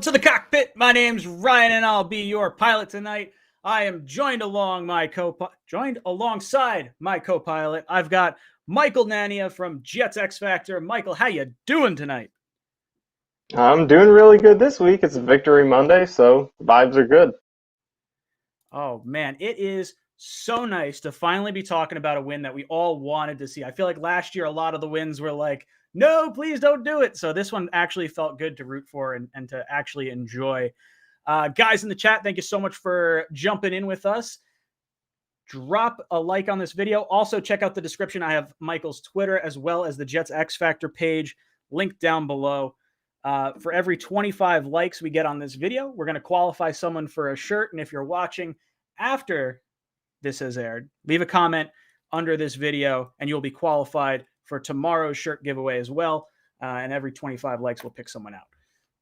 to the cockpit. My name's Ryan, and I'll be your pilot tonight. I am joined alongside my co-pilot. I've got Michael Nania from Jets X Factor. Michael, how you doing tonight? I'm doing really good this week. It's Victory Monday, so vibes are good. Oh, man, it is so nice to finally be talking about a win that we all wanted to see. I feel like last year a lot of the wins were like, no, please don't do it. So this one actually felt good to root for and to actually enjoy. Guys in the chat, thank you so much for jumping in with us. Drop a like on this video. Also, check out the description. I have Michael's Twitter as well as the Jets X Factor page linked down below. For every 25 likes we get on this video, we're going to qualify someone for a shirt. And if you're watching after this has aired, leave a comment under this video and you'll be qualified for tomorrow's shirt giveaway as well. And every 25 likes, we'll pick someone out.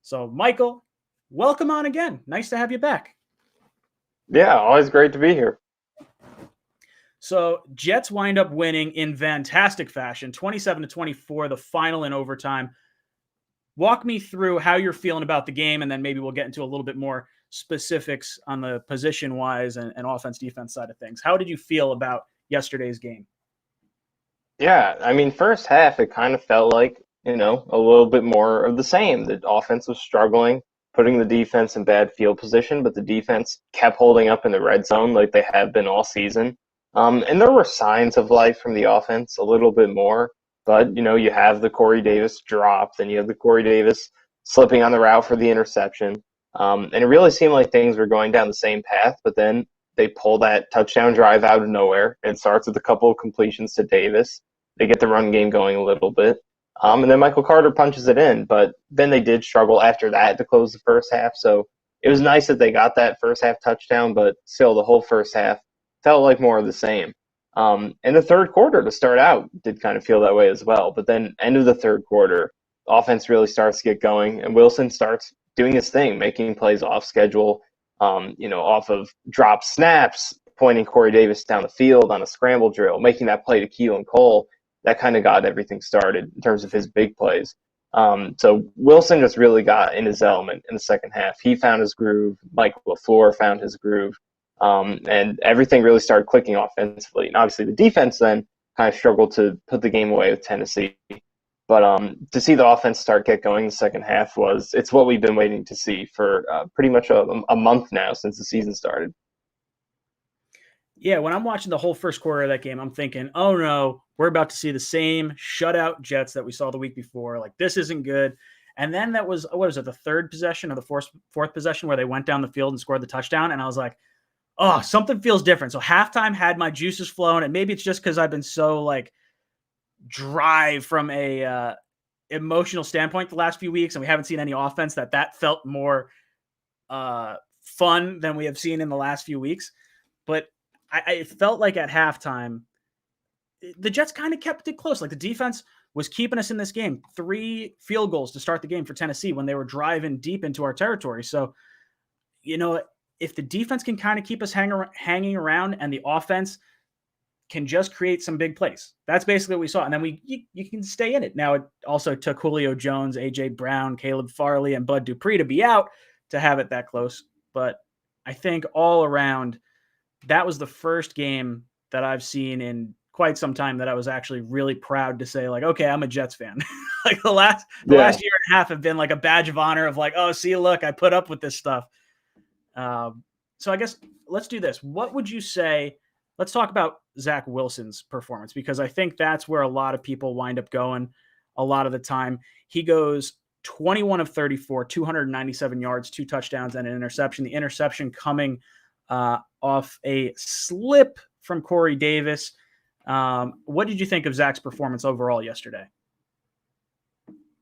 So, Michael, welcome on again. Nice to have you back. Yeah, always great to be here. So, Jets wind up winning in fantastic fashion, 27-24, the final in overtime. Walk me through how you're feeling about the game, and then maybe we'll get into a little bit more specifics on the position-wise and offense-defense side of things. How did you feel about yesterday's game? Yeah, I mean, first half, it kind of felt like, a little bit more of the same. The offense was struggling, putting the defense in bad field position, but the defense kept holding up in the red zone like they have been all season. And there were signs of life from the offense a little bit more. But, you have the Corey Davis drop, then you have the Corey Davis slipping on the route for the interception. And it really seemed like things were going down the same path, but then they pull that touchdown drive out of nowhere. It starts with a couple of completions to Davis. They get the run game going a little bit. And then Michael Carter punches it in. But then they did struggle after that to close the first half. So it was nice that they got that first half touchdown, but still the whole first half felt like more of the same. And the third quarter to start out did kind of feel that way as well. But then end of the third quarter, offense really starts to get going, and Wilson starts doing his thing, making plays off schedule, off of drop snaps, pointing Corey Davis down the field on a scramble drill, making that play to 𝐗-𝐿. That kind of got everything started in terms of his big plays. So Wilson just really got in his element in the second half. He found his groove. Mike LaFleur found his groove. And everything really started clicking offensively. And obviously the defense then kind of struggled to put the game away with Tennessee. But to see the offense get going in the second half it's what we've been waiting to see for pretty much a month now since the season started. Yeah, when I'm watching the whole first quarter of that game, I'm thinking, oh no, we're about to see the same shutout Jets that we saw the week before. Like, this isn't good. And then that was, what was it, the third possession or the fourth possession where they went down the field and scored the touchdown. And I was like, oh, something feels different. So halftime had my juices flowing, and maybe it's just because I've been so dry from a emotional standpoint the last few weeks, and we haven't seen any offense that felt more fun than we have seen in the last few weeks. But I felt like at halftime, the Jets kind of kept it close. Like, the defense was keeping us in this game. 3 field goals to start the game for Tennessee when they were driving deep into our territory. So, if the defense can kind of keep us hanging around and the offense can just create some big plays, that's basically what we saw. And then you can stay in it. Now, it also took Julio Jones, A.J. Brown, Caleb Farley, and Bud Dupree to be out to have it that close. But I think all around, that was the first game that I've seen in quite some time that I was actually really proud to say, okay, I'm a Jets fan. The last year and a half have been like a badge of honor of oh, see, look, I put up with this stuff. So I guess let's do this. What would you say? Let's talk about Zach Wilson's performance, because I think that's where a lot of people wind up going a lot of the time. He goes 21 of 34, 297 yards, 2 touchdowns, and an interception. The interception coming off a slip from Corey Davis. What did you think of Zach's performance overall yesterday?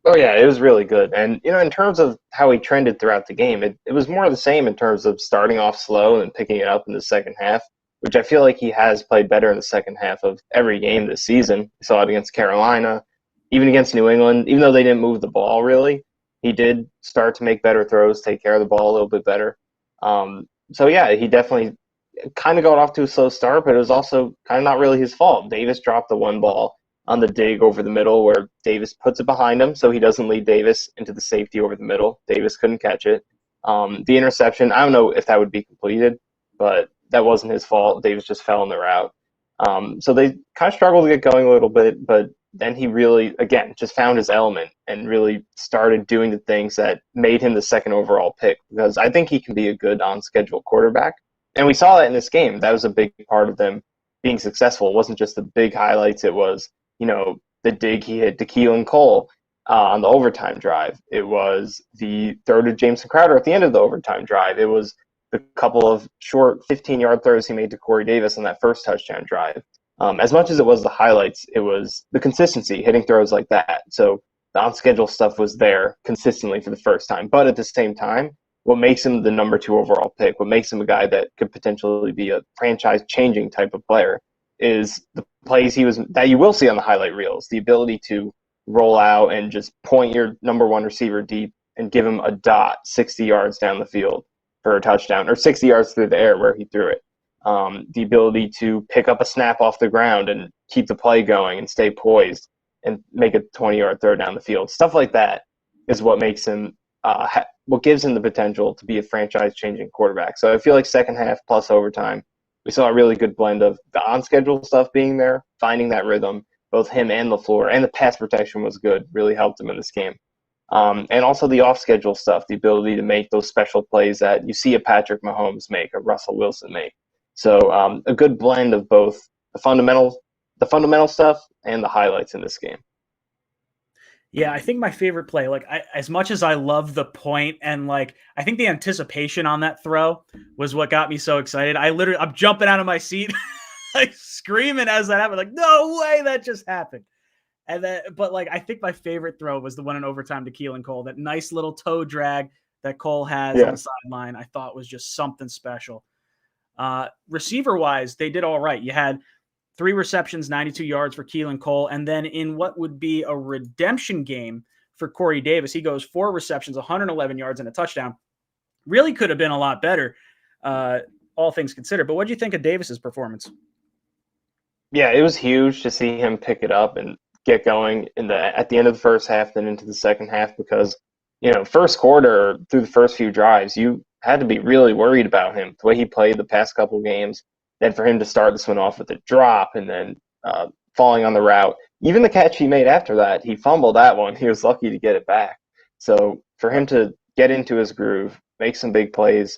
Oh, yeah, it was really good. And, in terms of how he trended throughout the game, it was more of the same in terms of starting off slow and picking it up in the second half, which I feel like he has played better in the second half of every game this season. We saw it against Carolina, even against New England. Even though they didn't move the ball really, he did start to make better throws, take care of the ball a little bit better. So, yeah, he definitely kind of got off to a slow start, but it was also kind of not really his fault. Davis dropped the one ball on the dig over the middle where Davis puts it behind him so he doesn't lead Davis into the safety over the middle. Davis couldn't catch it. The interception, I don't know if that would be completed, but that wasn't his fault. Davis just fell in the route. So they kind of struggled to get going a little bit, but then he really, again, just found his element and really started doing the things that made him the second overall pick, because I think he can be a good on-schedule quarterback. And we saw that in this game. That was a big part of them being successful. It wasn't just the big highlights. It was, the dig he hit to 𝐗-𝐟𝐼𝐥𝐬 on the overtime drive. It was the throw to Jamison Crowder at the end of the overtime drive. It was the couple of short 15-yard throws he made to Corey Davis on that first touchdown drive. As much as it was the highlights, it was the consistency, hitting throws like that. So the on-schedule stuff was there consistently for the first time. But at the same time, what makes him the number 2 overall pick, what makes him a guy that could potentially be a franchise-changing type of player, is the plays that you will see on the highlight reels, the ability to roll out and just point your number 1 receiver deep and give him a dot 60 yards down the field for a touchdown, or 60 yards through the air where he threw it. The ability to pick up a snap off the ground and keep the play going and stay poised and make a 20-yard throw down the field. Stuff like that is what makes him, what gives him the potential to be a franchise-changing quarterback. So I feel like second half plus overtime, we saw a really good blend of the on-schedule stuff being there, finding that rhythm, both him and LaFleur, and the pass protection was good, really helped him in this game. And also the off-schedule stuff, the ability to make those special plays that you see a Patrick Mahomes make, a Russell Wilson make. So a good blend of both the fundamental stuff and the highlights in this game. Yeah, I think my favorite play, as much as I love the point and I think the anticipation on that throw was what got me so excited. I'm jumping out of my seat, screaming as that happened, no way that just happened. And then, but I think my favorite throw was the one in overtime to Keelan Cole, that nice little toe drag that Cole has on the sideline. I thought was just something special. Receiver wise, they did all right. You had 3 receptions, 92 yards for Keelan Cole. And then in what would be a redemption game for Corey Davis, he goes 4 receptions, 111 yards and a touchdown. Really could have been a lot better, all things considered. But what do you think of Davis's performance? Yeah, it was huge to see him pick it up and get going at the end of the first half, then into the second half, because, first quarter through the first few drives, you had to be really worried about him, the way he played the past couple of games. Then for him to start this one off with a drop and then falling on the route, even the catch he made after that, he fumbled that one. He was lucky to get it back. So for him to get into his groove, make some big plays,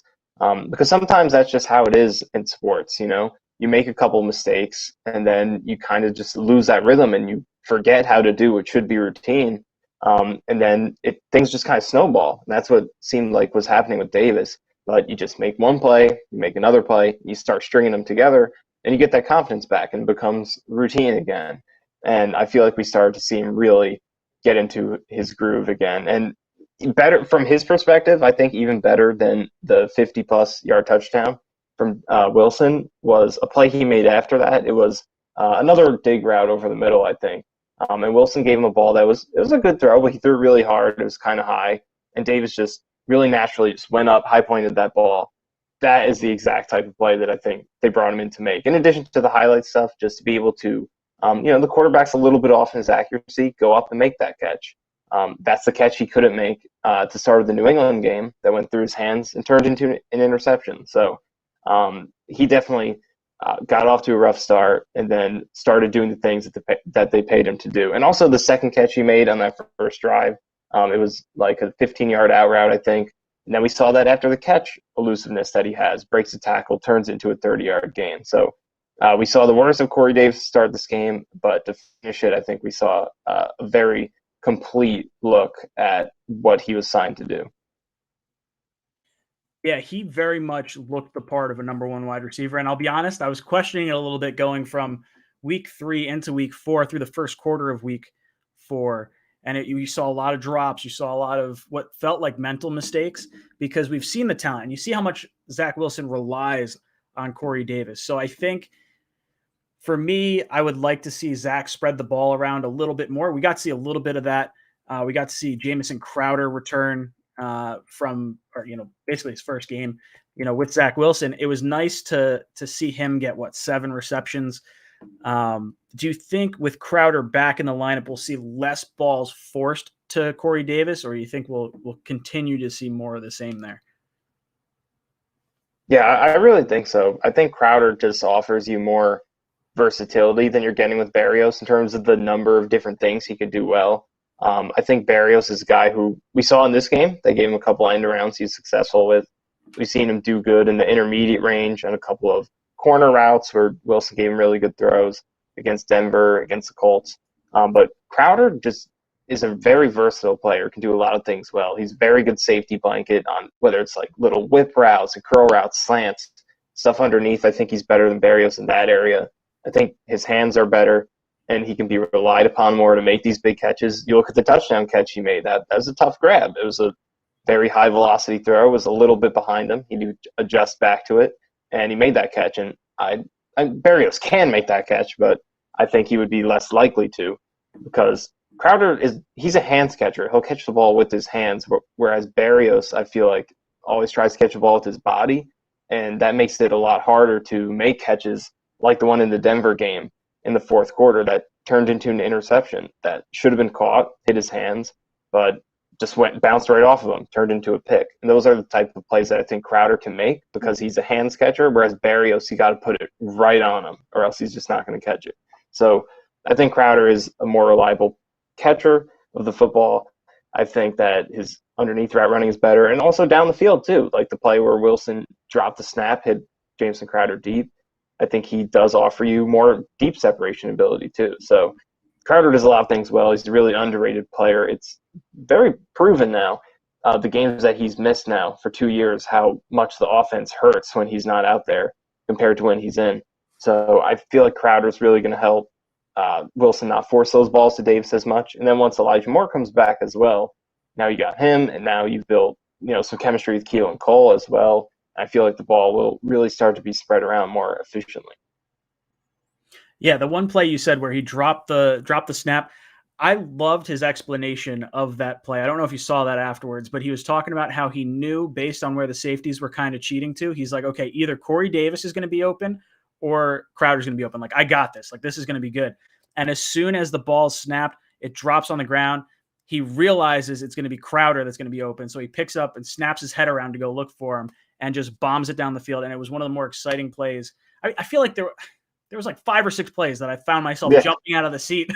because sometimes that's just how it is in sports. You make a couple mistakes and then you kind of just lose that rhythm and you forget how to do what should be routine. And then things just kind of snowball. And that's what seemed like was happening with Davis. But you just make one play, you make another play, you start stringing them together, and you get that confidence back and it becomes routine again. And I feel like we started to see him really get into his groove again. And better from his perspective, I think even better than the 50-plus yard touchdown from Wilson was a play he made after that. It was another dig route over the middle, I think. And Wilson gave him a ball it was a good throw, but he threw it really hard. It was kind of high. And Davis just really naturally just went up, high-pointed that ball. That is the exact type of play that I think they brought him in to make. In addition to the highlight stuff, just to be able to, the quarterback's a little bit off in his accuracy, go up and make that catch. That's the catch he couldn't make at the start of the New England game that went through his hands and turned into an interception. So he definitely got off to a rough start and then started doing the things that they paid him to do. And also the second catch he made on that first drive, it was like a 15-yard out route, I think. And then we saw that after the catch elusiveness that he has, breaks a tackle, turns into a 30-yard gain. So we saw the worst of Corey Davis to start this game, but to finish it, I think we saw a very complete look at what he was signed to do. Yeah, he very much looked the part of a number 1 wide receiver. And I'll be honest, I was questioning it a little bit going from week 3 into week 4 through the first quarter of week 4. And you saw a lot of drops. You saw a lot of what felt like mental mistakes because we've seen the talent. And you see how much Zach Wilson relies on Corey Davis. So I think for me, I would like to see Zach spread the ball around a little bit more. We got to see a little bit of that. We got to see Jamison Crowder return from basically his first game, with Zach Wilson. It was nice to see him get 7 receptions. Do you think with Crowder back in the lineup, we'll see less balls forced to Corey Davis, or do you think we'll continue to see more of the same there? Yeah, I really think so. I think Crowder just offers you more versatility than you're getting with Berrios in terms of the number of different things he could do well. I think Berrios is a guy who we saw in this game. They gave him a couple end arounds he's successful with. We've seen him do good in the intermediate range and a couple of corner routes where Wilson gave him really good throws against Denver, against the Colts. But Crowder just is a very versatile player, can do a lot of things well. He's a very good safety blanket on whether it's like little whip routes and curl routes, slants, stuff underneath. I think he's better than Berrios in that area. I think his hands are better, and he can be relied upon more to make these big catches. You look at the touchdown catch he made. That was a tough grab. It was a very high velocity throw. It was a little bit behind him. He knew to adjust back to it, and he made that catch. And Berrios can make that catch, but I think he would be less likely to because Crowder he's a hands catcher. He'll catch the ball with his hands, whereas Berrios, I feel like, always tries to catch the ball with his body, and that makes it a lot harder to make catches like the one in the Denver game in the fourth quarter that turned into an interception that should have been caught, hit his hands, but just bounced right off of him, turned into a pick. And those are the type of plays that I think Crowder can make because he's a hands catcher, whereas Berrios, you got to put it right on him or else he's just not going to catch it. So I think Crowder is a more reliable catcher of the football. I think that his underneath route running is better, and also down the field too, like the play where Wilson dropped the snap, hit Jameson Crowder deep. I think he does offer you more deep separation ability too. So Crowder does a lot of things well. He's a really underrated player. It's very proven now, the games that he's missed now for 2 years, how much the offense hurts when he's not out there compared to when he's in. So I feel like Crowder's really going to help Wilson not force those balls to Davis as much. And then once Elijah Moore comes back as well, now you got him, and now you've built some chemistry with Keel and Cole as well. I feel like the ball will really start to be spread around more efficiently. Yeah, the one play you said where he dropped the snap, I loved his explanation of that play. I don't know if you saw that afterwards, but he was talking about how he knew based on where the safeties were kind of cheating to. He's like, okay, either Corey Davis is going to be open or Crowder's going to be open. Like, I got this. Like, this is going to be good. And as soon as the ball's snapped, it drops on the ground. He realizes it's going to be Crowder that's going to be open. So he picks up and snaps his head around to go look for him and just bombs it down the field. And it was one of the more exciting plays. I feel like there was like 5 or 6 plays that I found myself jumping out of the seat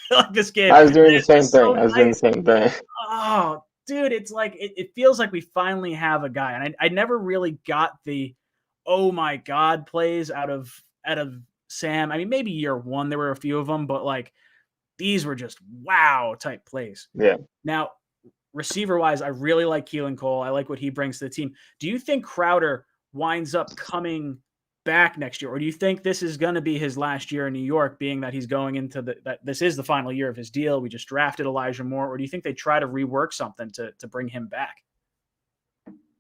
like this game. I was doing the same thing. Oh, dude, it's like it feels like we finally have a guy. And I never really got the oh my God plays out of Sam. I mean, maybe year one there were a few of them, but like these were just wow type plays. Yeah. Now, receiver wise, I really like Keelan Cole. I like what he brings to the team. Do you think Crowder winds up coming back next year, or do you think this is going to be his last year in New York, being that he's going into that this is the final year of his deal? We just drafted Elijah Moore, or do you think they try to rework something to bring him back?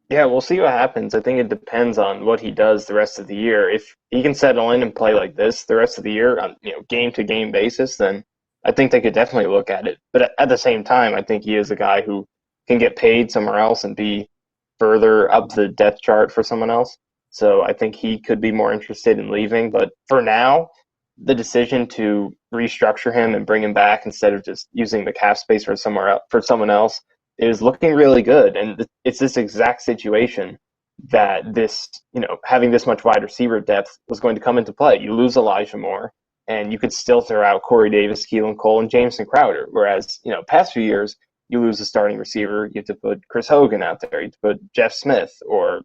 Yeah, we'll see what happens. I think it depends on what he does the rest of the year. If he can settle in and play like this the rest of the year on game to game basis, then I think they could definitely look at it. But at the same time, I think he is a guy who can get paid somewhere else and be further up the depth chart for someone else. So I think he could be more interested in leaving. But for now, the decision to restructure him and bring him back instead of just using the cap space for someone else is looking really good. And it's this exact situation that this, having this much wide receiver depth was going to come into play. You lose Elijah Moore, and you could still throw out Corey Davis, Keelan Cole, and Jameson Crowder. Whereas, past few years, you lose a starting receiver, you have to put Chris Hogan out there, you have to put Jeff Smith or,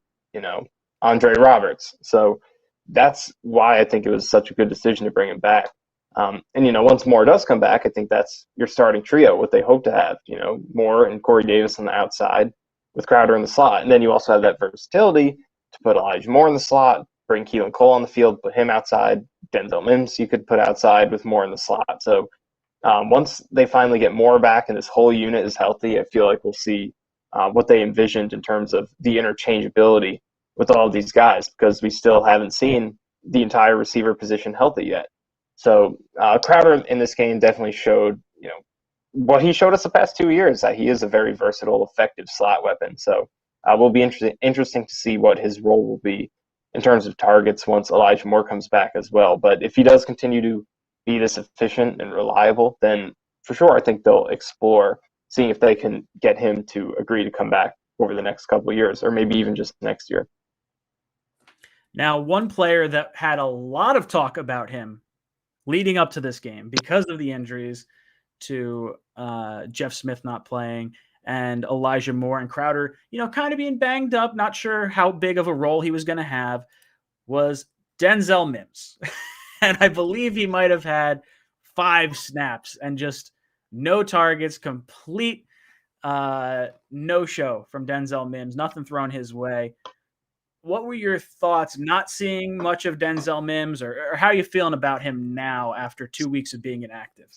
Andre Roberts. So that's why I think it was such a good decision to bring him back. And once Moore does come back, I think that's your starting trio, what they hope to have, Moore and Corey Davis on the outside with Crowder in the slot. And then you also have that versatility to put Elijah Moore in the slot, bring Keelan Cole on the field, put him outside. Denzel Mims you could put outside with Moore in the slot. So once they finally get Moore back and this whole unit is healthy, I feel like we'll see what they envisioned in terms of the interchangeability with all of these guys, because we still haven't seen the entire receiver position healthy yet. So Crowder in this game definitely showed, what he showed us the past 2 years, that he is a very versatile, effective slot weapon. So will be interesting to see what his role will be in terms of targets once Elijah Moore comes back as well. But if he does continue to be this efficient and reliable, then for sure I think they'll explore seeing if they can get him to agree to come back over the next couple of years, or maybe even just next year. Now, one player that had a lot of talk about him leading up to this game because of the injuries to Jeff Smith not playing and Elijah Moore and Crowder, kind of being banged up, not sure how big of a role he was going to have, was Denzel Mims. And I believe he might have had 5 snaps and just no targets, complete no-show from Denzel Mims, nothing thrown his way. What were your thoughts not seeing much of Denzel Mims, or how are you feeling about him now after 2 weeks of being inactive?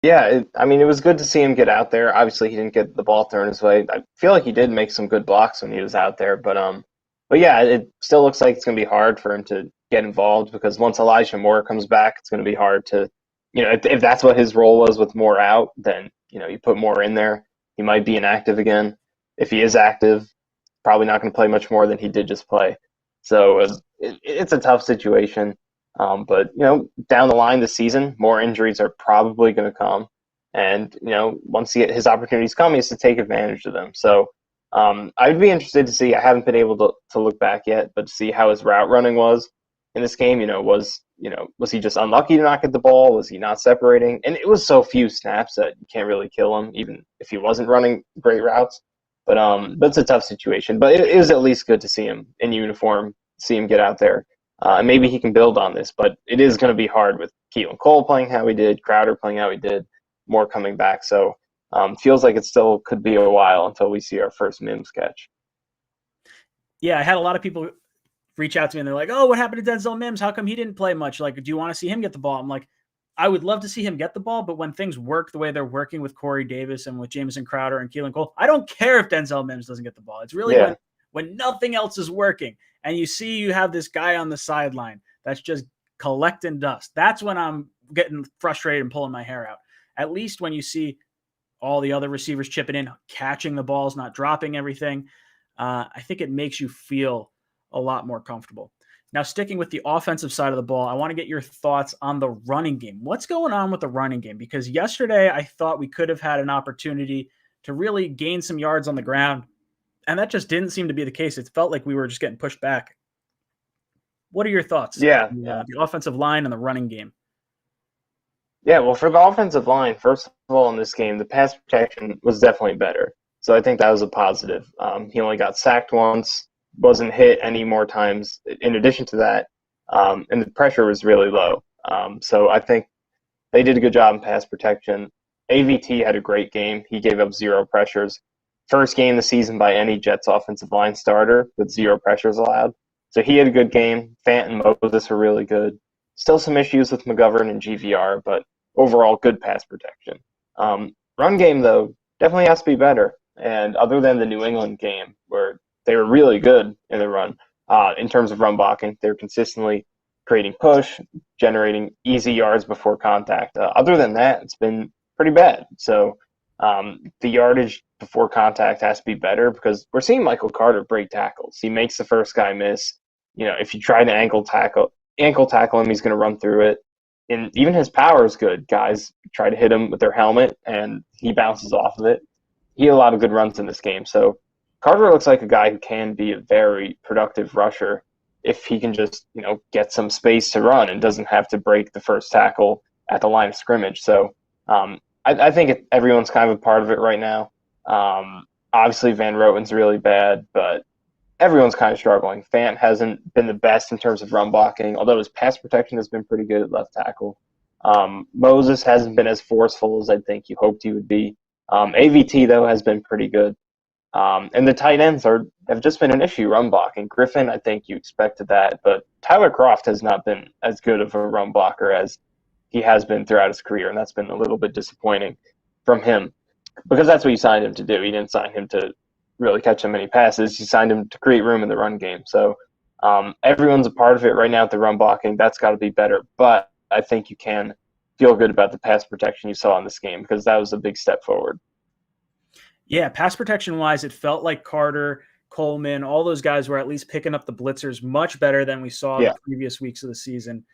Yeah, it was good to see him get out there. Obviously, he didn't get the ball thrown his way. I feel like he did make some good blocks when he was out there, but yeah, it still looks like it's going to be hard for him to get involved because once Elijah Moore comes back, it's going to be hard to, if that's what his role was with Moore out, then you put Moore in there, he might be inactive again. If he is active, probably not going to play much more than he did just play. So it's a tough situation. But down the line this season, more injuries are probably going to come, and once his opportunities come, he has to take advantage of them. So I'd be interested to see. I haven't been able to look back yet, but to see how his route running was in this game. Was he just unlucky to not get the ball? Was he not separating? And it was so few snaps that you can't really kill him, even if he wasn't running great routes. But it's a tough situation. But it was at least good to see him in uniform, see him get out there. And maybe he can build on this, but it is going to be hard with Keelan Cole playing how he did, Crowder playing how he did, Moore coming back. So feels like it still could be a while until we see our first Mims catch. Yeah, I had a lot of people reach out to me and they're like, "Oh, what happened to Denzel Mims? How come he didn't play much? Like, do you want to see him get the ball?" I'm like, I would love to see him get the ball, but when things work the way they're working with Corey Davis and with Jamison Crowder and Keelan Cole, I don't care if Denzel Mims doesn't get the ball. It's really when nothing else is working and you have this guy on the sideline that's just collecting dust. That's when I'm getting frustrated and pulling my hair out. At least when you see all the other receivers chipping in, catching the balls, not dropping everything, I think it makes you feel a lot more comfortable. Now, sticking with the offensive side of the ball, I want to get your thoughts on the running game. What's going on with the running game? Because yesterday I thought we could have had an opportunity to really gain some yards on the ground, and that just didn't seem to be the case. It felt like we were just getting pushed back. What are your thoughts? Yeah. The offensive line and the running game. Yeah, well, for the offensive line, first of all, in this game, the pass protection was definitely better. So I think that was a positive. He only got sacked once, wasn't hit any more times in addition to that, and the pressure was really low. So I think they did a good job in pass protection. AVT had a great game. He gave up 0 pressures. First game of the season by any Jets offensive line starter with 0 pressures allowed. So he had a good game. Fant and Moses were really good. Still some issues with McGovern and GVR, but overall good pass protection. Run game, though, definitely has to be better. And other than the New England game, where they were really good in the run, in terms of run blocking, they're consistently creating push, generating easy yards before contact. Other than that, it's been pretty bad. So the yardage before contact has to be better because we're seeing Michael Carter break tackles. He makes the first guy miss. If you try to ankle tackle him, he's going to run through it. And even his power is good. Guys try to hit him with their helmet, and he bounces off of it. He had a lot of good runs in this game. So Carter looks like a guy who can be a very productive rusher if he can just, get some space to run and doesn't have to break the first tackle at the line of scrimmage. So I think everyone's kind of a part of it right now. Obviously, Van Roten's really bad, but everyone's kind of struggling. Fant hasn't been the best in terms of run blocking, although his pass protection has been pretty good at left tackle. Moses hasn't been as forceful as I think you hoped he would be. AVT, though, has been pretty good. And the tight ends have just been an issue run blocking. Griffin, I think you expected that, but Tyler Kroft has not been as good of a run blocker as he has been throughout his career, and that's been a little bit disappointing from him because that's what you signed him to do. You didn't sign him to really catch him many passes. You signed him to create room in the run game. So everyone's a part of it right now at the run blocking. That's got to be better, but I think you can feel good about the pass protection you saw in this game because that was a big step forward. Yeah, pass protection-wise, it felt like Carter Coleman, all those guys were at least picking up the blitzers much better than we saw the previous weeks of the season.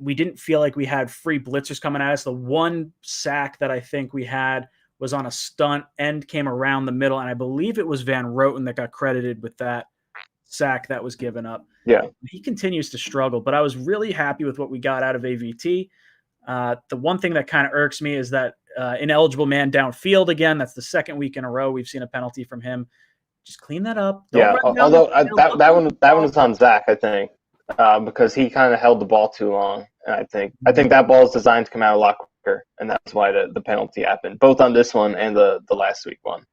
We didn't feel like we had free blitzers coming at us. The one sack that I think we had was on a stunt, end came around the middle, and I believe it was Van Roten that got credited with that sack that was given up. Yeah. He continues to struggle, but I was really happy with what we got out of AVT. The one thing that kind of irks me is that ineligible man downfield again. That's the second week in a row we've seen a penalty from him. Just clean that up. Although that one was on Zach, I think, because he kind of held the ball too long. And I think that ball is designed to come out a lot quicker, and that's why the penalty happened, both on this one and the last week one.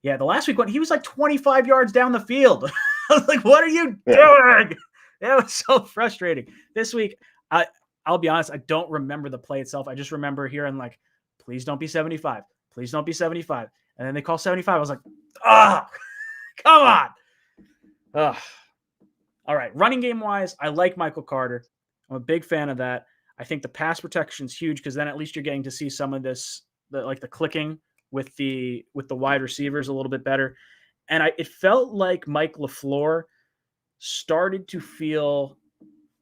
Yeah, the last week one, he was like 25 yards down the field. I was like, what are you doing? That was so frustrating. This week, I'll be honest, I don't remember the play itself. I just remember hearing like, please don't be 75. Please don't be 75. And then they call 75. I was like, come on. All right. Running game wise, I like Michael Carter. I'm a big fan of that. I think the pass protection is huge because then at least you're getting to see some of this, the clicking with the wide receivers a little bit better. And it felt like Mike LaFleur started to feel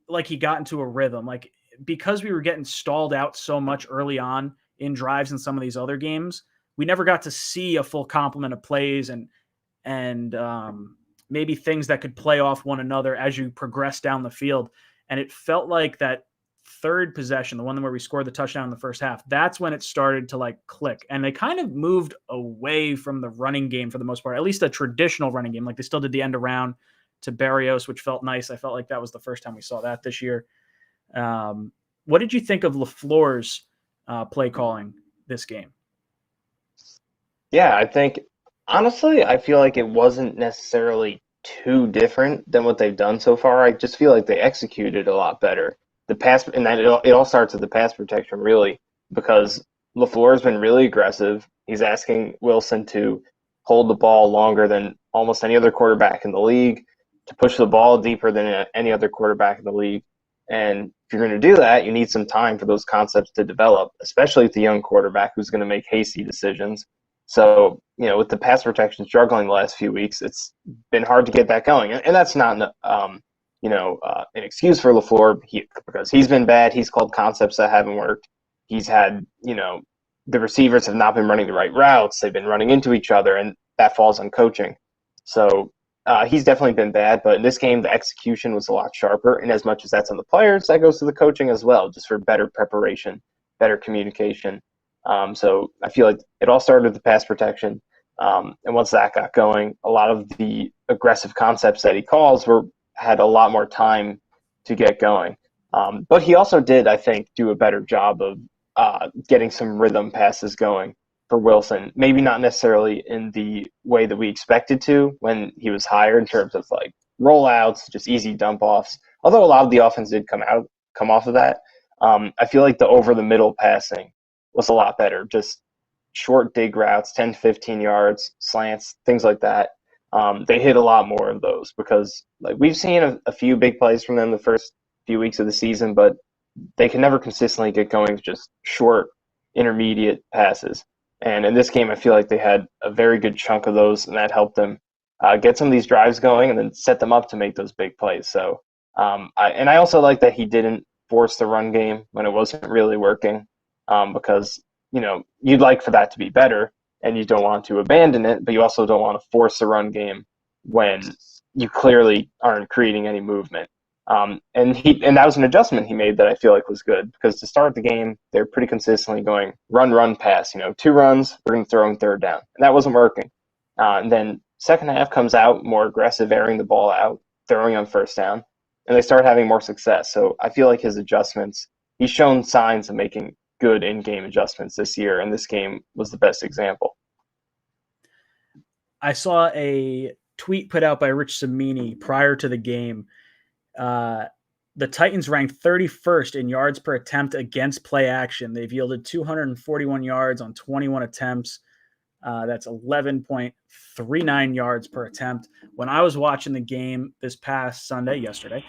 like he got into a rhythm. Like, because we were getting stalled out so much early on in drives in some of these other games, we never got to see a full complement of plays and maybe things that could play off one another as you progress down the field. And it felt like that third possession, the one where we scored the touchdown in the first half, that's when it started to like click. And they kind of moved away from the running game for the most part, at least a traditional running game. Like they still did the end around to Berrios, which felt nice. I felt like that was the first time we saw that this year. What did you think of LaFleur's play calling this game? Yeah, I think, honestly, I feel like it wasn't necessarily too different than what they've done so far. I just feel like they executed a lot better. The pass, and that it all starts with the pass protection, really, because LaFleur's been really aggressive. He's asking Wilson to hold the ball longer than almost any other quarterback in the league, to push the ball deeper than any other quarterback in the league. And if you're going to do that, you need some time for those concepts to develop, especially with the young quarterback who's going to make hasty decisions. So, with the pass protection struggling the last few weeks, it's been hard to get that going. And that's not, an excuse for LaFleur because he's been bad. He's called concepts that haven't worked. He's had, the receivers have not been running the right routes. They've been running into each other, and that falls on coaching. So he's definitely been bad. But in this game, the execution was a lot sharper. And as much as that's on the players, that goes to the coaching as well, just for better preparation, better communication. So I feel like it all started with the pass protection. And once that got going, a lot of the aggressive concepts that he calls had a lot more time to get going. But he also did, I think, do a better job of getting some rhythm passes going for Wilson. Maybe not necessarily in the way that we expected to when he was hired in terms of like rollouts, just easy dump offs. Although a lot of the offense did come off of that. I feel like the over the middle passing was a lot better. Just short dig routes, 10 to 15 yards, slants, things like that. They hit a lot more of those because like we've seen a few big plays from them the first few weeks of the season, but they can never consistently get going with just short, intermediate passes. And in this game, I feel like they had a very good chunk of those, and that helped them get some of these drives going and then set them up to make those big plays. So, I also like that he didn't force the run game when it wasn't really working. Because, you'd like for that to be better and you don't want to abandon it, but you also don't want to force the run game when you clearly aren't creating any movement. And that was an adjustment he made that I feel like was good because to start the game, they're pretty consistently going run, pass, 2 runs, we're going to throw in third down. And that wasn't working. And then second half comes out more aggressive, airing the ball out, throwing on first down, and they start having more success. So I feel like his adjustments, he's shown signs of making good in-game adjustments this year, and this game was the best example. I saw a tweet put out by Rich Cimini prior to the game. The Titans ranked 31st in yards per attempt against play action. They've yielded 241 yards on 21 attempts. That's 11.39 yards per attempt. When I was watching the game this past yesterday,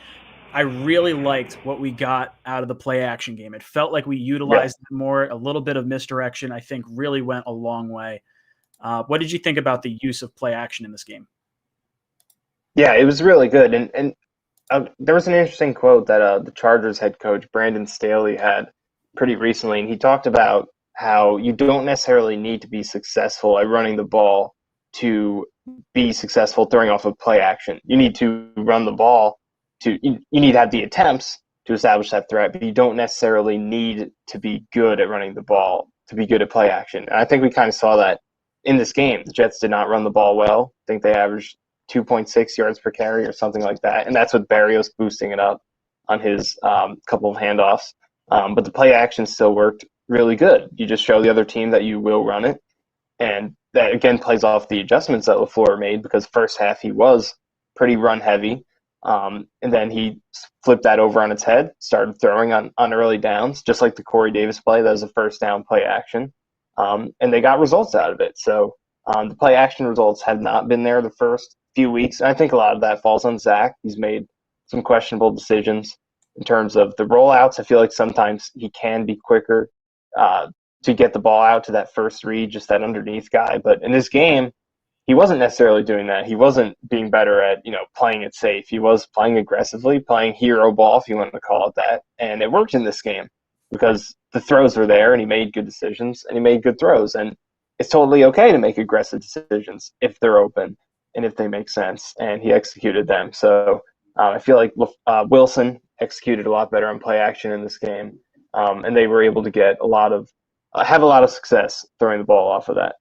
I really liked what we got out of the play action game. It felt like we utilized it more. A little bit of misdirection, I think, really went a long way. What did you think about the use of play action in this game? Yeah, it was really good. And there was an interesting quote that the Chargers head coach, Brandon Staley, had pretty recently. And he talked about how you don't necessarily need to be successful at running the ball to be successful throwing off of play action. You need to run the ball you need to have the attempts to establish that threat, but you don't necessarily need to be good at running the ball to be good at play action. And I think we kind of saw that in this game. The Jets did not run the ball well. I think they averaged 2.6 yards per carry or something like that. And that's with Berrios boosting it up on his couple of handoffs. But the play action still worked really good. You just show the other team that you will run it. And that, again, plays off the adjustments that LaFleur made, because first half he was pretty run heavy. And then he flipped that over on its head, started throwing on early downs, just like the Corey Davis play. That was a first down play action. And they got results out of it. So the play action results had not been there the first few weeks. And I think a lot of that falls on Zach. He's made some questionable decisions in terms of the rollouts. I feel like sometimes he can be quicker to get the ball out to that first read, just that underneath guy. But in this game, he wasn't necessarily doing that. He wasn't being better at, playing it safe. He was playing aggressively, playing hero ball, if you want to call it that. And it worked in this game because the throws were there and he made good decisions and he made good throws. And it's totally okay to make aggressive decisions if they're open and if they make sense. And he executed them. So I feel like Wilson executed a lot better on play action in this game. And they were able to get have a lot of success throwing the ball off of that.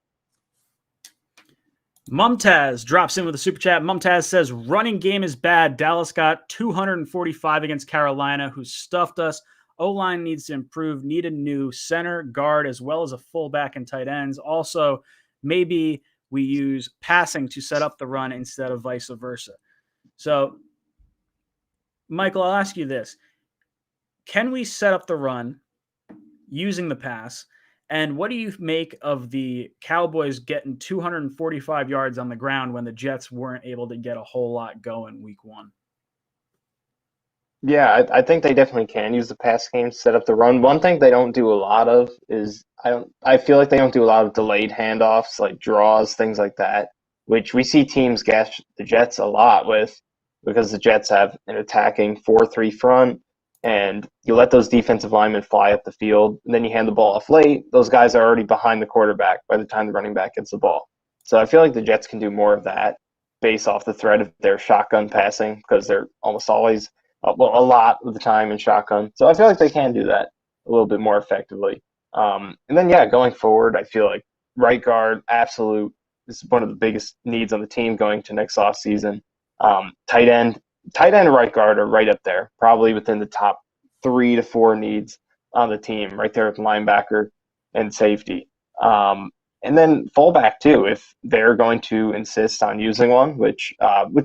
Mumtaz drops in with a super chat. Mumtaz says, running game is bad. Dallas got 245 against Carolina, who stuffed us. O-line needs to improve. Need a new center, guard, as well as a fullback and tight ends. Also, maybe we use passing to set up the run instead of vice versa. So, Michael, I'll ask you this. Can we set up the run using the pass? And what do you make of the Cowboys getting 245 yards on the ground when the Jets weren't able to get a whole lot going week one? Yeah, I think they definitely can use the pass game to set up the run. One thing they don't do a lot of is I feel like they don't do a lot of delayed handoffs, like draws, things like that, which we see teams gash the Jets a lot with, because the Jets have an attacking 4-3 front. And you let those defensive linemen fly up the field, and then you hand the ball off late. Those guys are already behind the quarterback by the time the running back gets the ball. So I feel like the Jets can do more of that based off the threat of their shotgun passing, because they're almost always, a lot of the time in shotgun. So I feel like they can do that a little bit more effectively. And then, going forward, I feel like right guard, absolute. This is one of the biggest needs on the team going to next offseason. Tight end and right guard are right up there, probably within the top 3 to 4 needs on the team, right there with linebacker and safety. And then fullback too, if they're going to insist on using one, which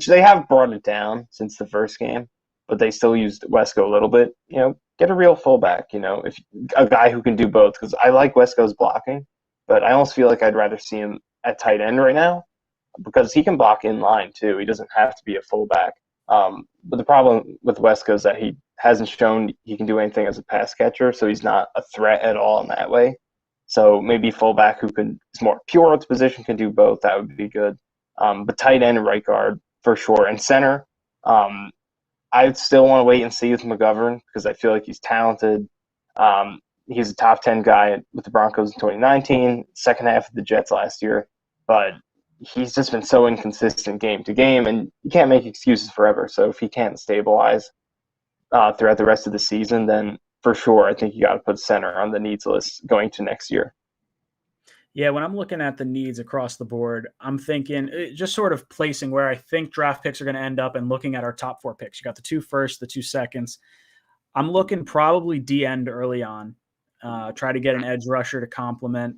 they have brought it down since the first game, but they still used Wesco a little bit. Get a real fullback. If a guy who can do both, because I like Wesco's blocking, but I almost feel like I'd rather see him at tight end right now, because he can block in line too. He doesn't have to be a fullback. But the problem with Wesco is that he hasn't shown he can do anything as a pass catcher, so he's not a threat at all in that way. So maybe fullback who is more pure at the position can do both. That would be good. But tight end and right guard for sure. And center, I still want to wait and see with McGovern, because I feel like he's talented. He's a top 10 guy with the Broncos in 2019, second half of the Jets last year. But he's just been so inconsistent game to game, and you can't make excuses forever. So if he can't stabilize throughout the rest of the season, then for sure I think you got to put center on the needs list going to next year. Yeah, when I'm looking at the needs across the board, I'm thinking just sort of placing where I think draft picks are going to end up and looking at our top 4 picks. You got the 2 firsts, the 2 seconds. I'm looking probably D-end early on. Try to get an edge rusher to complement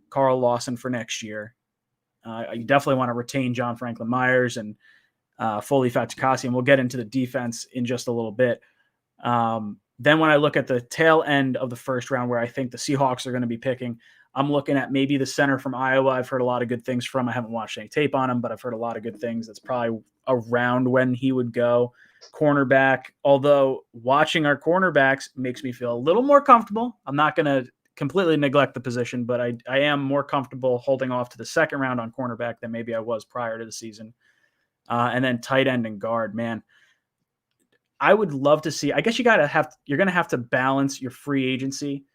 Carl Lawson for next year. You definitely want to retain John Franklin Myers and Foley Fatukasi, and we'll get into the defense in just a little bit. Then when I look at the tail end of the first round, where I think the Seahawks are going to be picking, I'm looking at maybe the center from Iowa. I've heard a lot of good things from. I haven't watched any tape on him, but I've heard a lot of good things. That's probably around when he would go. Cornerback, although watching our cornerbacks makes me feel a little more comfortable. I'm not going to completely neglect the position, but I am more comfortable holding off to the second round on cornerback than maybe I was prior to the season. And then tight end and guard, man. I would love to see. I guess you're going to have to balance your free agency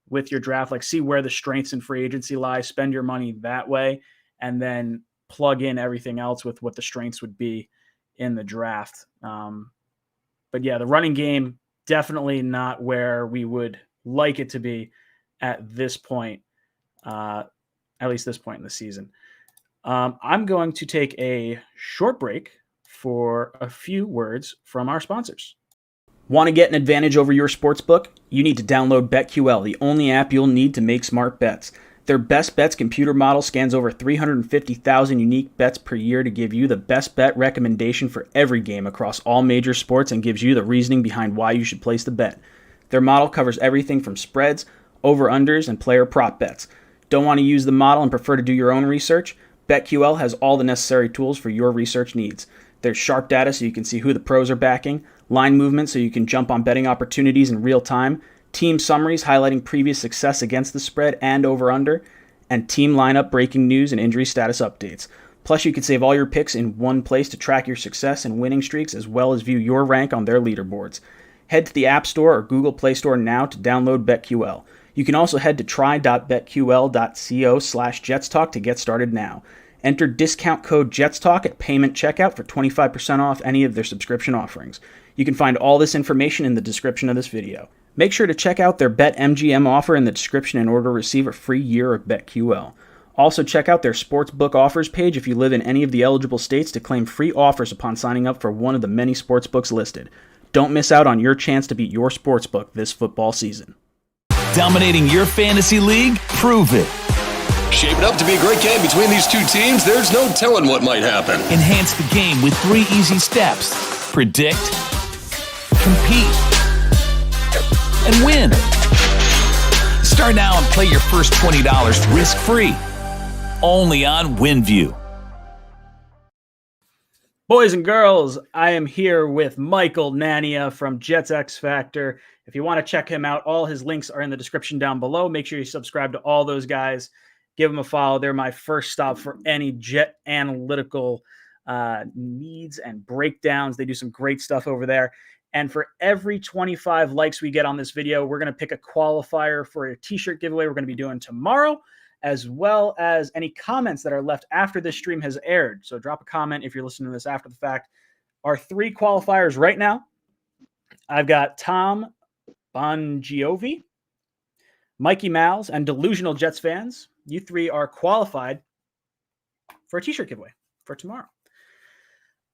with your draft, like see where the strengths in free agency lie, spend your money that way, and then plug in everything else with what the strengths would be in the draft. But yeah, the running game, definitely not where we would like it to be at this point, at least this point in the season. I'm going to take a short break for a few words from our sponsors. Want to get an advantage over your sportsbook? You need to download BetQL, the only app you'll need to make smart bets. Their Best Bets computer model scans over 350,000 unique bets per year to give you the best bet recommendation for every game across all major sports and gives you the reasoning behind why you should place the bet. Their model covers everything from spreads, over-unders, and player prop bets. Don't want to use the model and prefer to do your own research? BetQL has all the necessary tools for your research needs. There's sharp data so you can see who the pros are backing, line movement so you can jump on betting opportunities in real time, team summaries highlighting previous success against the spread and over-under, and team lineup breaking news and injury status updates. Plus, you can save all your picks in one place to track your success and winning streaks as well as view your rank on their leaderboards. Head to the App Store or Google Play Store now to download BetQL. You can also head to try.betql.co/JetsTalk to get started now. Enter discount code JetsTalk at payment checkout for 25% off any of their subscription offerings. You can find all this information in the description of this video. Make sure to check out their BetMGM offer in the description in order to receive a free year of BetQL. Also check out their sportsbook offers page if you live in any of the eligible states to claim free offers upon signing up for one of the many sportsbooks listed. Don't miss out on your chance to beat your sportsbook this football season. Dominating your fantasy league? Prove it. Shaping up to be a great game between these two teams. There's no telling what might happen. Enhance the game with 3 easy steps. Predict, compete, and win. Start now and play your first $20 risk-free. Only on WinView. Boys and girls, I am here with Michael Nania from Jets X Factor. If you want to check him out, all his links are in the description down below. Make sure you subscribe to all those guys. Give them a follow. They're my first stop for any Jet analytical needs and breakdowns. They do some great stuff over there. And for every 25 likes we get on this video, we're going to pick a qualifier for a t-shirt giveaway we're going to be doing tomorrow, as well as any comments that are left after this stream has aired. So drop a comment if you're listening to this after the fact. Our 3 qualifiers right now, I've got Tom Bongiovi, Mikey Mals, and Delusional Jets fans. You 3 are qualified for a t-shirt giveaway for tomorrow.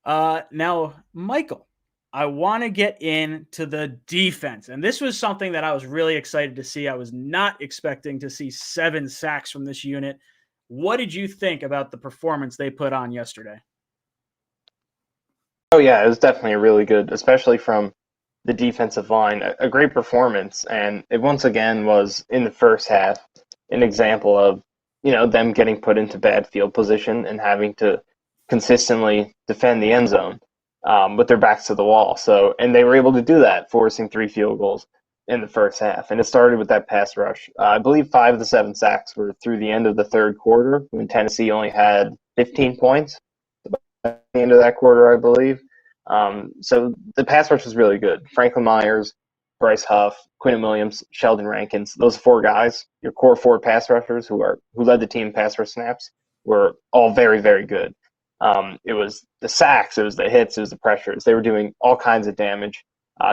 Now, Michael, I want to get into the defense. And this was something that I was really excited to see. I was not expecting to see 7 sacks from this unit. What did you think about the performance they put on yesterday? Oh, yeah, it was definitely really good, especially from the defensive line. A great performance. And it once again was, in the first half, an example of, them getting put into bad field position and having to consistently defend the end zone with their backs to the wall. And they were able to do that, forcing 3 field goals in the first half. And it started with that pass rush. I believe 5 of the 7 sacks were through the end of the third quarter when Tennessee only had 15 points at the end of that quarter, I believe. So the pass rush was really good. Franklin Myers, Bryce Huff, Quinn Williams, Sheldon Rankins, those 4 guys, your core 4 pass rushers who led the team in pass rush snaps, were all very, very good. It was the sacks, it was the hits, it was the pressures. They were doing all kinds of damage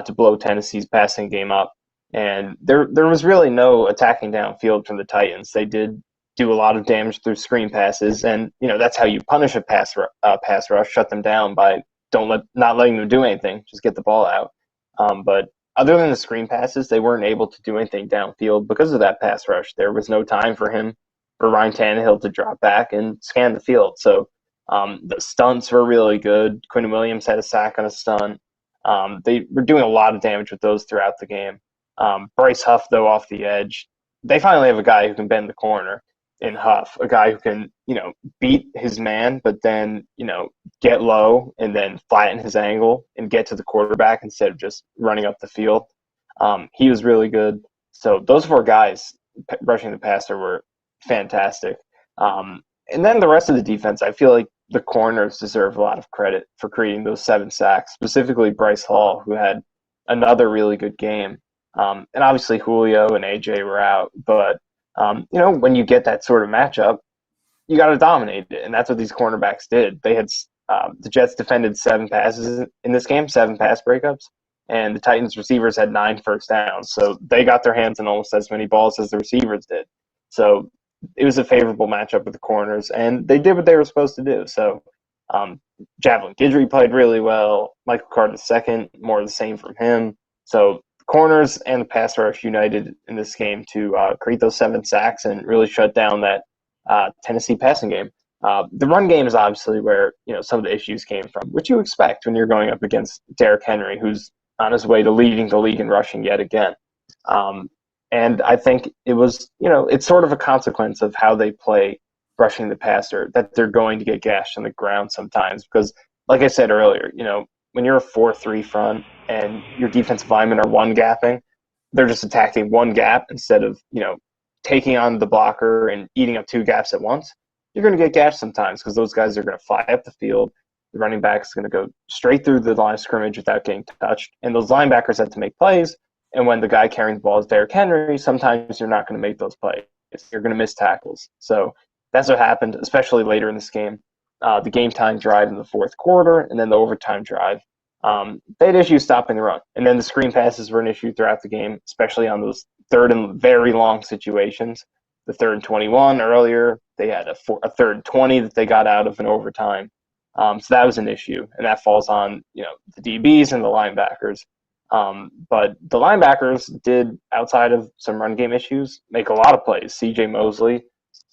to blow Tennessee's passing game up. And there was really no attacking downfield from the Titans. They did do a lot of damage through screen passes, and that's how you punish a pass rush, shut them down by not letting them do anything, just get the ball out. But other than the screen passes, they weren't able to do anything downfield because of that pass rush. There was no time for Ryan Tannehill to drop back and scan the field. So the stunts were really good. Quinn Williams had a sack on a stunt. They were doing a lot of damage with those throughout the game. Bryce Huff, though, off the edge. They finally have a guy who can bend the corner in Huff, a guy who can, beat his man, but then, get low and then flatten his angle and get to the quarterback instead of just running up the field. He was really good. So those 4 guys, rushing the passer were fantastic. And then the rest of the defense, I feel like the corners deserve a lot of credit for creating those 7 sacks, specifically Bryce Hall, who had another really good game. And obviously Julio and AJ were out, but when you get that sort of matchup, you got to dominate it, and that's what these cornerbacks did. They had the Jets defended 7 passes in this game, 7 pass breakups, and the Titans receivers had 9 first downs. So they got their hands on almost as many balls as the receivers did. So it was a favorable matchup with the corners, and they did what they were supposed to do. So Javelin Guidry played really well. Michael Carter II, more of the same from him. So the corners and the pass rush united in this game to create those 7 sacks and really shut down that Tennessee passing game. The run game is obviously where some of the issues came from, which you expect when you're going up against Derrick Henry, who's on his way to leading the league in rushing yet again. And I think it was, it's sort of a consequence of how they play rushing the passer, that they're going to get gashed on the ground sometimes. Because, like I said earlier, when you're a 4-3 front and your defensive linemen are one gapping, they're just attacking one gap instead of, taking on the blocker and eating up 2 gaps at once. You're going to get gashed sometimes because those guys are going to fly up the field. The running back is going to go straight through the line of scrimmage without getting touched. And those linebackers have to make plays. And when the guy carrying the ball is Derrick Henry, sometimes you're not going to make those plays. You're going to miss tackles. So that's what happened, especially later in this game. The game time drive in the 4th quarter and then the overtime drive. They had issues stopping the run. And then the screen passes were an issue throughout the game, especially on those 3rd and very long situations. The 3rd and 21 earlier, they had a 3rd and 20 that they got out of in overtime. So that was an issue, and that falls on the DBs and the linebackers. But the linebackers did, outside of some run game issues, make a lot of plays. C.J. Mosley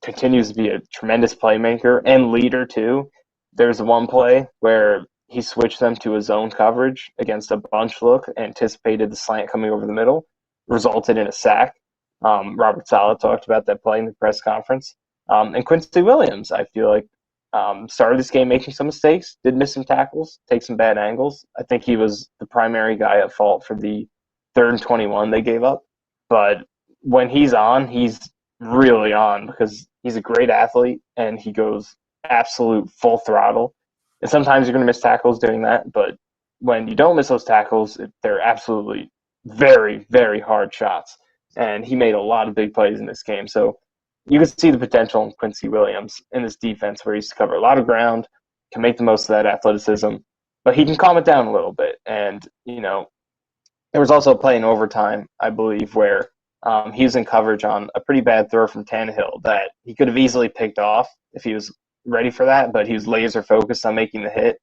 continues to be a tremendous playmaker and leader too. There's one play where he switched them to a zone coverage against a bunch look, anticipated the slant coming over the middle, resulted in a sack. Robert Saleh talked about that play in the press conference. And Quincy Williams, I feel like, started this game making some mistakes, did miss some tackles, take some bad angles. I think he was the primary guy at fault for the 3rd and 21 they gave up. But when he's on, he's really on because he's a great athlete and he goes absolute full throttle. And sometimes you're going to miss tackles doing that, but when you don't miss those tackles, they're absolutely very, very hard shots. And he made a lot of big plays in this game. So you can see the potential in Quincy Williams in this defense where he's to cover a lot of ground, can make the most of that athleticism, but he can calm it down a little bit. And, there was also a play in overtime, I believe, where he was in coverage on a pretty bad throw from Tannehill that he could have easily picked off if he was ready for that, but he was laser focused on making the hit.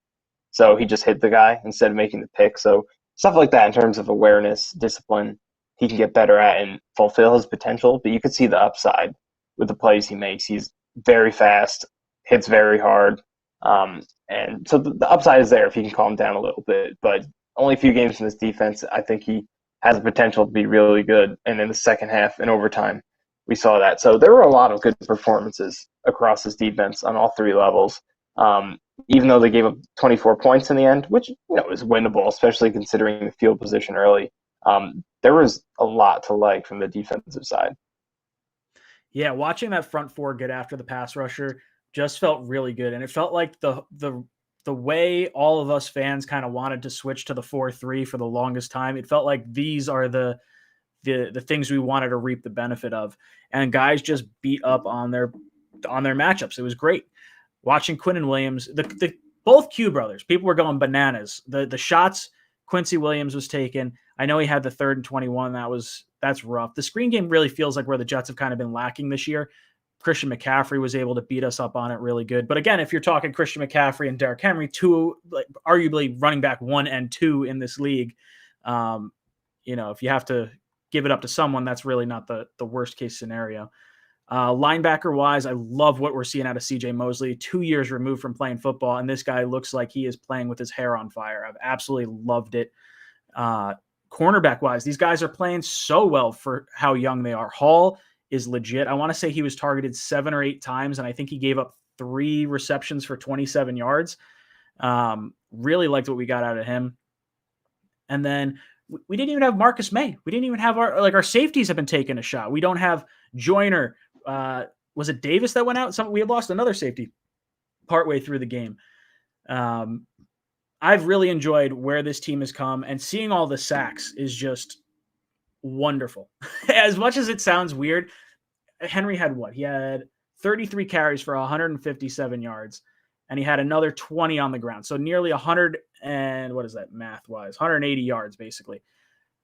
So he just hit the guy instead of making the pick. So stuff like that in terms of awareness, discipline, he can get better at and fulfill his potential. But you could see the upside with the plays he makes. He's very fast, hits very hard. And so the upside is there if he can calm down a little bit. But only a few games in this defense, I think he has the potential to be really good. And in the second half and overtime, we saw that. So there were a lot of good performances across this defense on all 3 levels. Even though they gave up 24 points in the end, which is winnable, especially considering the field position early. There was a lot to like from the defensive side. Yeah, watching that front 4 get after the pass rusher just felt really good, and it felt like the way all of us fans kind of wanted to switch to the 4-3 for the longest time. It felt like these are the things we wanted to reap the benefit of, and guys just beat up on their matchups. It was great watching Quinn and Williams. The both Q brothers, people were going bananas. The shots Quincy Williams was taking. I know he had the 3rd and 21. That's rough. The screen game really feels like where the Jets have kind of been lacking this year. Christian McCaffrey was able to beat us up on it really good. But again, if you're talking Christian McCaffrey and Derrick Henry, 2 arguably running back 1 and 2 in this league, if you have to give it up to someone, that's really not the worst case scenario. Linebacker wise, I love what we're seeing out of CJ Mosley, 2 years removed from playing football. And this guy looks like he is playing with his hair on fire. I've absolutely loved it. Cornerback wise, these guys are playing so well for how young they are. Hall is legit. I want to say he was targeted 7 or 8 times, and I think he gave up 3 receptions for 27 yards. Really liked what we got out of him. And then we didn't even have Marcus May. We didn't even have our safeties have been taking a shot. We don't have Joyner. Was it Davis that went out? We had lost another safety partway through the game. I've really enjoyed where this team has come, and seeing all the sacks is just wonderful. As much as it sounds weird, Henry had what? He had 33 carries for 157 yards, and he had another 20 on the ground. So nearly 100 and what is that math-wise? 180 yards, basically.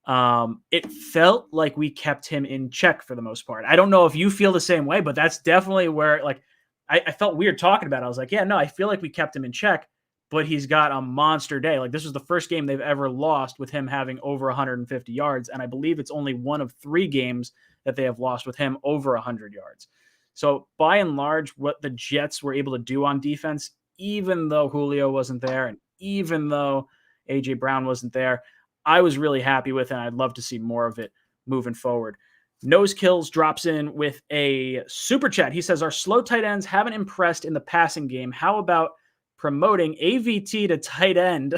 It felt like we kept him in check for the most part. I don't know if you feel the same way, but that's definitely where, like, I felt weird talking about it. I was like, yeah, no, I feel like we kept him in check, but he's got a monster day. Like, this was the first game they've ever lost with him having over 150 yards, and I believe it's only one of 3 games that they have lost with him over 100 yards. So by and large, what the Jets were able to do on defense, even though Julio wasn't there and even though A.J. Brown wasn't there, I was really happy with it, and I'd love to see more of it moving forward. Nose Kills drops in with a super chat. He says, our slow tight ends haven't impressed in the passing game. How about promoting AVT to tight end?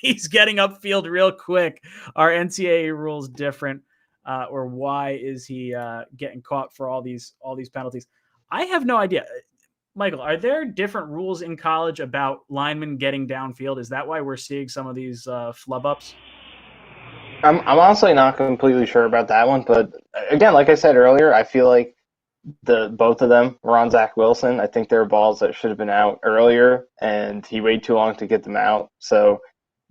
He's getting upfield real quick. Are NCAA rules different? Or why is he getting caught for all these penalties? I have no idea. Michael, are there different rules in college about linemen getting downfield? Is that why we're seeing some of these flub ups? I'm honestly not completely sure about that one, but again, like I said earlier, I feel like both of them were on Zach Wilson. I think there were balls that should have been out earlier, and he waited too long to get them out. So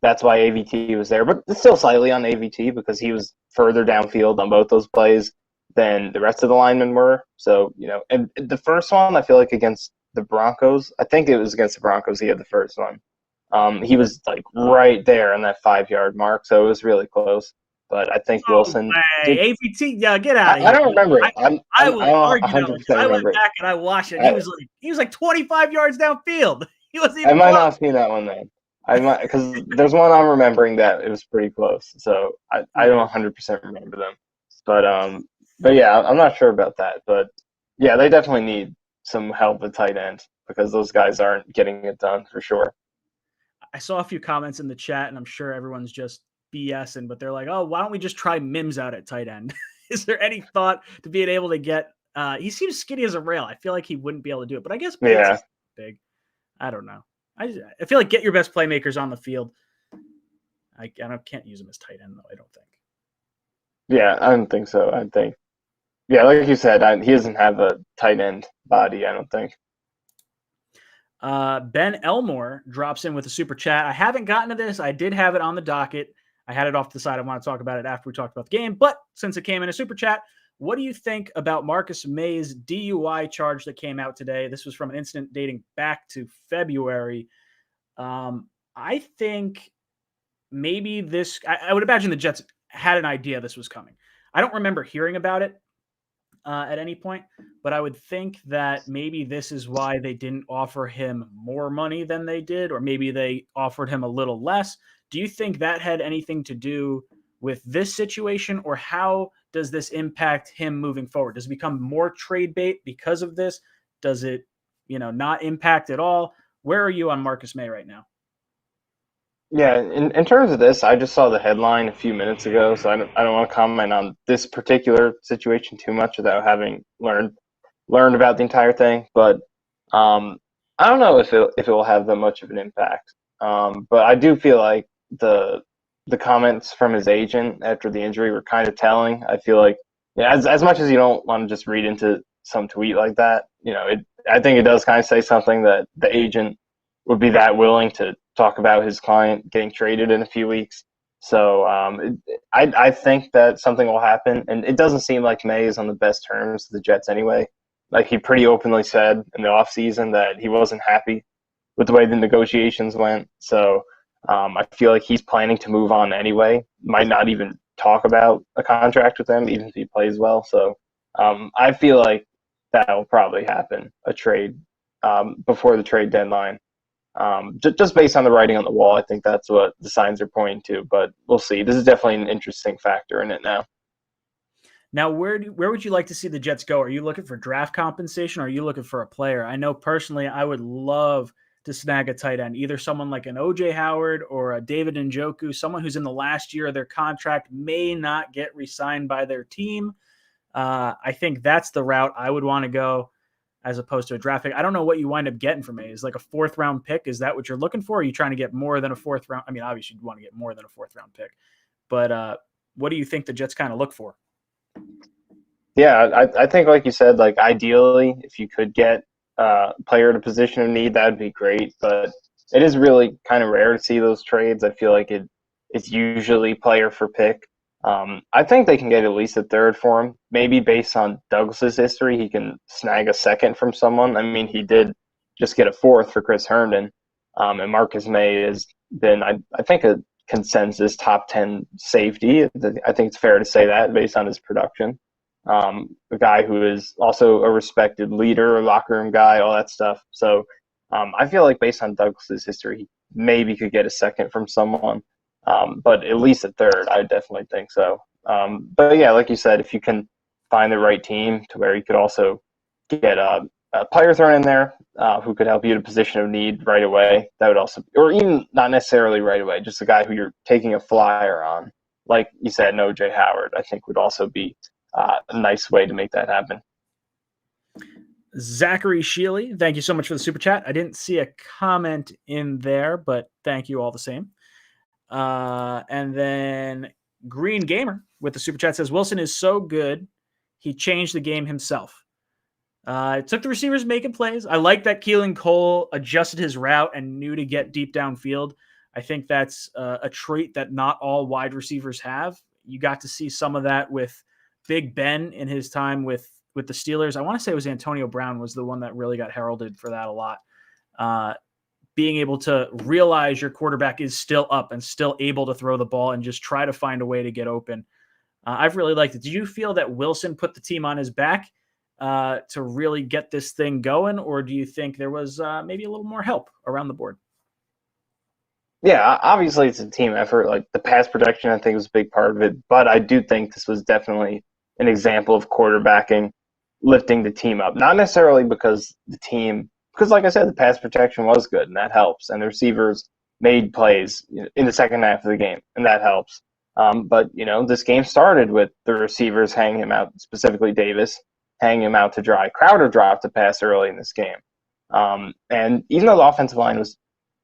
that's why AVT was there, but still slightly on AVT because he was further downfield on both those plays than the rest of the linemen were. So, and the first one, I feel like against the Broncos, I think it was against the Broncos, he had the first one. He was like right there on that 5-yard mark, so it was really close. But I think Wilson AVT, yeah, get out of here. I don't remember it. I will argue that. I went remember back and I watched it. He was like 25 yards downfield. He wasn't even I might close. not have seen that one then. I might, because there's one I'm remembering that it was pretty close. So I don't 100% remember them. But yeah, I'm not sure about that. But yeah, they definitely need some help at tight end because those guys aren't getting it done for sure. I saw a few comments in the chat, and I'm sure everyone's just BSing, but they're like, oh, why don't we just try Mims out at tight end? Is there any thought to being able to get he seems skinny as a rail. I feel like he wouldn't be able to do it, but I guess yeah, big. I don't know. I feel like get your best playmakers on the field. I can't use him as tight end, though, I don't think. Yeah, I don't think so. I think, yeah, like you said, he doesn't have a tight end body, I don't think. Ben Elmore drops in with a super chat. I haven't gotten to this. I did have it on the docket. I had it off to the side. I want to talk about it after we talked about the game. But since it came in a super chat, what do you think about Marcus May's DUI charge that came out today? This was from an incident dating back to February. I think maybe I would imagine the Jets had an idea this was coming. I don't remember hearing about it at any point, but I would think that maybe this is why they didn't offer him more money than they did, or maybe they offered him a little less. Do you think that had anything to do with this situation, or how does this impact him moving forward? Does it become more trade bait because of this? Does it, not impact at all? Where are you on Marcus May right now? Yeah, in terms of this, I just saw the headline a few minutes ago, so I don't want to comment on this particular situation too much without having learned about the entire thing. But I don't know if it will have that much of an impact. But I do feel like the comments from his agent after the injury were kind of telling. I feel like, as much as you don't want to just read into some tweet like that, I think it does kind of say something that the agent would be that willing to talk about his client getting traded in a few weeks. So I think that something will happen, and it doesn't seem like May is on the best terms with the Jets anyway. Like, he pretty openly said in the offseason that he wasn't happy with the way the negotiations went. So I feel like he's planning to move on anyway. Might not even talk about a contract with them, even if he plays well. So I feel like that will probably happen, a trade before the trade deadline. Just based on the writing on the wall, I think that's what the signs are pointing to. But we'll see. This is definitely an interesting factor in it now. Now, where would you like to see the Jets go? Are you looking for draft compensation, or are you looking for a player? I know personally I would love to snag a tight end, either someone like an OJ Howard or a David Njoku, someone who's in the last year of their contract, may not get re-signed by their team. I think that's the route I would want to go as opposed to a draft pick. I don't know what you wind up getting from me. Is like a 4th round pick? Is that what you're looking for? Or are you trying to get more than a 4th round? I mean, obviously you'd want to get more than a 4th round pick, but what do you think the Jets kind of look for? Yeah, I think like you said, like ideally, if you could get a player in a position of need, that would be great. But it is really kind of rare to see those trades. I feel like it's usually player for pick. I think they can get at least a 3rd for him. Maybe based on Douglas's history, he can snag a 2nd from someone. I mean, he did just get a 4th for Chris Herndon. And Marcus May has been, I think, a consensus top 10 safety. I think it's fair to say that based on his production. A guy who is also a respected leader, a locker room guy, all that stuff. So I feel like based on Douglas's history, he maybe could get a 2nd from someone. But at least a 3rd, I definitely think so. But yeah, like you said, if you can find the right team to where you could also get a player thrown in there who could help you in a position of need right away, that would also, or even not necessarily right away, just a guy who you're taking a flyer on, like you said, no OJ Howard, I think would also be a nice way to make that happen. Zachary Sheely, thank you so much for the super chat. I didn't see a comment in there, but thank you all the same. And then Green Gamer with the super chat says, Wilson is so good, he changed the game himself. It took the receivers making plays. I like that 𝐚𝐭𝐲 adjusted his route and knew to get deep downfield. I think that's a trait that not all wide receivers have. You got to see some of that with Big Ben in his time with the Steelers. I want to say it was Antonio Brown was the one that really got heralded for that a lot. Being able to realize your quarterback is still up and still able to throw the ball and just try to find a way to get open. I've really liked it. Did you feel that Wilson put the team on his back to really get this thing going, or do you think there was maybe a little more help around the board? Yeah, obviously it's a team effort. Like the pass protection, I think, was a big part of it. But I do think this was definitely an example of quarterbacking lifting the team up. Not necessarily because like I said, the pass protection was good, and that helps. And the receivers made plays in the second half of the game, and that helps. But, this game started with the receivers hanging him out, specifically Davis, hanging him out to dry. Crowder dropped a pass early in this game. And even though the offensive line was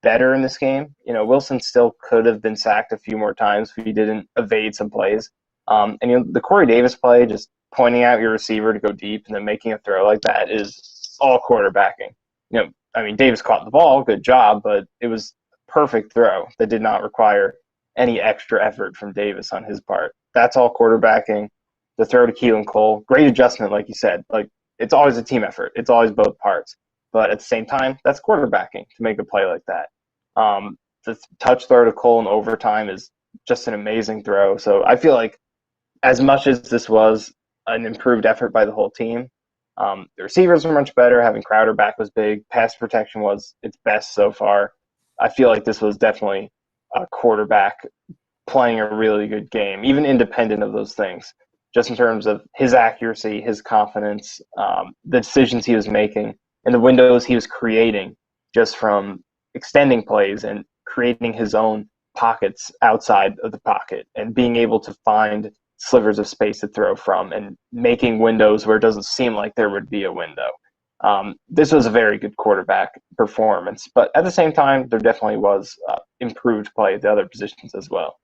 better in this game, Wilson still could have been sacked a few more times if he didn't evade some plays. And the Corey Davis play, just pointing out your receiver to go deep and then making a throw like that, is all quarterbacking. Davis caught the ball, good job, but it was a perfect throw that did not require any extra effort from Davis on his part. That's all quarterbacking. The throw to 𝐚𝐭𝐲, great adjustment, like you said. Like, it's always a team effort. It's always both parts. But at the same time, that's quarterbacking to make a play like that. The touch throw to 𝐚𝐭 in overtime is just an amazing throw. So I feel like as much as this was an improved effort by the whole team, the receivers were much better. Having Crowder back was big. Pass protection was its best so far. I feel like this was definitely a quarterback playing a really good game, even independent of those things, just in terms of his accuracy, his confidence, the decisions he was making, and the windows he was creating just from extending plays and creating his own pockets outside of the pocket and being able to find slivers of space to throw from and making windows where it doesn't seem like there would be a window. This was a very good quarterback performance, but at the same time, there definitely was improved play at the other positions as well.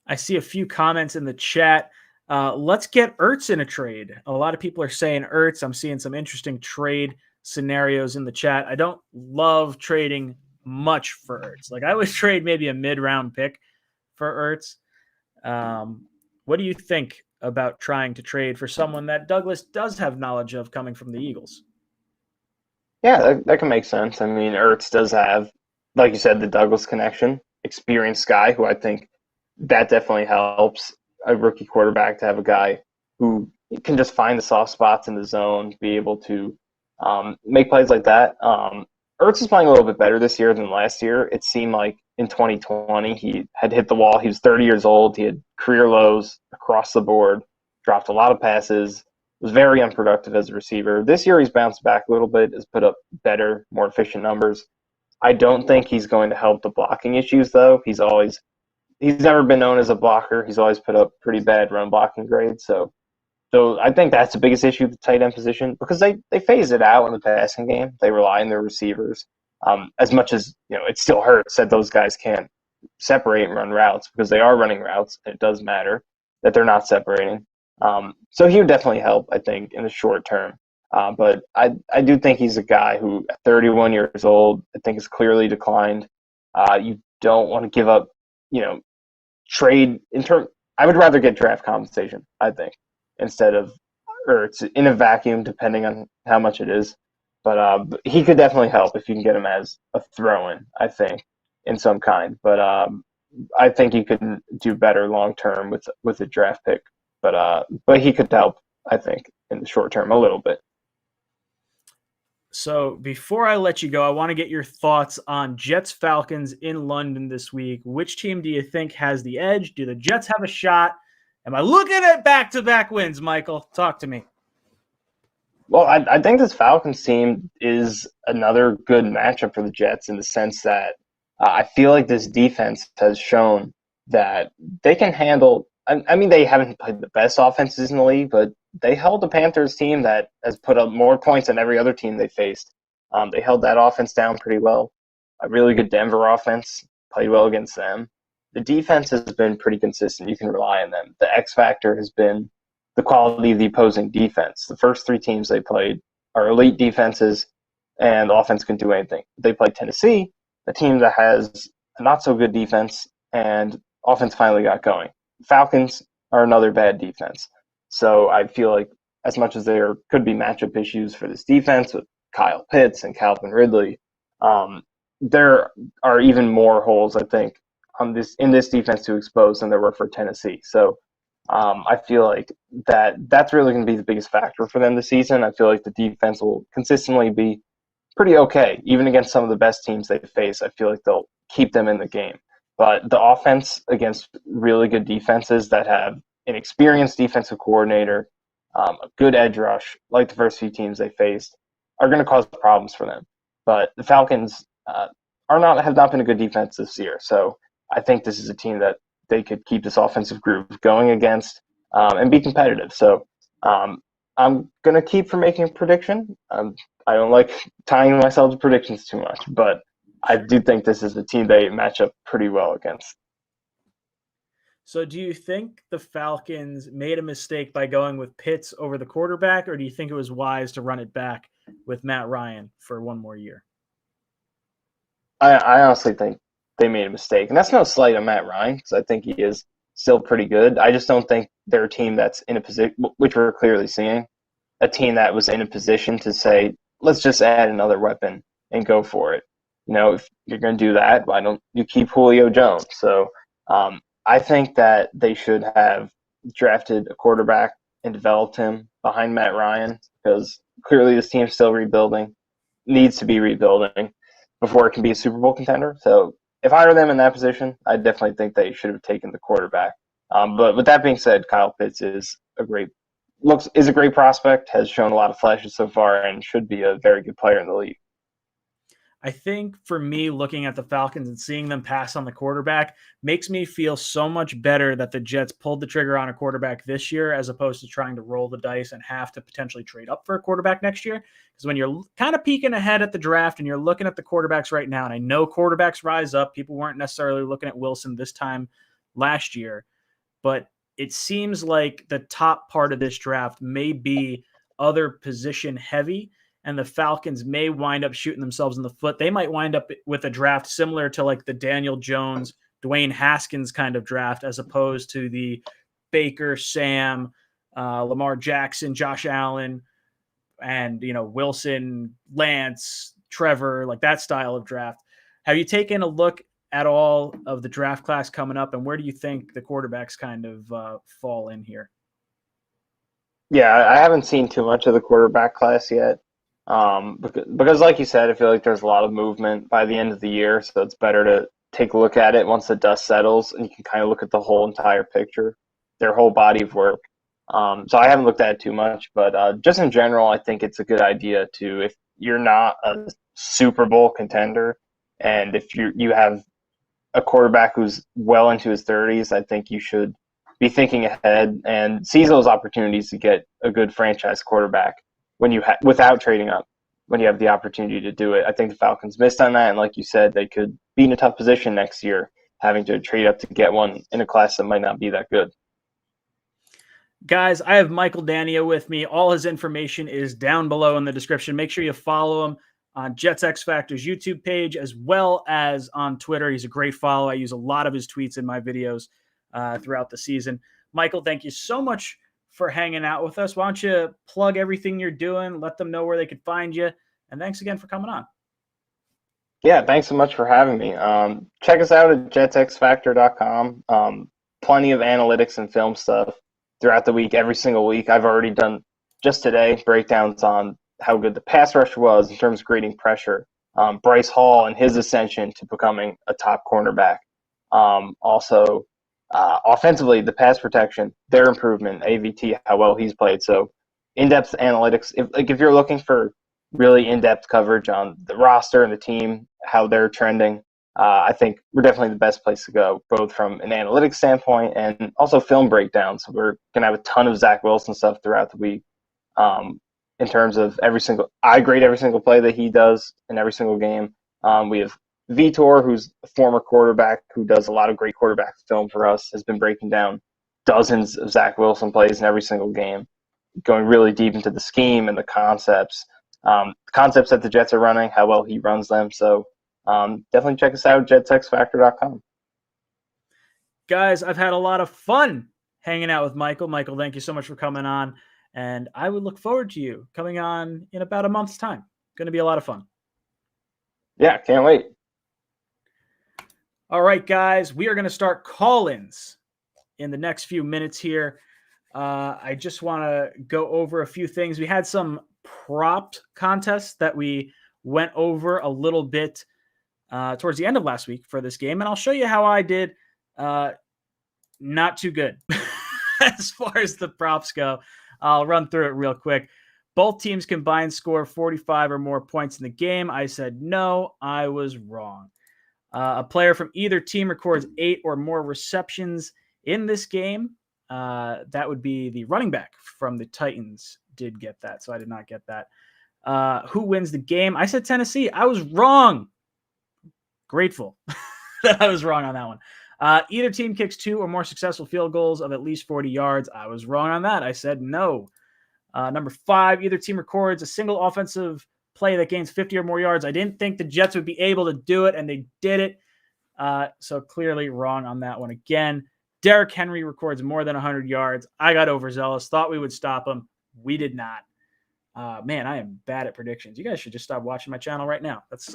I see a few comments in the chat. Let's get Ertz in a trade. A lot of people are saying Ertz. I'm seeing some interesting trade scenarios in the chat. I don't love trading much for Ertz. Like, I would trade maybe a mid-round pick for Ertz. What do you think about trying to trade for someone that Douglas does have knowledge of coming from the Eagles? Yeah, that can make sense. I mean, Ertz does have, like you said, the Douglas connection, experienced guy who I think that definitely helps a rookie quarterback to have a guy who can just find the soft spots in the zone, be able to make plays like that. Ertz is playing a little bit better this year than last year. It seemed like in 2020 he had hit the wall. He was 30 years old. He had career lows across the board, dropped a lot of passes, was very unproductive as a receiver. This year he's bounced back a little bit, has put up better, more efficient numbers. I don't think he's going to help the blocking issues, though. He's never been known as a blocker. He's always put up pretty bad run blocking grades. So I think that's the biggest issue with the tight end position, because they phase it out in the passing game. They rely on their receivers. As much as, it still hurts that those guys can't separate and run routes, because they are running routes, and it does matter that they're not separating. So he would definitely help, I think, in the short term. But I do think he's a guy who, at 31 years old, I think has clearly declined. You don't want to give up, trade I would rather get draft compensation, I think, instead of, or it's in a vacuum, depending on how much it is. But he could definitely help if you can get him as a throw-in, I think, in some kind. But I think he could do better long-term with a draft pick. But he could help, I think, in the short term a little bit. So before I let you go, I want to get your thoughts on Jets-Falcons in London this week. Which team do you think has the edge? Do the Jets have a shot? Am I looking at back-to-back wins, Michael? Talk to me. Well, I think this Falcons team is another good matchup for the Jets, in the sense that I feel like this defense has shown that they can handle – I mean, they haven't played the best offenses in the league, but they held the Panthers team that has put up more points than every other team they faced. They held that offense down pretty well. A really good Denver offense, played well against them. The defense has been pretty consistent. You can rely on them. The X factor has been the quality of the opposing defense. The first three teams they played are elite defenses, and the offense can do anything. They played Tennessee, a team that has a not-so-good defense, and offense finally got going. Falcons are another bad defense. So I feel like, as much as there could be matchup issues for this defense with Kyle Pitts and Calvin Ridley, there are even more holes, I think, in this defense to expose than there were for Tennessee. So I feel like that's really going to be the biggest factor for them this season. I feel like the defense will consistently be pretty okay, even against some of the best teams they face. I feel like they'll keep them in the game. But the offense against really good defenses that have an experienced defensive coordinator, a good edge rush, like the first few teams they faced, are going to cause problems for them. But the Falcons have not been a good defense this year. So I think this is a team that they could keep this offensive groove going against and be competitive. So I'm going to keep from making a prediction. I don't like tying myself to predictions too much, but I do think this is the team they match up pretty well against. So do you think the Falcons made a mistake by going with Pitts over the quarterback, or do you think it was wise to run it back with Matt Ryan for one more year? I honestly think they made a mistake. And that's no slight on Matt Ryan, because I think he is still pretty good. I just don't think they're a team that's in a position, which we're clearly seeing, a team that was in a position to say, let's just add another weapon and go for it. If you're going to do that, why don't you keep Julio Jones? So I think that they should have drafted a quarterback and developed him behind Matt Ryan, because clearly this team's still rebuilding, needs to be rebuilding before it can be a Super Bowl contender. So if I were them in that position, I definitely think they should have taken the quarterback. But with that being said, Kyle Pitts is a great prospect, has shown a lot of flashes so far, and should be a very good player in the league. I think for me, looking at the Falcons and seeing them pass on the quarterback makes me feel so much better that the Jets pulled the trigger on a quarterback this year, as opposed to trying to roll the dice and have to potentially trade up for a quarterback next year. Because when you're kind of peeking ahead at the draft and you're looking at the quarterbacks right now, and I know quarterbacks rise up, people weren't necessarily looking at Wilson this time last year, but it seems like the top part of this draft may be other position heavy, and the Falcons may wind up shooting themselves in the foot. They might wind up with a draft similar to like the Daniel Jones, Dwayne Haskins kind of draft, as opposed to the Baker, Sam, Lamar Jackson, Josh Allen, and Wilson, Lance, Trevor, like that style of draft. Have you taken a look at all of the draft class coming up, and where do you think the quarterbacks kind of fall in here? Yeah, I haven't seen too much of the quarterback class yet. Because like you said, I feel like there's a lot of movement by the end of the year, so it's better to take a look at it once the dust settles and you can kind of look at the whole entire picture, their whole body of work. So I haven't looked at it too much, but just in general, I think it's a good idea to, if you're not a Super Bowl contender, and if you have a quarterback who's well into his 30s, I think you should be thinking ahead and seize those opportunities to get a good franchise quarterback without trading up, when you have the opportunity to do it. I think the Falcons missed on that, and like you said, they could be in a tough position next year, having to trade up to get one in a class that might not be that good. Guys, I have Michael Dania with me. All his information is down below in the description. Make sure you follow him on Jets X Factor's YouTube page, as well as on Twitter. He's a great follow. I use a lot of his tweets in my videos throughout the season. Michael, thank you so much for hanging out with us. Why don't you plug everything you're doing, let them know where they could find you, and thanks again for coming on. Yeah, thanks so much for having me. Check us out at jetsxfactor.com. Plenty of analytics and film stuff throughout the week, every single week. I've already done, just today, breakdowns on how good the pass rush was in terms of grading pressure. Bryce Hall and his ascension to becoming a top cornerback. Also, offensively, the pass protection, their improvement, AVT, how well he's played. So in-depth analytics, if you're looking for really in-depth coverage on the roster and the team, how they're trending, I think we're definitely the best place to go, both from an analytics standpoint and also film breakdowns. We're going to have a ton of Zach Wilson stuff throughout the week. In terms of I grade every single play that he does in every single game. We have Vitor, who's a former quarterback who does a lot of great quarterback film for us, has been breaking down dozens of Zach Wilson plays in every single game, going really deep into the scheme and the concepts that the Jets are running, how well he runs them. So definitely check us out at jetsxfactor.com. Guys, I've had a lot of fun hanging out with Michael. Michael, thank you so much for coming on. And I would look forward to you coming on in about a month's time. Going to be a lot of fun. Yeah, can't wait. All right, guys, we are going to start call-ins in the next few minutes here. I just want to go over a few things. We had some prop contests that we went over a little bit towards the end of last week for this game, and I'll show you how I did. Not too good as far as the props go. I'll run through it real quick. Both teams combined score 45 or more points in the game. I said no, I was wrong. A player from either team records 8 or more receptions in this game. That would be the running back from the Titans did get that, so I did not get that. Who wins the game? I said Tennessee. I was wrong. Grateful that I was wrong on that one. Either team kicks 2 or more successful field goals of at least 40 yards. I was wrong on that. I said no. Number 5, either team records a single offensive play that gains 50 or more yards. I didn't think the Jets would be able to do it, and they did it. So clearly wrong on that one again. Derrick Henry records more than 100 yards. I got overzealous. Thought we would stop him. We did not. Man, I am bad at predictions. You guys should just stop watching my channel right now. That's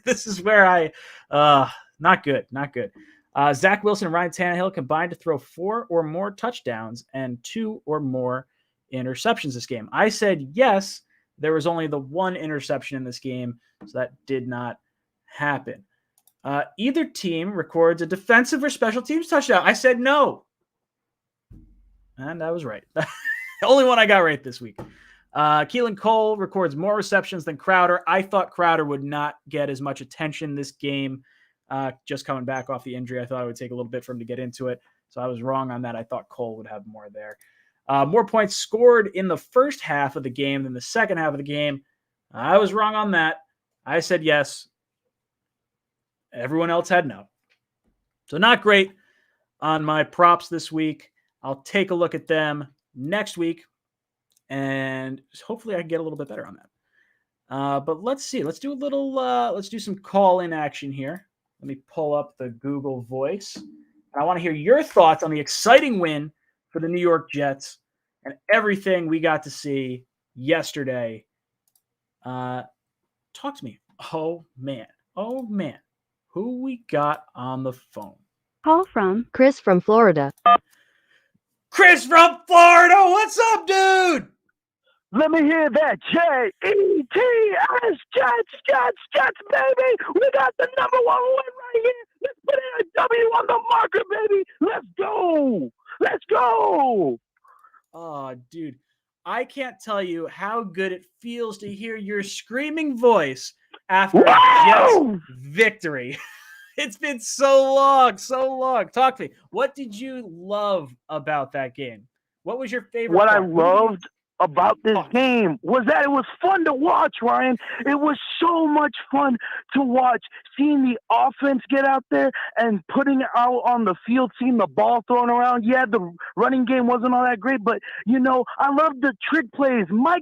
this is where I not good. Zach Wilson and Ryan Tannehill combined to throw 4 or more touchdowns and 2 or more interceptions this game. I said yes. There was only the 1 interception in this game, so that did not happen. Either team records a defensive or special teams touchdown. I said no. And I was right. The only one I got right this week. Keelan Cole records more receptions than Crowder. I thought Crowder would not get as much attention this game. Just coming back off the injury, I thought it would take a little bit for him to get into it. So I was wrong on that. I thought Cole would have more there. More points scored in the first half of the game than the second half of the game. I was wrong on that. I said yes. Everyone else had no. So not great on my props this week. I'll take a look at them next week, and hopefully I can get a little bit better on that. But let's see. Let's do a little. Let's do some call-in action here. Let me pull up the Google Voice. And I want to hear your thoughts on the exciting win for the New York Jets and everything we got to see yesterday. Talk to me. Oh, man. Who we got on the phone? Call from Chris from Florida. Chris from Florida. What's up, dude? Let me hear that. Jets, Jets, baby. We got the #1 win right here. Let's put in a W on the marker, baby. Let's go. I can't tell you how good it feels to hear your screaming voice after a Whoa! Jets victory. It's been so long, so long. Talk to me. What did you love about that game? What was your favorite What I part? loved about this game was that it was fun to watch, Ryan. It was so much fun to watch, seeing the offense get out there and putting it out on the field, seeing the ball thrown around. Yeah, the running game wasn't all that great, but, I loved the trick plays. Mike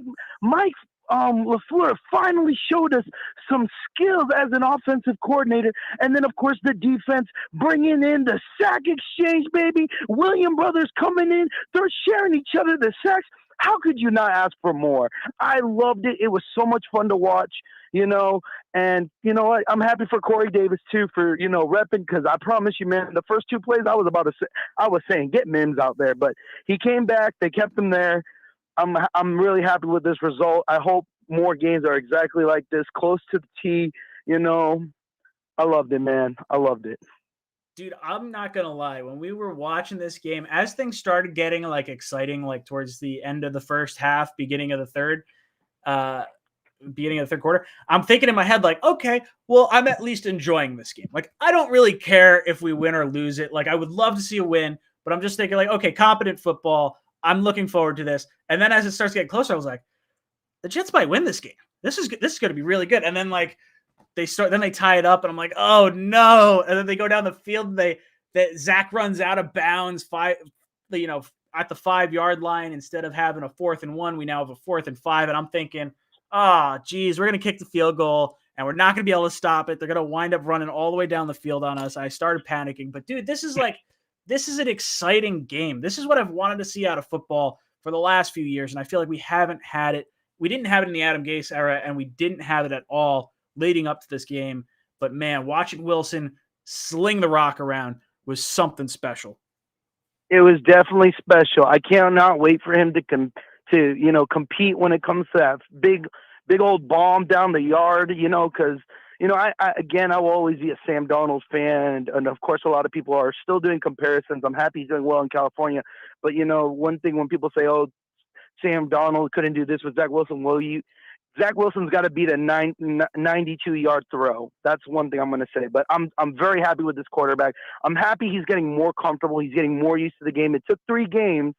LaFleur finally showed us some skills as an offensive coordinator. And then, of course, the defense bringing in the sack exchange, baby. William brothers coming in. They're sharing each other the sacks. How could you not ask for more? I loved it. It was so much fun to watch, and you know what? I'm happy for Corey Davis too for, repping, because I promise you, man, the first two plays I was saying, get Mims out there, but he came back. They kept him there. I'm really happy with this result. I hope more games are exactly like this, close to the T. I loved it, man. I loved it. Dude, I'm not going to lie. When we were watching this game, as things started getting exciting, towards the end of the first half, beginning of the third quarter, I'm thinking in my head, okay, well, I'm at least enjoying this game. I don't really care if we win or lose it. I would love to see a win, but I'm just thinking okay, competent football. I'm looking forward to this. And then as it starts getting closer, I was like, the Jets might win this game. This is going to be really good. And then they tie it up, and I'm like, oh no. And then they go down the field, and Zach runs out of bounds at the 5-yard line. Instead of having a 4th and 1, we now have a 4th and 5. And I'm thinking, geez, we're going to kick the field goal and we're not going to be able to stop it. They're going to wind up running all the way down the field on us. I started panicking, but dude, this is an exciting game. This is what I've wanted to see out of football for the last few years. And I feel like we haven't had it. We didn't have it in the Adam Gase era, and we didn't have it at all leading up to this game. But man, watching Wilson sling the rock around was something special. It was definitely special. I cannot wait for him to compete when it comes to that big old bomb down the yard, because I will always be a Sam Darnold fan, and of course a lot of people are still doing comparisons. I'm happy he's doing well in California, but one thing when people say, oh, Sam Darnold couldn't do this with Zach Wilson, well, Zach Wilson's got to beat a 92-yard throw. That's one thing I'm going to say. But I'm very happy with this quarterback. I'm happy he's getting more comfortable. He's getting more used to the game. It took 3 games.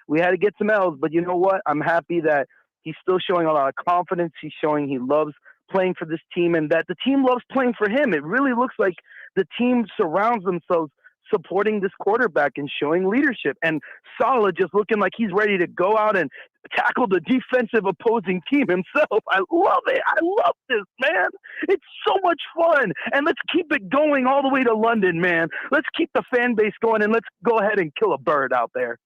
We had to get some L's, but you know what? I'm happy that he's still showing a lot of confidence. He's showing he loves playing for this team, and that the team loves playing for him. It really looks like the team surrounds themselves supporting this quarterback and showing leadership. And Saleh just looking like he's ready to go out and tackle the defensive opposing team himself. I love it. I love this, man. It's so much fun. And let's keep it going all the way to London, man. Let's keep the fan base going, and let's go ahead and kill a bird out there.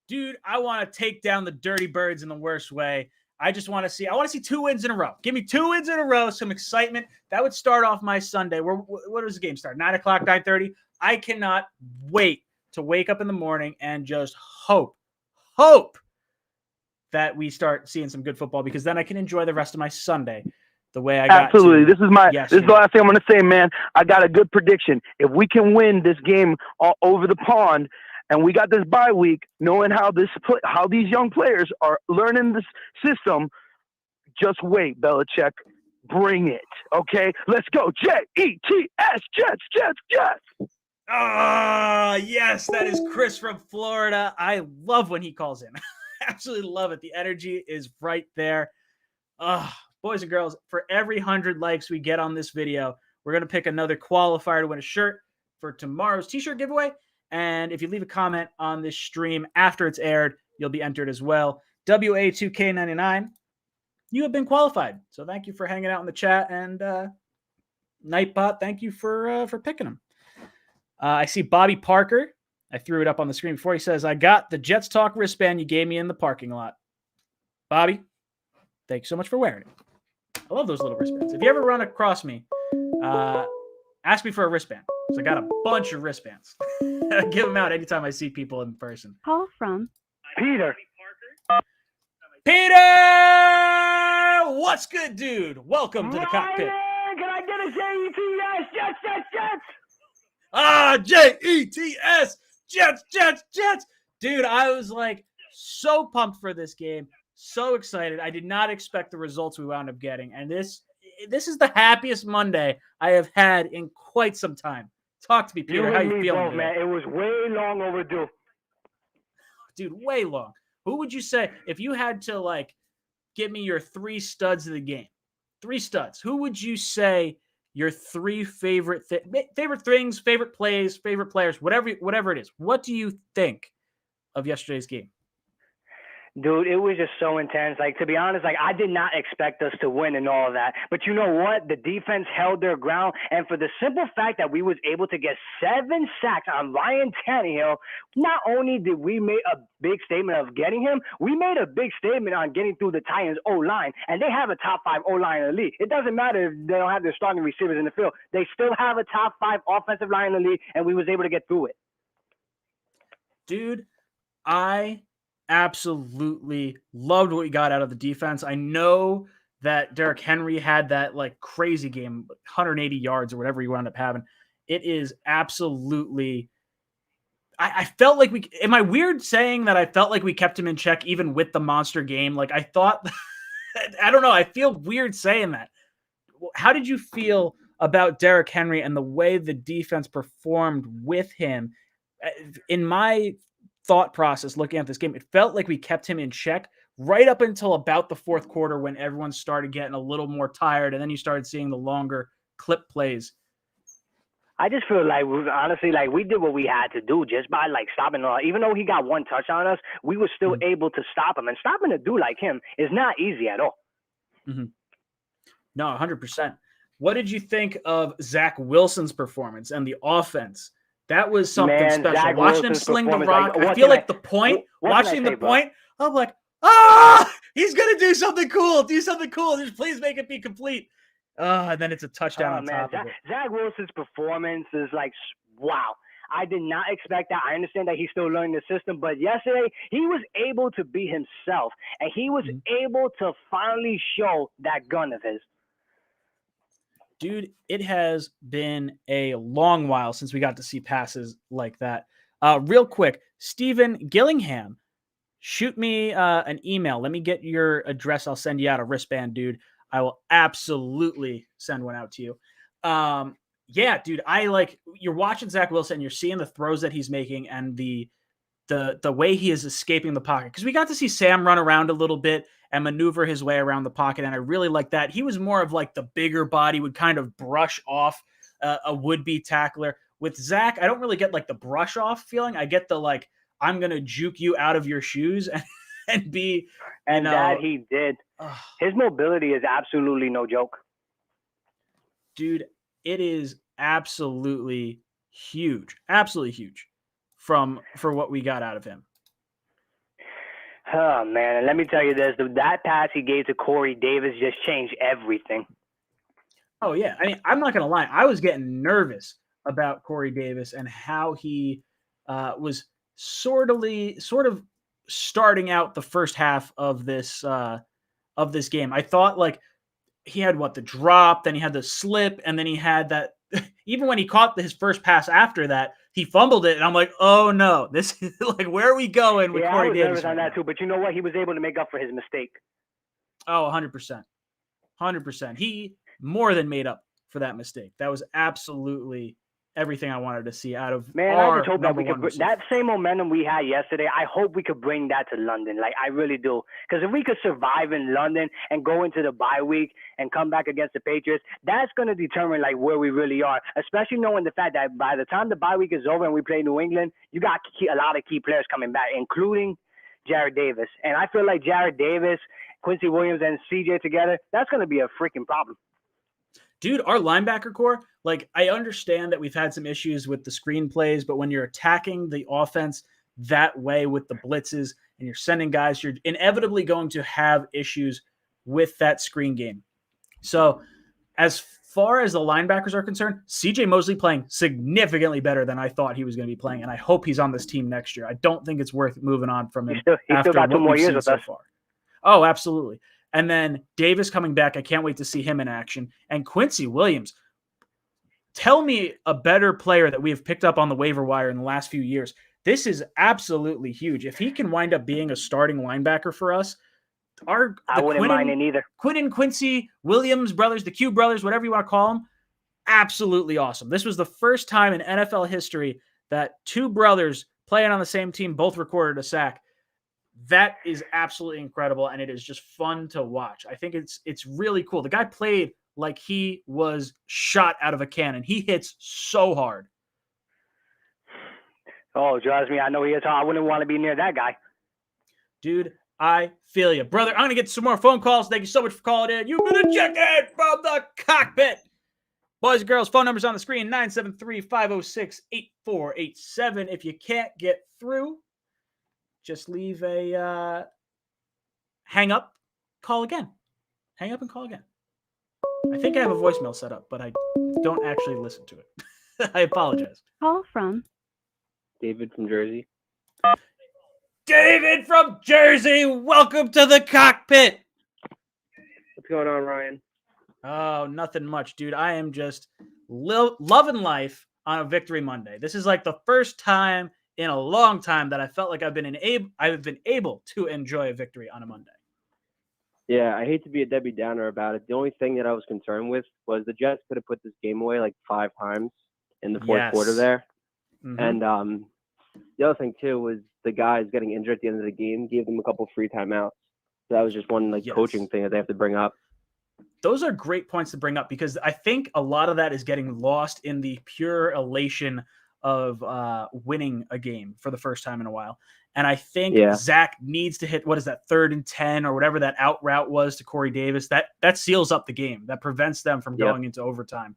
Dude, I want to take down the dirty birds in the worst way. I want to see 2 wins in a row. Give me 2 wins in a row, some excitement. That would start off my Sunday. What does the game start? 9 o'clock, 9:30? I cannot wait to wake up in the morning and just hope that we start seeing some good football, because then I can enjoy the rest of my Sunday the way I got. Absolutely. This is the last thing I'm going to say, man. I got a good prediction. If we can win this game all over the pond, and we got this bye week, knowing how these young players are learning this system, just wait, Belichick. Bring it, okay? Let's go. Jets, Jets, Jets, Jets. Yes, that is Chris from Florida. I love when he calls in. Absolutely love it. The energy is right there. Boys and girls, for every 100 likes we get on this video, we're going to pick another qualifier to win a shirt for tomorrow's t-shirt giveaway. And if you leave a comment on this stream after it's aired, you'll be entered as well. WA2K99, you have been qualified. So thank you for hanging out in the chat. And Nightbot, thank you for picking them. I see Bobby Parker. I threw it up on the screen before. He says, I got the Jets Talk wristband you gave me in the parking lot. Bobby, thank you so much for wearing it. I love those little wristbands. If you ever run across me, ask me for a wristband. So I got a bunch of wristbands. I give them out anytime I see people in person. Call from Peter. Peter! What's good, dude? Welcome to the cockpit. Can I get a Jets, Jets, Jets, Jets, Jets, Jets, Jets. Dude, I was so pumped for this game. So excited. I did not expect the results we wound up getting. And this is the happiest Monday I have had in quite some time. Talk to me, Peter. You How and you me feeling both, today? man. It was way long overdue. Dude, way long. Who would you say, if you had to like give me your 3 studs of the game? 3 studs. Who would you say your 3 favorite things, favorite plays, favorite players, whatever it is? What do you think of yesterday's game? Dude, it was just so intense. Like, to be honest, like, I did not expect us to win and all of that. But you know what? The defense held their ground. And for the simple fact that we was able to get 7 sacks on Ryan Tannehill, not only did we make a big statement of getting him, we made a big statement on getting through the Titans O-line. And they have a top 5 O-line in the league. It doesn't matter if they don't have their starting receivers in the field. They still have a top 5 offensive line in the league, and we was able to get through it. Dude, I absolutely loved what we got out of the defense. I know that Derrick Henry had that like crazy game, 180 yards or whatever he wound up having. It is absolutely. I felt like we. Am I weird saying that I felt like we kept him in check even with the monster game? Like I thought. I don't know. I feel weird saying that. How did you feel about Derrick Henry and the way the defense performed with him? In my thought process looking at this game, it felt like we kept him in check right up until about the 4th quarter when everyone started getting a little more tired, and then you started seeing the longer clip plays. I just feel like, honestly, like we did what we had to do just by like stopping. Even though he got 1 touch on us, we were still able to stop him. And stopping a dude like him is not easy at all. Mm-hmm. No, 100%. What did you think of Zach Wilson's performance and the offense? That was something special. Zach Watching him Wilson's sling the rock, like, I feel like the point, watching the point, I'm like, he's going to do something cool. Just please make it be complete. And then it's a touchdown on top of it. Zach Wilson's performance is like, wow. I did not expect that. I understand that he's still learning the system, but yesterday he was able to be himself, and he was able to finally show that gun of his. Dude, it has been a long while since we got to see passes like that. Real quick, Stephen Gillingham, shoot me an email. Let me get your address. I'll send you out a wristband, dude. I will absolutely send one out to you. Yeah, dude, you're watching Zach Wilson, you're seeing the throws that he's making and the way he is escaping the pocket. Because we got to see Sam run around a little bit and maneuver his way around the pocket, and I really like that. He was more of like the bigger body, would kind of brush off a would-be tackler. With Zach, I don't really get like the brush off feeling. I get the like, I'm going to juke you out of your shoes and be... And that he did. His mobility is absolutely no joke. Dude, it is absolutely huge. Absolutely huge for what we got out of him. Oh, man. And let me tell you this. That pass he gave to Corey Davis just changed everything. Oh, yeah. I mean, I'm not going to lie. I was getting nervous about Corey Davis and how he was sort of starting out the first half of this game. I thought like he had the drop, then he had the slip, and then he had that. Even when he caught his first pass after that, he fumbled it, and I'm like, oh no, this is like, where are we going with Corey Davis? I was nervous on that too, but you know what? He was able to make up for his mistake. Oh, 100%. 100%. He more than made up for that mistake. That was absolutely everything I wanted to see out of I just hope that we could that same momentum we had yesterday. I hope we could bring that to London. Like, I really do. Because if we could survive in London and go into the bye week and come back against the Patriots, that's going to determine like where we really are. Especially knowing the fact that by the time the bye week is over and we play New England, you got a lot of key players coming back, including Jarrad Davis. And I feel like Jarrad Davis, Quincy Williams, and CJ together, that's going to be a freaking problem. Dude, our linebacker core, like, I understand that we've had some issues with the screen plays, but when you're attacking the offense that way with the blitzes and you're sending guys, you're inevitably going to have issues with that screen game. So as far as the linebackers are concerned, CJ Mosley playing significantly better than I thought he was going to be playing, and I hope he's on this team next year. I don't think it's worth moving on from him. He's still got 2 more years with us. Far. Oh, absolutely. And then Davis coming back. I can't wait to see him in action. And Quincy Williams, tell me a better player that we have picked up on the waiver wire in the last few years. This is absolutely huge. If he can wind up being a starting linebacker for us, I wouldn't mind it either. Quinn and Quincy Williams brothers, the Q brothers, whatever you want to call them, absolutely awesome. This was the first time in NFL history that two brothers playing on the same team both recorded a sack. That is absolutely incredible, and it is just fun to watch. I think it's really cool. The guy played like he was shot out of a cannon. He hits so hard. Oh, it drives me. I know he is. I wouldn't want to be near that guy. Dude, I feel you. Brother, I'm going to get some more phone calls. Thank you so much for calling in. You've been a check-in from the cockpit. Boys and girls, phone numbers on the screen, 973-506-8487. If you can't get through, just leave a hang up, call again. Hang up and call again. I think I have a voicemail set up, but I don't actually listen to it. I apologize. Call from David from Jersey. David from Jersey, welcome to the cockpit. What's going on, Ryan? Oh, nothing much, dude. I am just loving life on a Victory Monday. This is like the first time in a long time that I felt like I've been able to enjoy a victory on a Monday. Yeah, I hate to be a Debbie Downer about it. The only thing that I was concerned with was the Jets could have put this game away like 5 times in the fourth quarter there. Mm-hmm. And the other thing, too, was the guys getting injured at the end of the game gave them a couple free timeouts. So that was just one coaching thing that they have to bring up. Those are great points to bring up because I think a lot of that is getting lost in the pure elation of winning a game for the first time in a while. And I think Zach needs to hit, what is that, 3rd and 10 or whatever that out route was to Corey Davis. That seals up the game. That prevents them from going into overtime.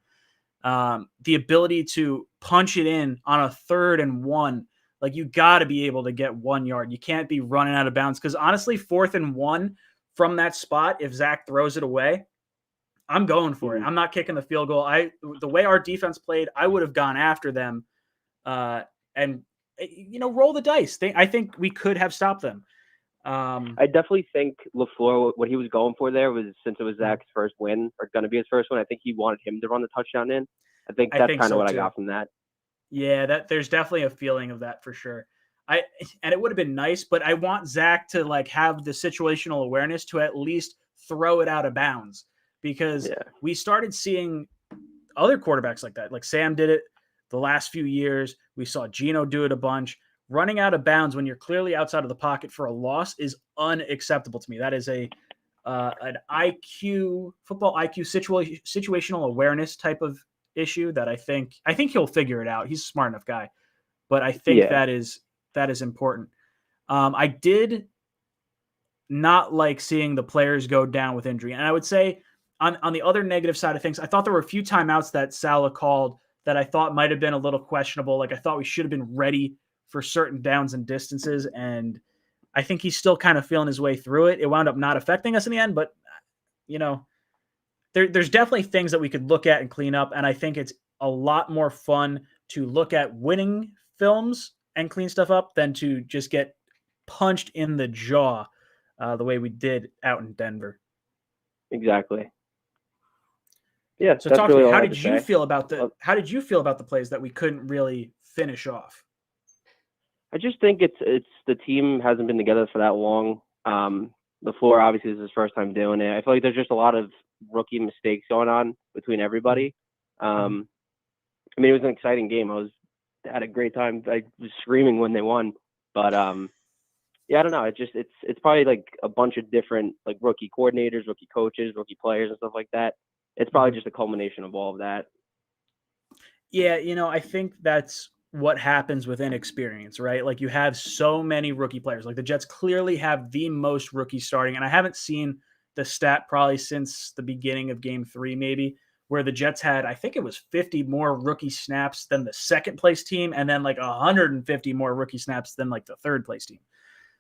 The ability to punch it in on a 3rd and 1, like you got to be able to get 1 yard. You can't be running out of bounds because honestly, 4th and 1 from that spot, if Zach throws it away, I'm going for it. I'm not kicking the field goal. The way our defense played, I would have gone after them and roll the dice. I think we could have stopped them. I definitely think LaFleur, what he was going for there was, since it was Zach's first win, or going to be his first one, I think he wanted him to run the touchdown in. I think that's kind of what I got from that. Yeah, there's definitely a feeling of that for sure. And it would have been nice, but I want Zach to have the situational awareness to at least throw it out of bounds because we started seeing other quarterbacks like that. Like Sam did it the last few years. We saw Geno do it a bunch. Running out of bounds when you're clearly outside of the pocket for a loss is unacceptable to me. That is an football IQ situational awareness type of issue that I think he'll figure it out. He's a smart enough guy, but I think that is important. I did not like seeing the players go down with injury. And I would say on the other negative side of things, I thought there were a few timeouts that Saleh called that I thought might have been a little questionable. Like I thought we should have been ready for certain downs and distances. And I think he's still kind of feeling his way through it. It wound up not affecting us in the end, but there's definitely things that we could look at and clean up. And I think it's a lot more fun to look at winning films and clean stuff up than to just get punched in the jaw the way we did out in Denver. Exactly. Yeah. So talk to me. How did you feel about the plays that we couldn't really finish off? I just think it's the team hasn't been together for that long. LaFleur obviously is his first time doing it. I feel like there's just a lot of rookie mistakes going on between everybody. I mean, it was an exciting game. I had a great time. I was screaming when they won, but I don't know. It's probably like a bunch of different like rookie coordinators, rookie coaches, rookie players, and stuff like that. It's probably just a culmination of all of that. Yeah, I think that's what happens with inexperience, right? Like you have so many rookie players. Like the Jets clearly have the most rookies starting, and I haven't seen the stat probably since the beginning of Game 3, maybe, where the Jets had, I think it was 50 more rookie snaps than the second place team, and then like 150 more rookie snaps than like the third place team.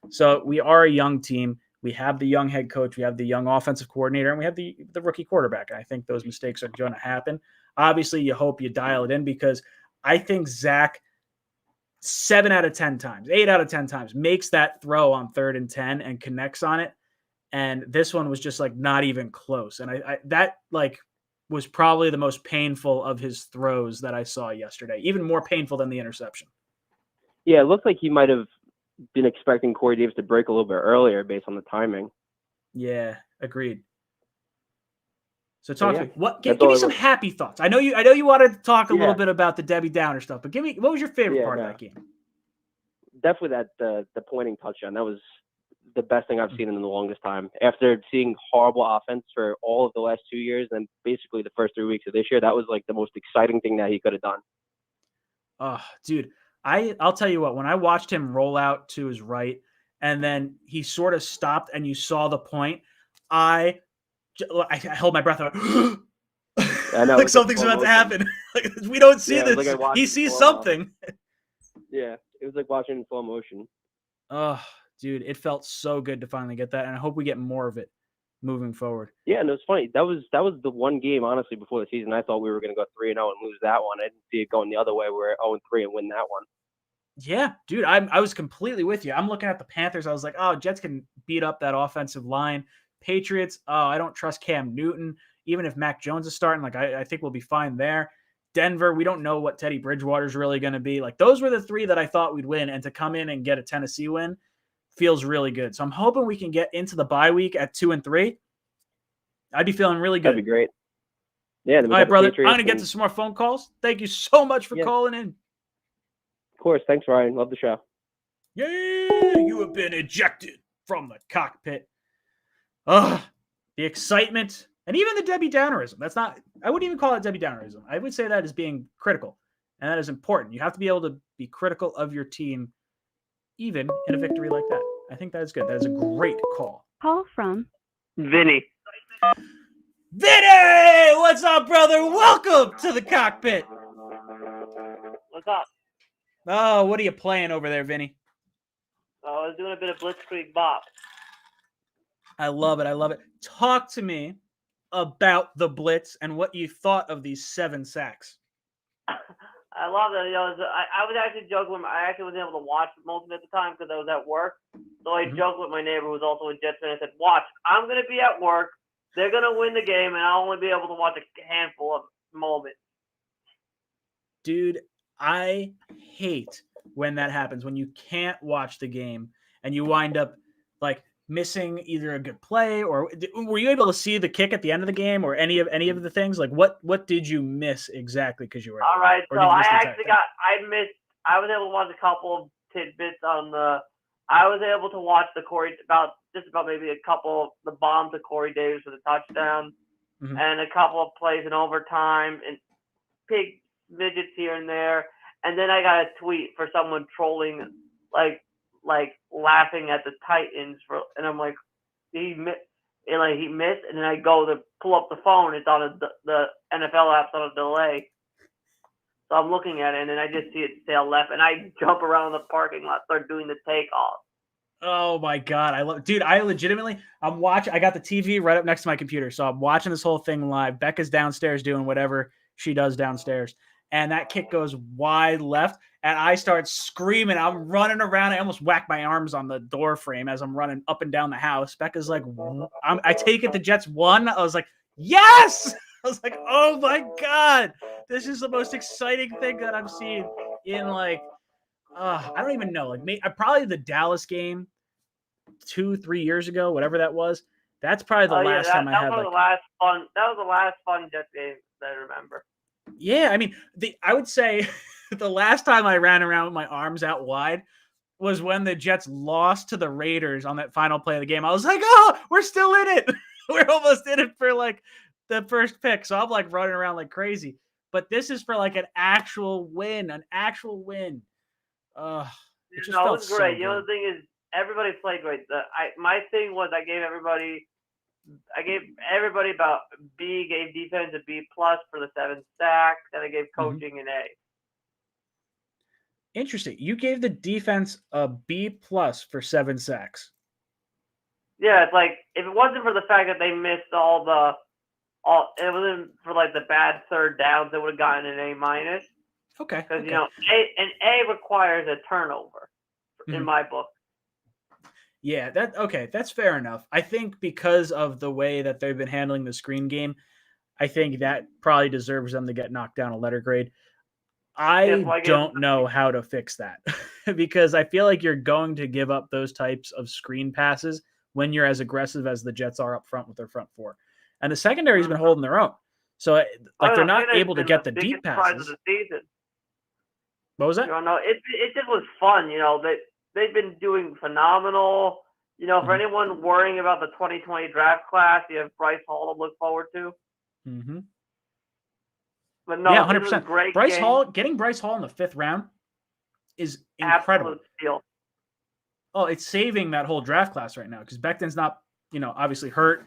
So we are a young team. We have the young head coach, we have the young offensive coordinator, and we have the rookie quarterback. I think those mistakes are going to happen. Obviously, you hope you dial it in because I think Zach 7 out of 10 times, 8 out of 10 times makes that throw on 3rd and 10 and connects on it. And this one was just like not even close. And I that like was probably the most painful of his throws that I saw yesterday, even more painful than the interception. Yeah, it looked like he might have been expecting Corey Davis to break a little bit earlier based on the timing. Yeah, agreed. So talk to me. Give all me I some wrote. happy thoughts. I know you wanted to talk a little Yeah. bit about the Debbie Downer stuff, but what was your favorite Yeah, part of no. that game? Definitely the pointing touchdown. That was the best thing I've seen in the longest time. After seeing horrible offense for all of the last 2 years and basically the first 3 weeks of this year, that was like the most exciting thing that he could have done. Oh, dude, I'll tell you what, when I watched him roll out to his right and then he sort of stopped and you saw the point, I held my breath. I know, like something's about to happen. Like, we don't see this. Like he sees something. Yeah, it was like watching in slow motion. Oh, dude, it felt so good to finally get that, and I hope we get more of it moving forward. Yeah, and it was funny. That was the one game, honestly, before the season. I thought we were going to go 3-0 and lose that one. I didn't see it going the other way. We're 0-3 and win that one. Yeah, dude, I was completely with you. I'm looking at the Panthers. I was like, oh, Jets can beat up that offensive line. Patriots, oh, I don't trust Cam Newton. Even if Mac Jones is starting, like I think we'll be fine there. Denver, we don't know what Teddy Bridgewater's really going to be. Like those were the three that I thought we'd win, and to come in and get a Tennessee win feels really good. So I'm hoping we can get into the bye week at 2-3. I'd be feeling really good. That'd be great. Yeah. All right, brother. I'm going to get to some more phone calls. Thank you so much for calling in. Of course. Thanks, Ryan. Love the show. Yeah, you have been ejected from the cockpit. Ugh, the excitement and even the Debbie Downerism. I wouldn't even call it Debbie Downerism. I would say that is being critical, and that is important. You have to be able to be critical of your team, even in a victory like that. I think that is good. That is a great call. Call from Vinny. Vinny! What's up, brother? Welcome to the cockpit. What's up? Oh, what are you playing over there, Vinny? I was doing a bit of Blitzkrieg Bop. I love it. I love it. Talk to me about the Blitz and what you thought of these 7 sacks. I love that. I was actually joking. I actually wasn't able to watch most of it at the time because I was at work. So I joked with my neighbor who was also a Jets fan. I said, watch, I'm going to be at work. They're going to win the game, and I'll only be able to watch a handful of moments. Dude, I hate when that happens, when you can't watch the game and you wind up like missing either a good play, or were you able to see the kick at the end of the game or any of the things? Like what did you miss exactly because you were all right? So I missed I was able to watch a couple of tidbits I was able to watch about maybe a couple of the bomb to Corey Davis for the touchdown, and a couple of plays in overtime and big midgets here and there. And then I got a tweet for someone trolling, like laughing at the Titans and I'm like, he missed, and then I go to pull up the phone. It's on the NFL app's on a delay. So I'm looking at it, and then I just see it sail left, and I jump around the parking lot, start doing the takeoff. Oh my God. I legitimately, I got the TV right up next to my computer. So I'm watching this whole thing live. Becca's downstairs doing whatever she does downstairs. And that kick goes wide left. And I start screaming. I'm running around. I almost whack my arms on the door frame as I'm running up and down the house. Becca's like, I take it the Jets won. I was like, yes! I was like, oh my God. This is the most exciting thing that I've seen in I don't even know. Probably the Dallas game 2-3 years ago, whatever that was. That's probably the last time I had. That was the last fun Jets game that I remember. Yeah, I mean, I would say the last time I ran around with my arms out wide was when the Jets lost to the Raiders on that final play of the game. I was like, oh, we're still in it. We're almost in it for the first pick. So I'm running around like crazy. But this is for an actual win. It was great. The thing is, everybody played great. My thing was I gave everybody about B, gave defense a B+ for the 7 sacks, and I gave coaching an A. Interesting. You gave the defense a B+ for 7 sacks. Yeah, it's like if it wasn't for the fact that they missed it wasn't for the bad third downs, they would have gotten an A-. Okay. Because an A requires a turnover in my book. Yeah, that's fair enough. I think because of the way that they've been handling the screen game, I think that probably deserves them to get knocked down a letter grade. I don't know how to fix that because I feel like you're going to give up those types of screen passes when you're as aggressive as the Jets are up front with their front four. And the secondary's been holding their own. So they're not able to get the deep passes. Of the season. What was that? It just was fun. They've been doing phenomenal. For anyone worrying about the 2020 draft class, you have Bryce Hall to look forward to. Mm-hmm. But no, yeah, 100%. Great Bryce game. Hall, getting Bryce Hall in the 5th round is incredible. Absolute steal. Oh, it's saving that whole draft class right now because Becton's not, obviously hurt.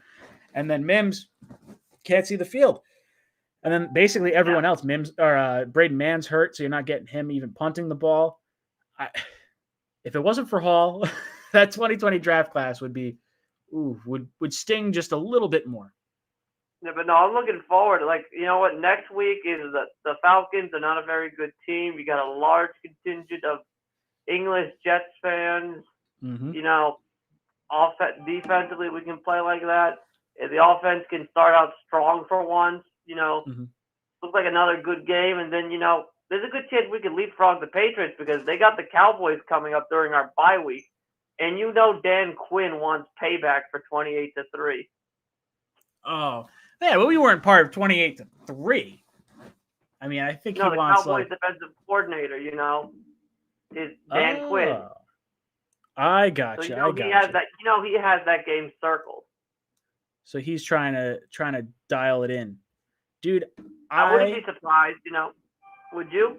And then Mims can't see the field. And then basically everyone else, Mims or Braden Mann's hurt, so you're not getting him even punting the ball. If it wasn't for Hall, that 2020 draft class would sting just a little bit more. Yeah, but no, I'm looking forward. Next week is the Falcons are not a very good team. You got a large contingent of English Jets fans. Mm-hmm. Defensively we can play like that. If the offense can start out strong for once, looks like another good game. And then, there's a good chance we can leapfrog the Patriots because they got the Cowboys coming up during our bye week. And Dan Quinn wants payback for 28-3. Oh, yeah, well, we weren't part of 28-3. I mean, I think he wants the Cowboys defensive coordinator, is Dan Quinn. I got you. So, he has that. He has that game circled. So he's trying to dial it in, dude. I wouldn't be surprised. Would you?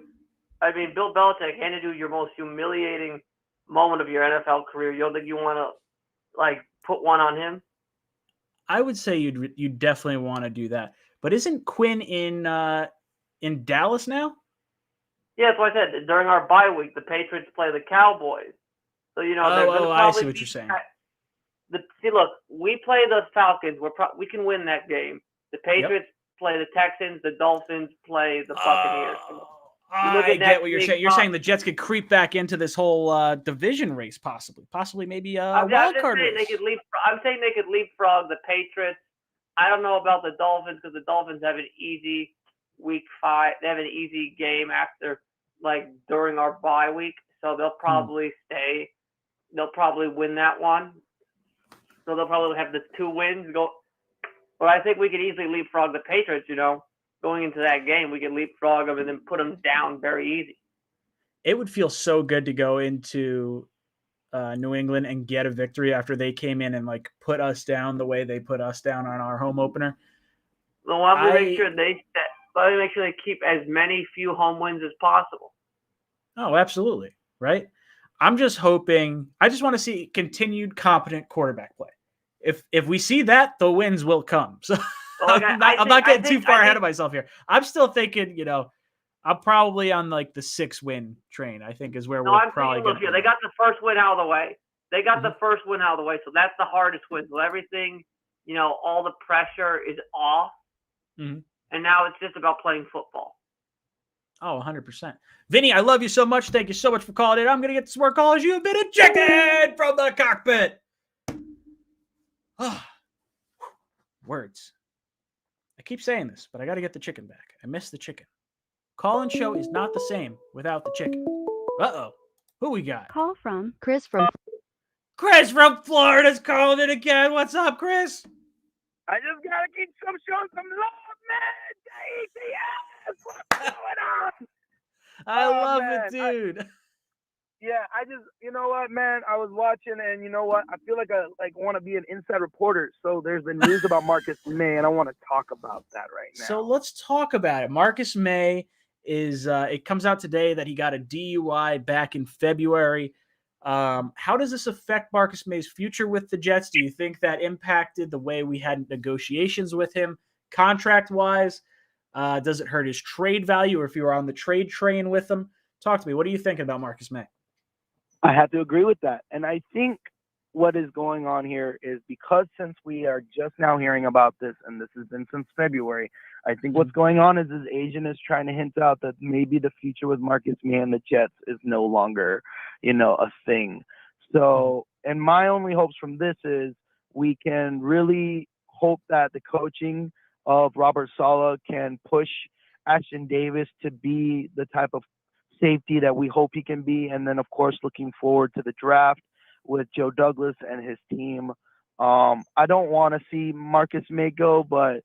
I mean, Bill Belichick handed you your most humiliating moment of your NFL career. You don't think you want to put one on him? I would say you'd definitely want to do that. But isn't Quinn in Dallas now? Yeah, that's what I said. During our bye week, the Patriots play the Cowboys. So they're going to I see what you're saying. Look, we play the Falcons. We can win that game. The Patriots play the Texans. The Dolphins play the Buccaneers. I get what you're saying. You're saying the Jets could creep back into this whole division race, possibly maybe a wild card race. I'm saying they could leapfrog the Patriots. I don't know about the Dolphins because the Dolphins have an easy week 5. They have an easy game after during our bye week, so they'll probably stay. They'll probably win that one. So they'll probably have the 2 wins go. But I think we could easily leapfrog the Patriots, Going into that game, we could leapfrog them and then put them down very easy. It would feel so good to go into New England and get a victory after they came in and put us down the way they put us down on our home opener. Well, I'm going to make sure they keep as many few home wins as possible. Oh, absolutely. Right. I'm just hoping. I just want to see continued competent quarterback play. If we see that, the wins will come. So I'm not getting too far ahead of myself here. I'm still thinking, I'm probably on the 6-win train. I think is where we're probably going. They got the first win out of the way. So that's the hardest win. So everything, all the pressure is off, and now it's just about playing football. Oh, 100%. Vinny, I love you so much. Thank you so much for calling in. I'm going to get some more calls. You've been ejected from the cockpit. Words. I keep saying this, but I got to get the chicken back. I miss the chicken. Call-in show is not the same without the chicken. Uh-oh. Who we got? Call from Chris from Florida's calling in again. What's up, Chris? I just got to keep showing some love, man. What's going on? I love it, dude. I just, you know what, man? I was watching, and you know what? I feel like I want to be an inside reporter. So there's been news about Marcus May, and I want to talk about that right now. So let's talk about it. Marcus May is. It comes out today that he got a DUI back in February. How does this affect Marcus May's future with the Jets? Do you think that impacted the way we had negotiations with him, contract-wise? Does it hurt his trade value, or if you were on the trade train with him? Talk to me. What are you thinking about Marcus May? I have to agree with that. And I think what is going on here is because since we are just now hearing about this, and this has been since February, I think what's going on is his agent is trying to hint out that maybe the future with Marcus May and the Jets is no longer, a thing. So, and my only hopes from this is we can really hope that the coaching of Robert Saleh can push Ashton Davis to be the type of safety that we hope he can be. And then, of course, looking forward to the draft with Joe Douglas and his team I don't want to see Marcus May go, but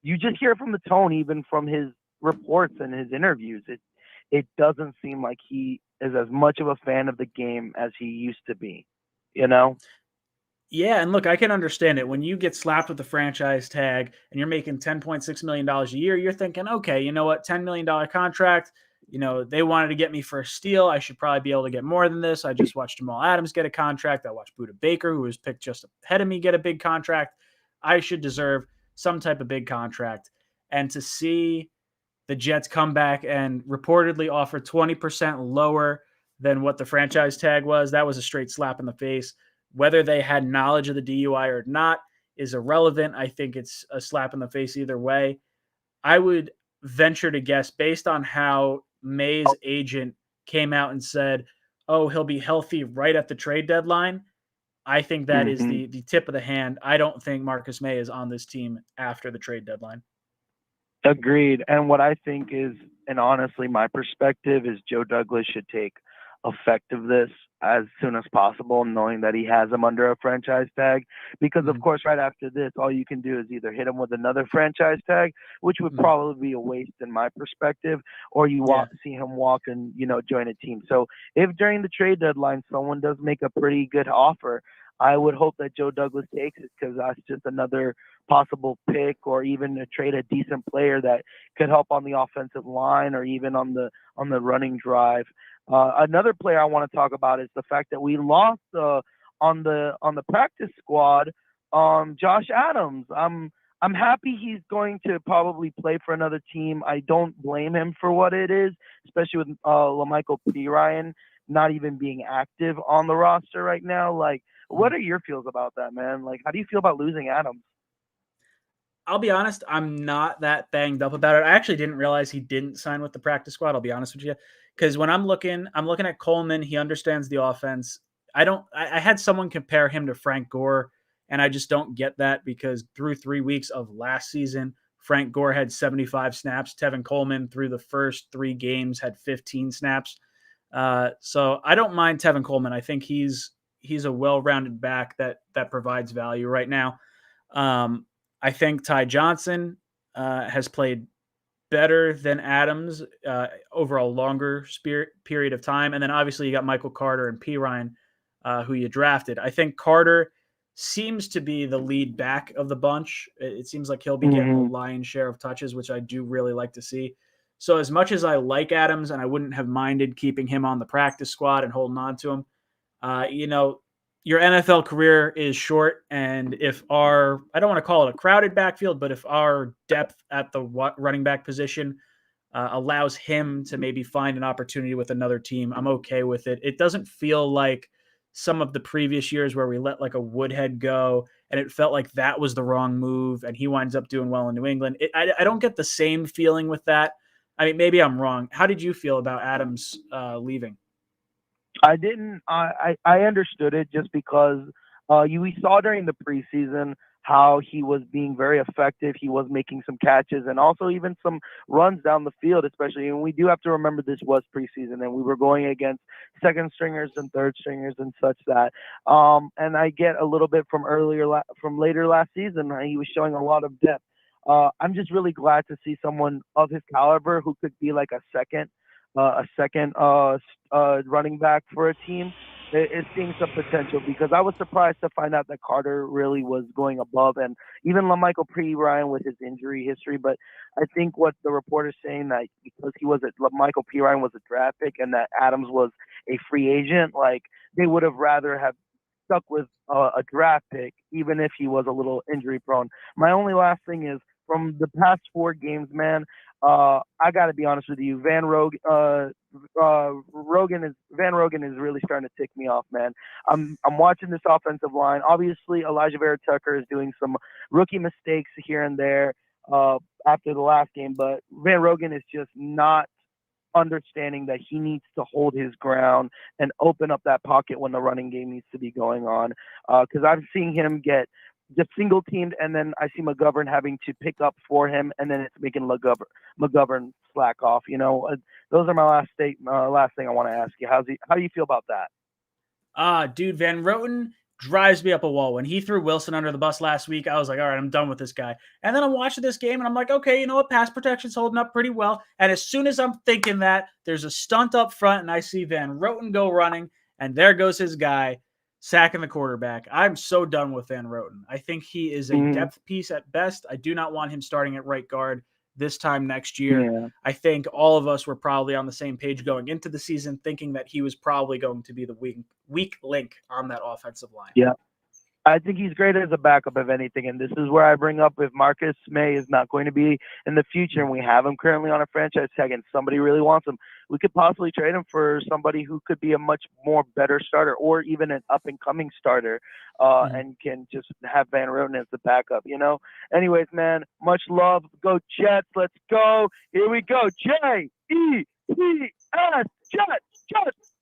you just hear from the tone, even from his reports and his interviews, it doesn't seem like he is as much of a fan of the game as he used to be, you know? Yeah, and look, I can understand it. When you get slapped with the franchise tag and you're making $10.6 million a year, you're thinking, okay, you know what, $10 million contract, they wanted to get me for a steal. I should probably be able to get more than this. I just watched Jamal Adams get a contract. I watched Budda Baker, who was picked just ahead of me, get a big contract. I should deserve some type of big contract. And to see the Jets come back and reportedly offer 20% lower than what the franchise tag was, that was a straight slap in the face. Whether they had knowledge of the DUI or not is irrelevant. I think it's a slap in the face either way. I would venture to guess, based on how May's agent came out and said, oh, he'll be healthy right at the trade deadline. I think that is the tip of the hand. I don't think Marcus May is on this team after the trade deadline. Agreed. And what I think is, and honestly, my perspective is Joe Douglas should take effect of this as soon as possible, knowing that he has him under a franchise tag, because of course right after this all you can do is either hit him with another franchise tag, which would probably be a waste in my perspective, or you see him walk and join a team. So if during the trade deadline someone does make a pretty good offer, I would hope that Joe Douglas takes it, because that's just another possible pick, or even to trade a decent player that could help on the offensive line or even on the running drive. Another player I want to talk about is the fact that we lost on the practice squad, Josh Adams. I'm happy he's going to probably play for another team. I don't blame him for what it is, especially with La'Mical Perine not even being active on the roster right now. Like, what are your feels about that, man? Like, how do you feel about losing Adams? I'll be honest, I'm not that banged up about it. I actually didn't realize he didn't sign with the practice squad. I'll be honest with you. Because when I'm looking at Coleman, he understands the offense. I had someone compare him to Frank Gore, and I just don't get that, because through 3 weeks of last season, Frank Gore had 75 snaps. Tevin Coleman through the first 3 games had 15 snaps. So I don't mind Tevin Coleman. I think he's a well-rounded back that provides value right now. I think Ty Johnson has played better than Adams over a longer period of time. And then obviously you got Michael Carter and Perine, who you drafted. I think Carter seems to be the lead back of the bunch. It seems like he'll be getting the lion's share of touches, which I do really like to see. So as much as I like Adams, and I wouldn't have minded keeping him on the practice squad and holding on to him, your NFL career is short, and if I don't want to call it a crowded backfield, but if our depth at the running back position allows him to maybe find an opportunity with another team, I'm okay with it. It doesn't feel like some of the previous years where we let like a Woodhead go, and it felt like that was the wrong move, and he winds up doing well in New England. I don't get the same feeling with that. I mean, maybe I'm wrong. How did you feel about Adams leaving? I didn't. I understood it just because we saw during the preseason how he was being very effective. He was making some catches and also even some runs down the field, especially. And we do have to remember this was preseason, and we were going against second stringers and third stringers and such that. And I get a little bit from later last season. He was showing a lot of depth. I'm just really glad to see someone of his caliber who could be like a second running back for a team is seeing some potential, because I was surprised to find out that Carter really was going above, and even La'Mical Perine with his injury history. But I think what the reporter's saying, that because La'Mical Perine was a draft pick and that Adams was a free agent, like they would have rather have stuck with a draft pick, even if he was a little injury prone. My only last thing is, from the past 4 games, man, I got to be honest with you. Van Rogen is really starting to tick me off, man. I'm watching this offensive line. Obviously, Elijah Vera Tucker is doing some rookie mistakes here and there after the last game, but Van Rogen is just not understanding that he needs to hold his ground and open up that pocket when the running game needs to be going on. Because I'm seeing him get just single teamed, and then I see McGovern having to pick up for him, and then it's making McGovern slack off. Those are my last thing I want to ask you. How do you feel about that? Dude, Van Roten drives me up a wall. When he threw Wilson under the bus last week, I was like, all right, I'm done with this guy. And then I'm watching this game, and I'm like, okay, you know what? Pass protection's holding up pretty well. And as soon as I'm thinking that, there's a stunt up front, and I see Van Roten go running, and there goes his guy, sacking the quarterback. I'm so done with Van Roten. I think he is a depth piece at best. I do not want him starting at right guard this time next year. Yeah. I think all of us were probably on the same page going into the season, thinking that he was probably going to be the weak link on that offensive line. Yeah. I think he's great as a backup, if anything. And this is where I bring up, if Marcus May is not going to be in the future and we have him currently on a franchise tag and somebody really wants him, we could possibly trade him for somebody who could be a much more better starter or even an up-and-coming starter and can just have Van Roten as the backup, you know? Anyways, man, much love. Go Jets. Let's go. Here we go. J-E-T-S. Jets.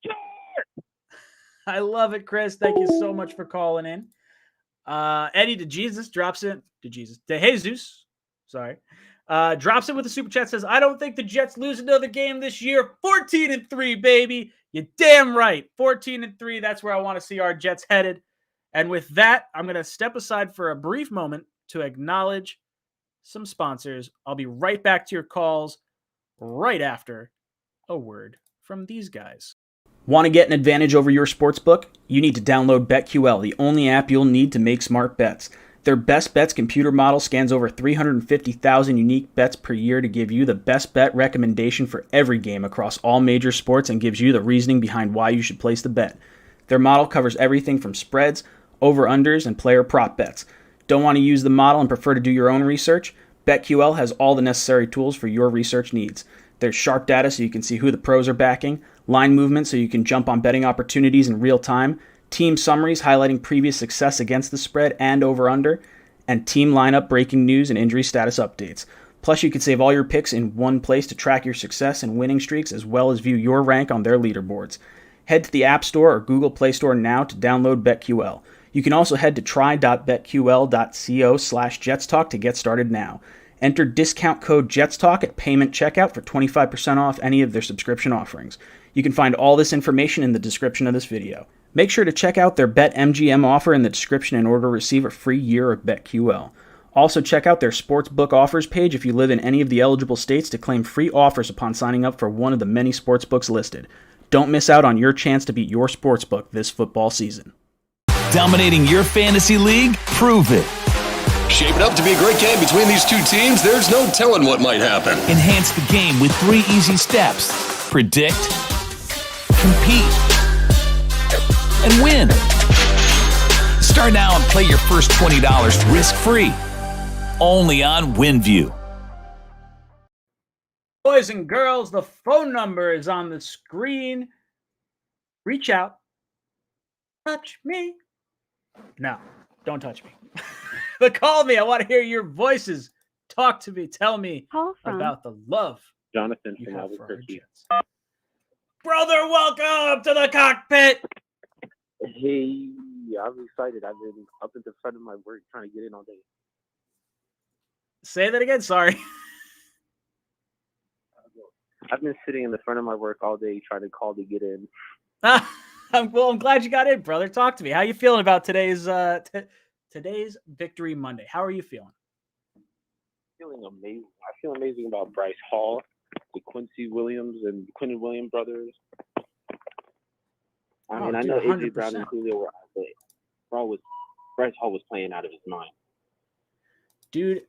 I love it, Chris. Thank you so much for calling in. Eddie DeJesus drops in. DeJesus. Sorry. Drops in with a super chat, says, I don't think the Jets lose another game this year. 14-3, baby. You're damn right. 14-3. That's where I want to see our Jets headed. And with that, I'm going to step aside for a brief moment to acknowledge some sponsors. I'll be right back to your calls right after a word from these guys. Want to get an advantage over your sportsbook? You need to download BetQL, the only app you'll need to make smart bets. Their Best Bets computer model scans over 350,000 unique bets per year to give you the best bet recommendation for every game across all major sports and gives you the reasoning behind why you should place the bet. Their model covers everything from spreads, over-unders, and player prop bets. Don't want to use the model and prefer to do your own research? BetQL has all the necessary tools for your research needs. There's sharp data so you can see who the pros are backing, line movement so you can jump on betting opportunities in real time, team summaries highlighting previous success against the spread and over-under, and team lineup breaking news and injury status updates. Plus, you can save all your picks in one place to track your success and winning streaks as well as view your rank on their leaderboards. Head to the App Store or Google Play Store now to download BetQL. You can also head to try.betql.co/jetstalk to get started now. Enter discount code JETSTALK at payment checkout for 25% off any of their subscription offerings. You can find all this information in the description of this video. Make sure to check out their BetMGM offer in the description in order to receive a free year of BetQL. Also check out their sportsbook offers page if you live in any of the eligible states to claim free offers upon signing up for one of the many sportsbooks listed. Don't miss out on your chance to beat your sportsbook this football season. Dominating your fantasy league? Prove it. Shaping up to be a great game between these two teams, there's no telling what might happen. Enhance the game with 3 easy steps. Predict, compete, and win. Start now and play your first $20 risk-free. Only on WinView. Boys and girls, the phone number is on the screen. Reach out. Touch me. No, don't touch me. But call me. I want to hear your voices. Talk to me. Tell me about the love. Jonathan you from have for our Albuquerque. Jets. Brother, welcome to the cockpit. Hey, I'm excited. I've been up at the front of my work trying to get in all day. Say that again. Sorry. I've been sitting in the front of my work all day trying to call to get in. I'm glad you got in, brother. Talk to me. How you feeling about today's today's Victory Monday? How are you feeling? Feeling amazing. I feel amazing about Bryce Hall, the Quincy Williams and Quentin Williams brothers. I mean, I know 100%. AJ Brown and Julio were out, but Bryce Hall was playing out of his mind. Dude,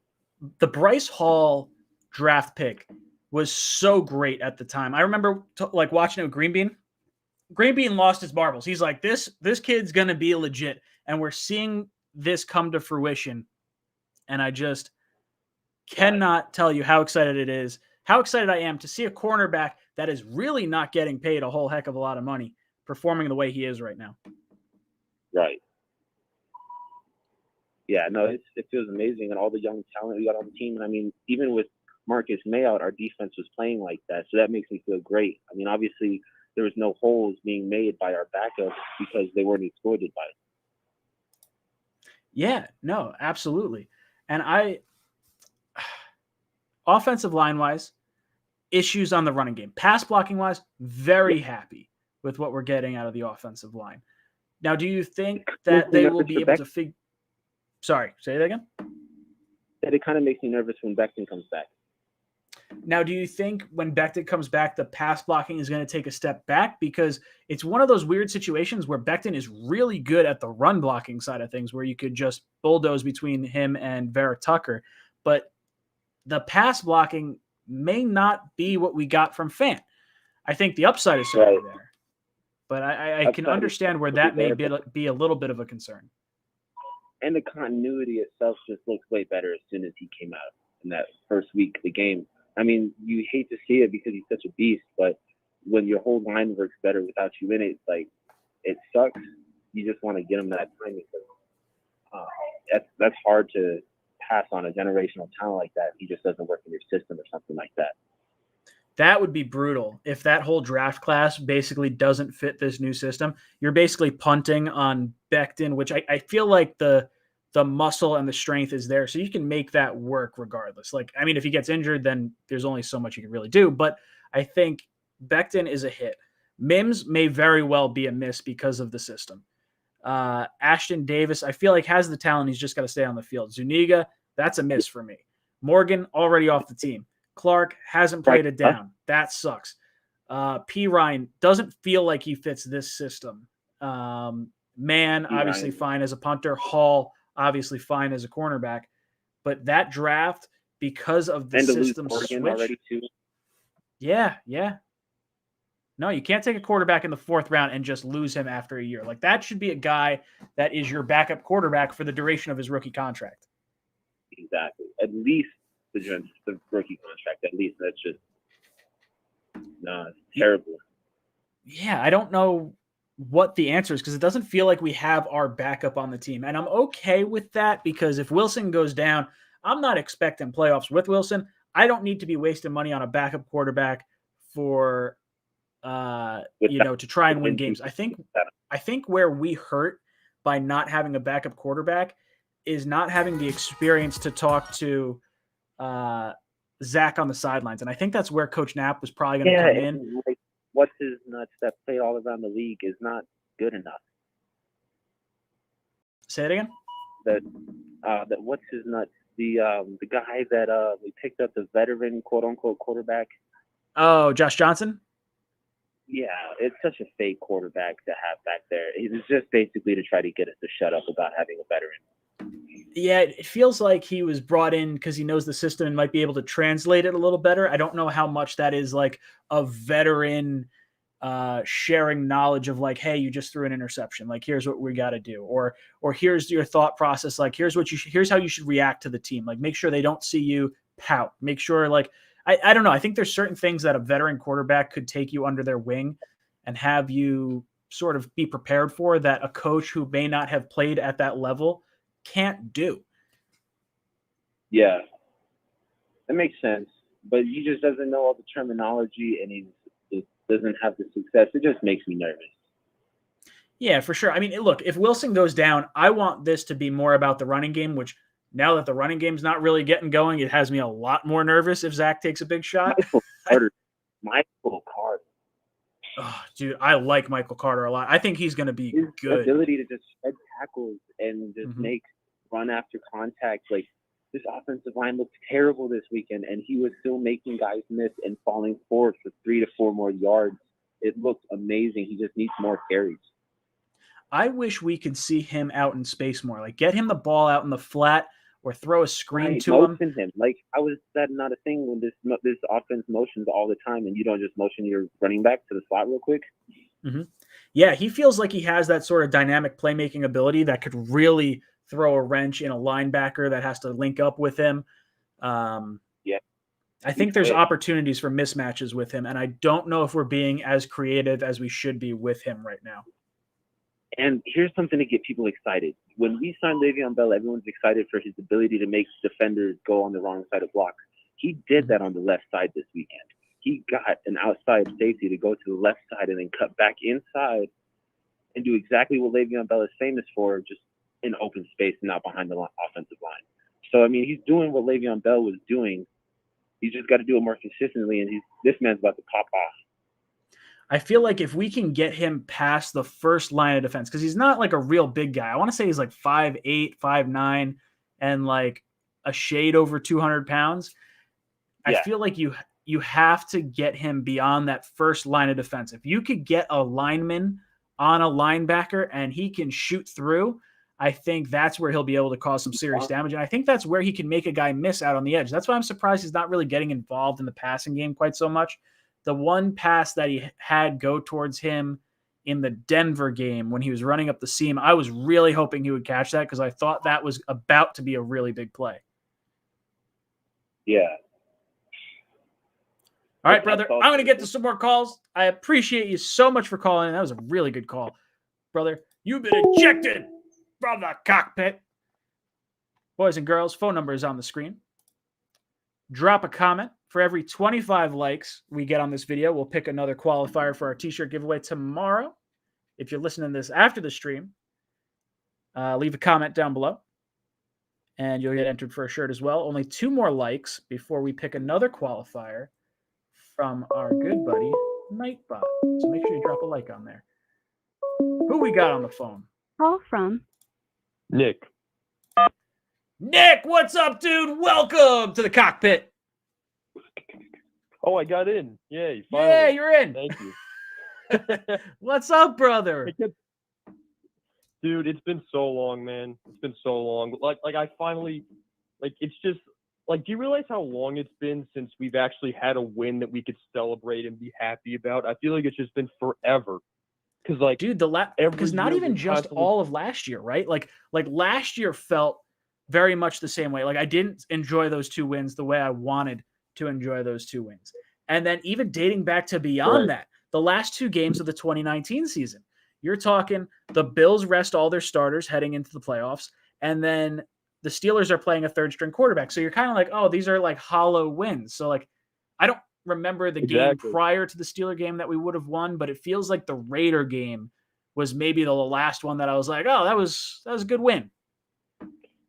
the Bryce Hall draft pick was so great at the time. I remember watching it with Green Bean. Green Bean lost his marbles. He's like, this kid's going to be legit. And we're seeing this come to fruition. And I just cannot tell you how excited I am to see a cornerback that is really not getting paid a whole heck of a lot of money performing the way he is right now. Right. Yeah, no, it feels amazing. And all the young talent we got on the team. And I mean, even with Marcus May out, our defense was playing like that. So that makes me feel great. I mean, obviously, there was no holes being made by our backups because they weren't exploited by it. Yeah, no, absolutely. And offensive line-wise, issues on the running game. Pass blocking-wise, very happy with what we're getting out of the offensive line. Now, do you think Makes that me they will nervous be for able Beck. to figure? Sorry, say that again. That it kind of makes me nervous when Becton comes back. Now, do you think when Becton comes back, the pass blocking is going to take a step back? Because it's one of those weird situations where Becton is really good at the run blocking side of things, where you could just bulldoze between him and Vera Tucker. But the pass blocking may not be what we got from Fant. I think the upside is certainly there. But I can understand where that may be a little bit of a concern. And the continuity itself just looks way better as soon as he came out in that first week of the game. I mean, you hate to see it because he's such a beast, but when your whole line works better without you in it, it's like, it sucks. You just want to get him that time because that's hard to pass on a generational talent like that. He just doesn't work in your system or something like that. That would be brutal if that whole draft class basically doesn't fit this new system. You're basically punting on Becton, which I feel like the muscle and the strength is there, so you can make that work regardless. Like, I mean, if he gets injured, then there's only so much you can really do. But I think Becton is a hit. Mims may very well be a miss because of the system. Ashton Davis, I feel like has the talent. He's just got to stay on the field. Zuniga, that's a miss for me. Morgan, already off the team. Clark hasn't played it down. That sucks. P. Ryan doesn't feel like he fits this system. Man, obviously fine as a punter. Hall, obviously fine as a cornerback. But that draft, because of the system switch. Already too. Yeah. No, you can't take a quarterback in the 4th round and just lose him after a year. Like, that should be a guy that is your backup quarterback for the duration of his rookie contract. Exactly. At least the rookie contract. At least that's just it's terrible. Yeah, I don't know what the answer is because it doesn't feel like we have our backup on the team. And I'm okay with that because if Wilson goes down, I'm not expecting playoffs with Wilson. I don't need to be wasting money on a backup quarterback for to try and win games. I think where we hurt by not having a backup quarterback is not having the experience to talk to Zach on the sidelines. And I think that's where Coach Knapp was probably going to come in. Like, what's his nuts that played all around the league is not good enough. Say it again? That what's his nuts? The guy that we picked up, the veteran quote unquote quarterback. Oh, Josh Johnson? Yeah, it's such a fake quarterback to have back there. It was just basically to try to get us to shut up about having a veteran. Yeah, it feels like he was brought in because he knows the system and might be able to translate it a little better. I don't know how much that is like a veteran sharing knowledge of like, hey, you just threw an interception. Like, here's what we got to do. Or here's your thought process. Like, here's how you should react to the team. Like, make sure they don't see you pout. Make sure, like, I don't know. I think there's certain things that a veteran quarterback could take you under their wing and have you sort of be prepared for that a coach who may not have played at that level can't do. Yeah, that makes sense. But he just doesn't know all the terminology and he doesn't have the success. It just makes me nervous. Yeah, for sure. I mean, look, if Wilson goes down, I want this to be more about the running game, which now that the running game's not really getting going, it has me a lot more nervous if Zach takes a big shot. Michael Carter. Oh, dude, I like Michael Carter a lot. I think he's going to be good. His ability to just shed tackles and just make run after contact. Like, this offensive line looked terrible this weekend, and he was still making guys miss and falling forward for 3 to 4 more yards. It looked amazing. He just needs more carries. I wish we could see him out in space more. Like, get him the ball out in the flat or throw a screen to him. Like, how is that not a thing when this offense motions all the time and you don't just motion your running back to the slot real quick? Mm-hmm. Yeah, he feels like he has that sort of dynamic playmaking ability that could really throw a wrench in a linebacker that has to link up with him. Yeah. I think there's opportunities for mismatches with him, and I don't know if we're being as creative as we should be with him right now. And here's something to get people excited. When we signed Le'Veon Bell, everyone's excited for his ability to make defenders go on the wrong side of blocks. He did that on the left side this weekend. He got an outside safety to go to the left side and then cut back inside and do exactly what Le'Veon Bell is famous for, just in open space and not behind the offensive line. So, I mean, he's doing what Le'Veon Bell was doing. He's just got to do it more consistently, and this man's about to pop off. I feel like if we can get him past the first line of defense, because he's not like a real big guy. I want to say he's like 5'8", 5'9", and like a shade over 200 pounds. I feel like you have to get him beyond that first line of defense. If you could get a lineman on a linebacker and he can shoot through, I think that's where he'll be able to cause some serious damage. And I think that's where he can make a guy miss out on the edge. That's why I'm surprised he's not really getting involved in the passing game quite so much. The one pass that he had go towards him in the Denver game when he was running up the seam, I was really hoping he would catch that because I thought that was about to be a really big play. Yeah. All right, brother, I'm going to get to some more calls. I appreciate you so much for calling in. That was a really good call. Brother, you've been ejected from the cockpit. Boys and girls, phone number is on the screen. Drop a comment. For every 25 likes we get on this video, we'll pick another qualifier for our t-shirt giveaway tomorrow. If you're listening to this after the stream, leave a comment down below, and you'll get entered for a shirt as well. Only 2 more likes before we pick another qualifier from our good buddy, Nightbot. So make sure you drop a like on there. Who we got on the phone? Call from Nick. Nick, what's up, dude? Welcome to the cockpit. Oh, I got in. Yay. Finally. Yeah, you're in. Thank you. What's up, brother? Dude, it's been so long, man. It's been so long. Like I finally, it's just, do you realize how long it's been since we've actually had a win that we could celebrate and be happy about? I feel like it's just been forever. Because, dude, because not even just all of last year, right? Like last year felt very much the same way. Like I didn't enjoy those 2 wins the way I wanted to enjoy those 2 wins. And then even dating back to beyond that, the last 2 games of the 2019 season, you're talking the Bills rest all their starters heading into the playoffs. And then the Steelers are playing a 3rd-string quarterback. So you're kind of like, oh, these are like hollow wins. So I don't remember the game prior to the Steeler game that we would have won, but it feels like the Raider game was maybe the last one that I was like, oh, that was a good win.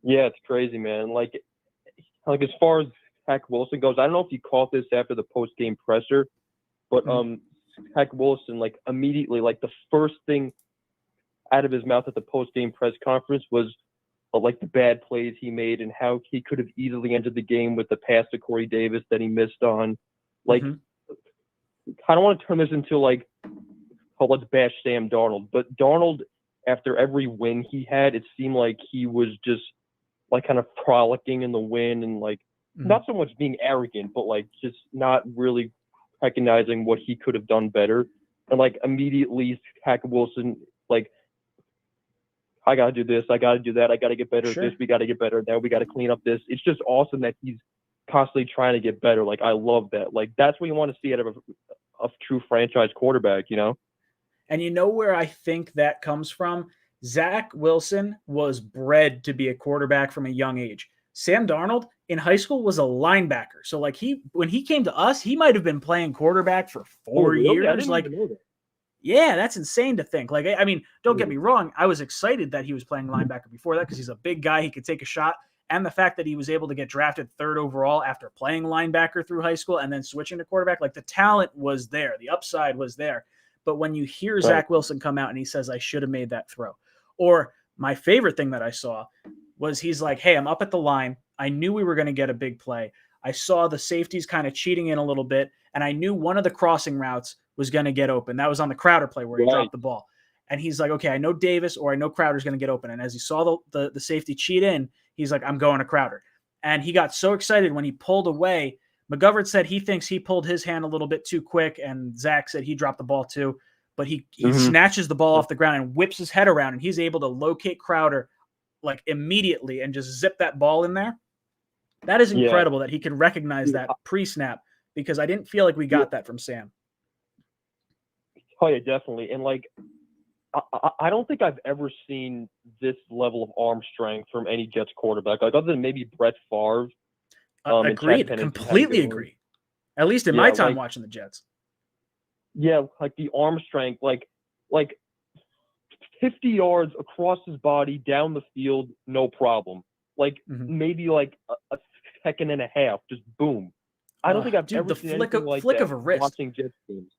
Yeah, it's crazy, man. Like as far as Zach Wilson goes, I don't know if you caught this after the post-game presser, but Zach Wilson, immediately, the first thing out of his mouth at the post-game press conference was the bad plays he made and how he could have easily ended the game with the pass to Corey Davis that he missed on. I don't want to turn this into let's bash Sam Darnold, but Darnold, after every win he had, it seemed like he was just kind of frolicking in the win and not so much being arrogant, but just not really recognizing what he could have done better. And immediately Zach Wilson, I got to do this, I got to do that, I got to get better at this, we got to get better at that, we got to clean up this. It's just awesome that he's constantly trying to get better. I love that. That's what you want to see out of a true franchise quarterback, you know? And you know where I think that comes from? Zach Wilson was bred to be a quarterback from a young age. Sam Darnold in high school was a linebacker. So when he came to us, he might have been playing quarterback for 4 years. I didn't even know that. Yeah, that's insane to think. Don't get me wrong. I was excited that he was playing linebacker before that because he's a big guy. He could take a shot. And the fact that he was able to get drafted 3rd overall after playing linebacker through high school and then switching to quarterback, the talent was there. The upside was there. But when you hear Zach Wilson come out and he says, I should have made that throw. Or my favorite thing that I saw was he's like, hey, I'm up at the line. I knew we were going to get a big play. I saw the safeties kind of cheating in a little bit, and I knew one of the crossing routes was going to get open. That was on the Crowder play where he dropped the ball. And he's like, okay, I know Davis or I know Crowder's going to get open. And as he saw the safety cheat in, he's like, I'm going to Crowder. And he got so excited when he pulled away. McGovern said he thinks he pulled his hand a little bit too quick, and Zach said he dropped the ball too. But he snatches the ball off the ground and whips his head around, and he's able to locate Crowder immediately and just zip that ball in there. That is incredible that he can recognize that pre-snap, because I didn't feel like we got that from Sam. Oh, yeah, definitely. And I don't think I've ever seen this level of arm strength from any Jets quarterback, other than maybe Brett Favre. Agreed. Completely agree. At least in my time watching the Jets. Yeah, the arm strength, 50 yards across his body, down the field, no problem. Maybe a second and a half, just boom. I don't think I've ever seen anything like flick that of a wrist. watching Jets games.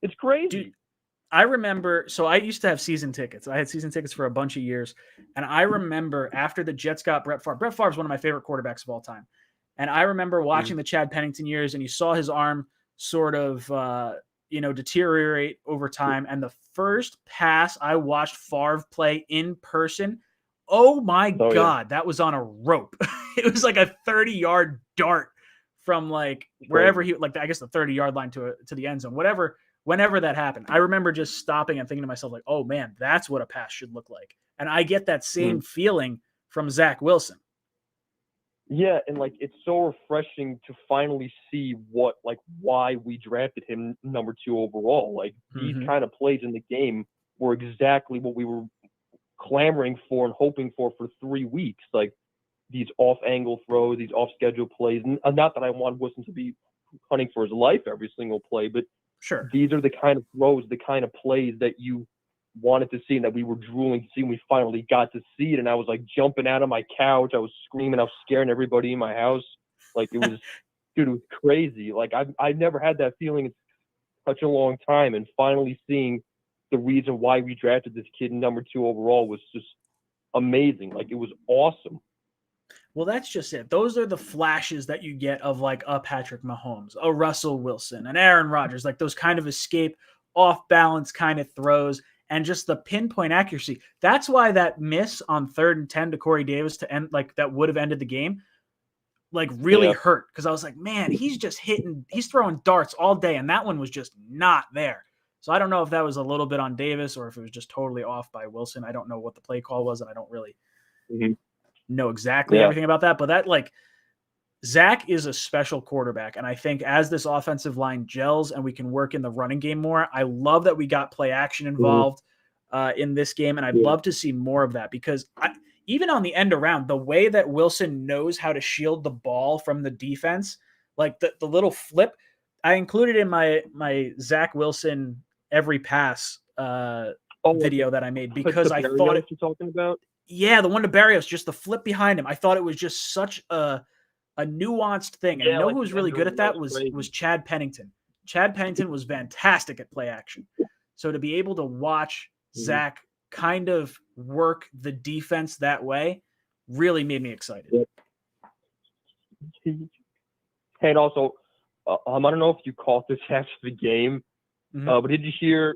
It's crazy. Dude, I remember, so I used to have season tickets. I had season tickets for a bunch of years. And I remember after the Jets got Brett Favre is one of my favorite quarterbacks of all time. And I remember watching the Chad Pennington years, and you saw his arm sort of, deteriorate over time. And the first pass I watched Favre play in person, oh my God, that was on a rope. It was like a 30-yard dart from like wherever he, like I guess the 30-yard line to the end zone, whenever that happened. I remember just stopping and thinking to myself, like, oh man, that's what a pass should look like. And I get that same feeling from Zach Wilson. Yeah, and like it's so refreshing to finally see why we drafted him number 2 overall. Like these kind of plays in the game were exactly what we were clamoring for and hoping for 3 weeks. Like these off-angle throws, these off-schedule plays. Not that I want Wilson to be hunting for his life every single play, but sure, these are the kind of throws, the kind of plays that you wanted to see and that we were drooling to see, and we finally got to see it. And I was like jumping out of my couch. I was screaming. I was scaring everybody in my house. Like it was, dude, it was crazy. Like I've never had that feeling in such a long time. And finally seeing the reason why we drafted this kid number 2 overall was just amazing. Like it was awesome. Well, that's just it. Those are the flashes that you get of like a Patrick Mahomes, a Russell Wilson, an Aaron Rodgers, like those kind of escape, off balance kind of throws, and just the pinpoint accuracy. That's why that miss on 3rd and 10 to Corey Davis to end, like that would have ended the game, like really hurt. Because I was like, man, he's throwing darts all day, and that one was just not there. So I don't know if that was a little bit on Davis or if it was just totally off by Wilson. I don't know what the play call was, and I don't really know exactly everything about that, but that like Zach is a special quarterback. And I think as this offensive line gels and we can work in the running game more, I love that we got play action involved in this game. And I'd love to see more of that because even on the end around, the way that Wilson knows how to shield the ball from the defense, like the little flip, I included in my Zach Wilson every pass video that I made because I thought you're talking about. Yeah, the one to Barrios, just the flip behind him. I thought it was just such a nuanced thing. And you know who was really good at that was Chad Pennington. Chad Pennington was fantastic at play action. So to be able to watch Zach kind of work the defense that way really made me excited. And also, I don't know if you caught this after the game, but did you hear?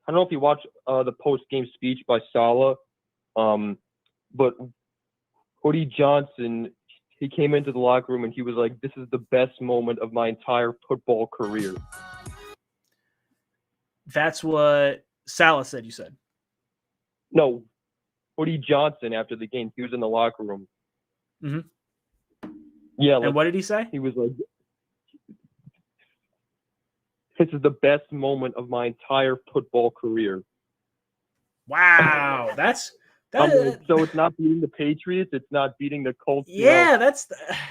I don't know if you watched the post-game speech by Saleh. But Woody Johnson, he came into the locker room and he was like, "This is the best moment of my entire football career." That's what Saleh said, you said? No, Woody Johnson after the game, he was in the locker room. Yeah. And what did he say? He was like, "This is the best moment of my entire football career." Wow. So it's not beating the Patriots. It's not beating the Colts. Yeah, that's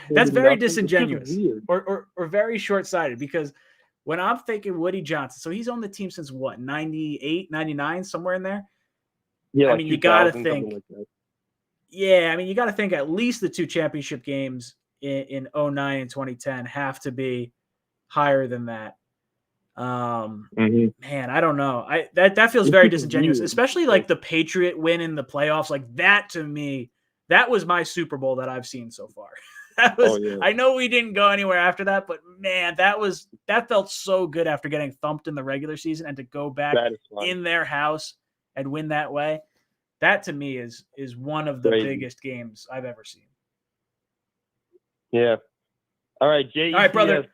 very disingenuous or very short-sighted because when I'm thinking Woody Johnson, so he's on the team since what, 98, 99, somewhere in there? Yeah, I mean, you got to think. Yeah, I mean, you got to think at least the 2 championship games in 09 and 2010 have to be higher than that. Man, I don't know. That feels very disingenuous, especially like the Patriot win in the playoffs. Like that to me, that was my Super Bowl that I've seen so far. I know we didn't go anywhere after that, but man, that felt so good after getting thumped in the regular season and to go back in their house and win that way. That to me is one of the biggest games I've ever seen. Yeah. All right, Jay. All right, brother.